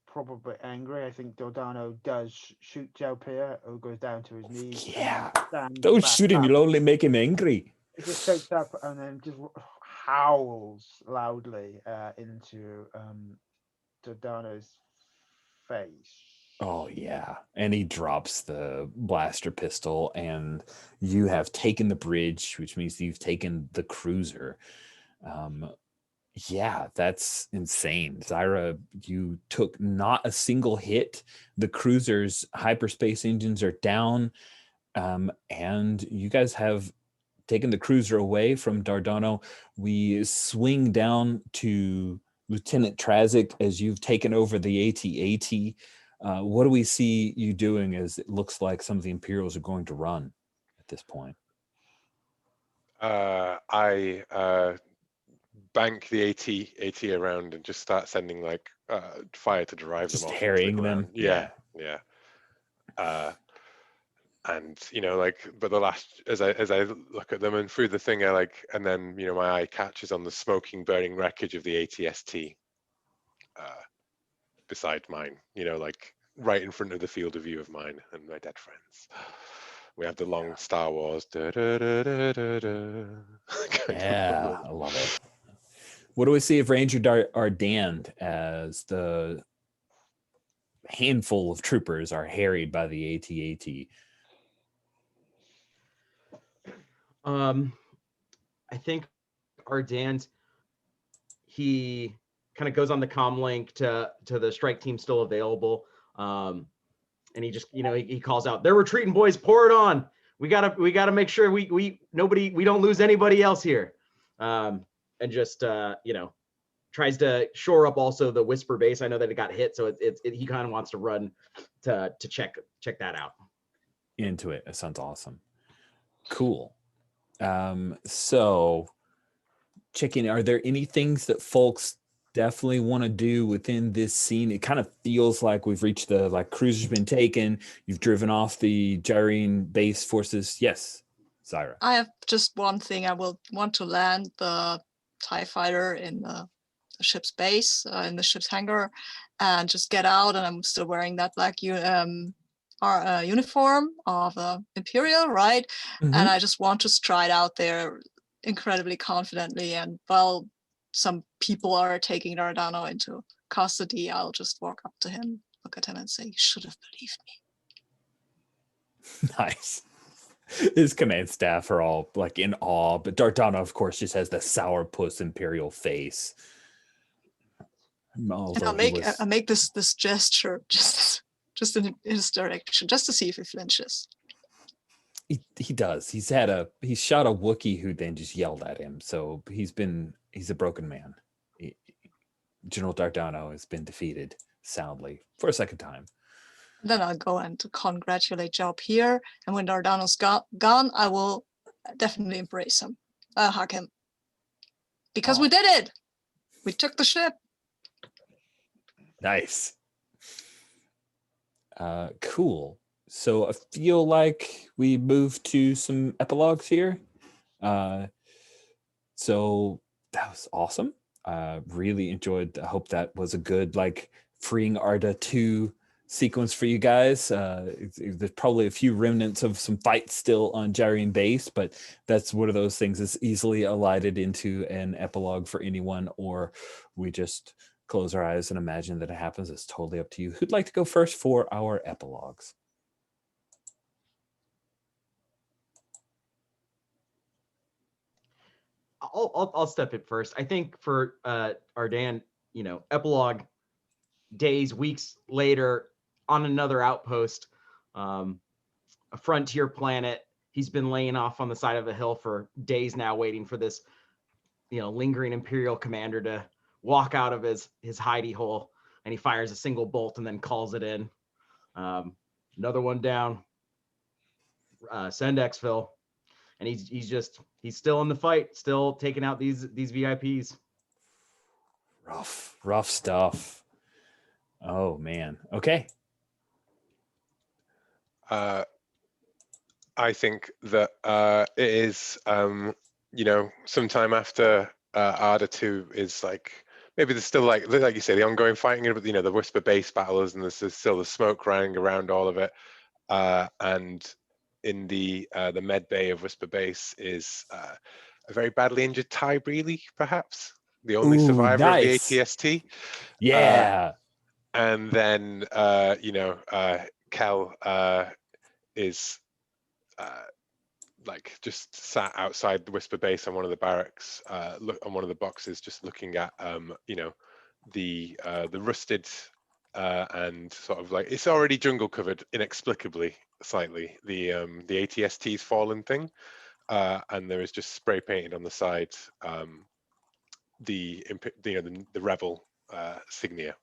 probably angry. I think Dordano does shoot Jalpier, who goes down to his knees. Yeah, don't shoot him. You'll only make him angry. He just takes up and then just howls loudly into Dordano's face. Oh yeah, and he drops the blaster pistol, and you have taken the bridge, which means you've taken the cruiser. Yeah, that's insane. Zyra, you took not a single hit. The cruiser's hyperspace engines are down, and you guys have taken the cruiser away from Dardano. We swing down to Lieutenant Trazik as you've taken over the AT-AT. What do we see you doing as it looks like some of the Imperials are going to run at this point? I bank the AT around and just start sending like fire to drive them off. Just harrying them. Yeah. And but the last as I look at them and through the thing, and then my eye catches on the smoking, burning wreckage of the AT-ST beside mine. Right in front of the field of view of mine and my dead friends. We have the long Star Wars. Da, da, da, da, da, da. Yeah, I love it. What do we see of Ranger Ardand as the handful of troopers are harried by the AT-AT? I think Ardand, he kind of goes on the comm link to the strike team still available. And he just, he calls out, "They're retreating, boys, pour it on. We gotta make sure we don't lose anybody else here." And just tries to shore up also the Whisper base. I know that it got hit, so he kind of wants to run to check that out. Into it. That sounds awesome. Cool. So checking, are there any things that folks definitely want to do within this scene? It kind of feels like we've reached the cruiser's been taken. You've driven off the Gyrene base forces. Yes, Zyra. I have just one thing. I will want to land the TIE fighter in the ship's base, in the ship's hangar, and just get out. And I'm still wearing that black uniform of Imperial, right? Mhm. And I just want to stride out there incredibly confidently. And while some people are taking Dardano into custody, I'll just walk up to him, look at him, and say, "You should have believed me." Nice. His command staff are all in awe, but Dardano, of course, just has the sourpuss Imperial face. And Although I make this gesture just in his direction, just to see if he flinches. He does. He shot a Wookiee who then just yelled at him. So he's a broken man. General Dardano has been defeated soundly for a second time. Then I'll go and to congratulate Zhao Pierre, and when Dardano's gone, I will definitely embrace him. I'll hug him. Because we did it! We took the ship! Nice. Cool. So I feel like we move to some epilogues here. So that was awesome. Really enjoyed. I hope that was a good freeing Arda 2 sequence for you guys. There's probably a few remnants of some fights still on Gyrene base, but that's one of those things that's easily elided into an epilogue for anyone, or we just close our eyes and imagine that it happens. It's totally up to you. Who'd like to go first for our epilogues? I'll step in first. I think for Ardan, epilogue, days, weeks later, on another outpost, a frontier planet. He's been laying off on the side of a hill for days now, waiting for this, lingering Imperial commander to walk out of his hidey hole, and he fires a single bolt and then calls it in. Another one down. Send exfil. And he's still in the fight, still taking out these VIPs. Rough stuff. Oh man. Okay. I think that it is, sometime after Arda 2 is maybe there's still like you say, the ongoing fighting, but the Whisper base battles, and there's still the smoke running around all of it. And in the med bay of Whisper base is a very badly injured Ty Breely, perhaps the only survivor of the ATST. Yeah. And then Kel is just sat outside the Whisper base on one of the barracks, look on one of the boxes, just looking at the rusted and sort of it's already jungle covered inexplicably slightly, the ATST's fallen thing, and there is just spray painted on the side the rebel signia,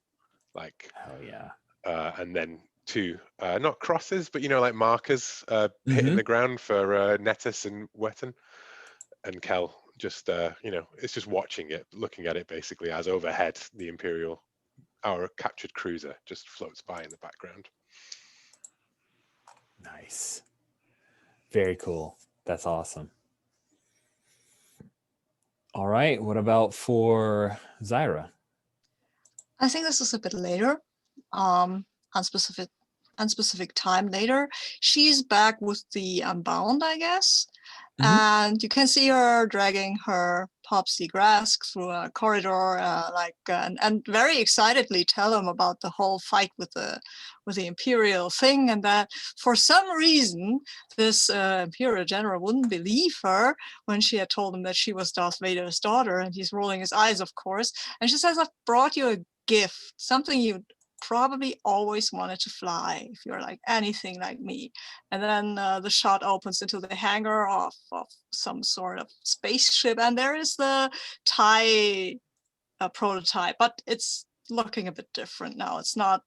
hell yeah. And then 2 not crosses, but markers hitting the ground for Nettis and Wetton, and Kel just it's just watching it, looking at it basically as overhead our captured cruiser just floats by in the background. Nice. Very cool. That's awesome. All right. What about for Zyra? I think this is a bit later, unspecific time later. She's back with the Unbound, I guess. Mm-hmm. And you can see her dragging her Popsy Grask through a corridor, and very excitedly tell him about the whole fight with the Imperial thing, and that for some reason this Imperial general wouldn't believe her when she had told him that she was Darth Vader's daughter, and he's rolling his eyes, of course. And she says, "I've brought you a gift, something you probably always wanted to fly if you're anything like me." And then the shot opens into the hangar of some sort of spaceship, and there is the TIE prototype, but it's looking a bit different now. It's not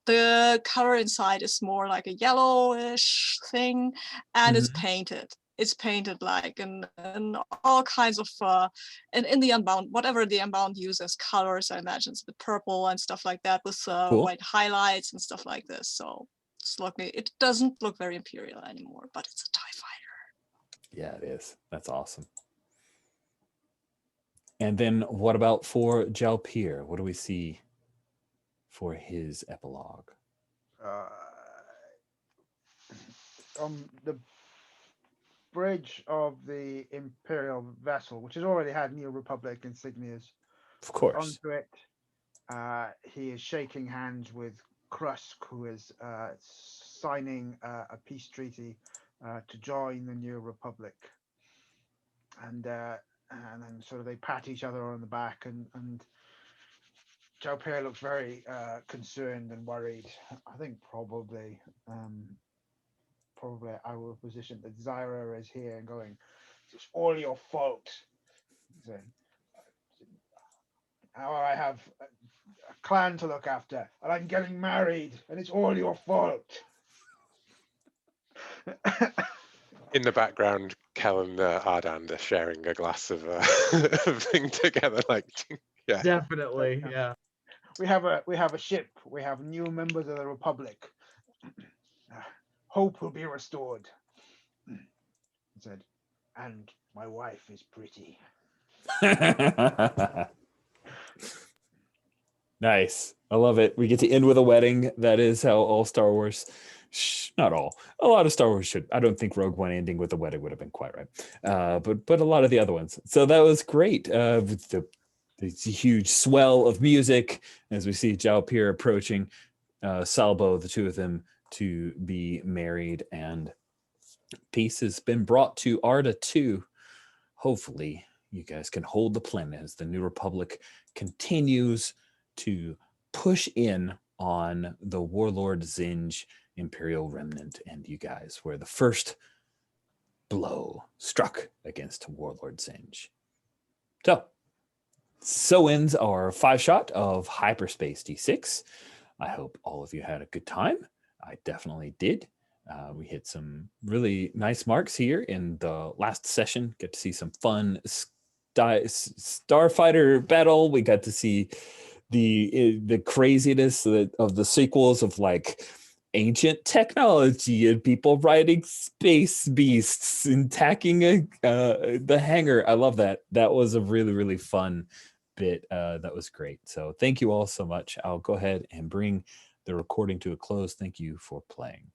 the color inside is more like a yellowish thing, and it's painted. it's painted like and all kinds of in the Unbound, whatever the Unbound uses colors. I imagine it's the purple and stuff like that with Cool. white highlights and stuff like this. So it's looking, it doesn't look very Imperial anymore, but it's a TIE fighter. Yeah, it is. That's awesome. And then what about for Jalpir? What do we see for his epilogue? The bridge of the Imperial vessel, which has already had New Republic insignias Of course. onto it, he is shaking hands with Krusk, who is signing a peace treaty to join the New Republic, and then sort of they pat each other on the back, and Jalpir looks very concerned and worried. I think probably I will position that Zyra is here and going, it's all your fault. So, now I have a clan to look after, and I'm getting married, and it's all your fault. In the background, Kel and Ardand are sharing a glass of thing together. Like, yeah, Definitely, yeah. We have a ship. We have new members of the Republic. Hope will be restored. He said, and my wife is pretty. Nice. I love it. We get to end with a wedding. That is how all Star Wars, not all, a lot of Star Wars should. I don't think Rogue One ending with a wedding would have been quite right. But a lot of the other ones. So that was great. With the huge swell of music as we see Jalpir approaching Salbo, the two of them to be married, and peace has been brought to Arda too. Hopefully you guys can hold the planet as the New Republic continues to push in on the Warlord Zsinj Imperial Remnant, and you guys were the first blow struck against Warlord Zsinj. So ends our 5-shot of HyperspaceD6. I hope all of you had a good time. I definitely did. We hit some really nice marks here in the last session. Get to see some fun starfighter battle. We got to see the craziness of the sequels of like ancient technology and people riding space beasts and attacking the hangar. I love that. That was a really, really fun bit. That was great. So thank you all so much. I'll go ahead and bring the recording to a close. Thank you for playing.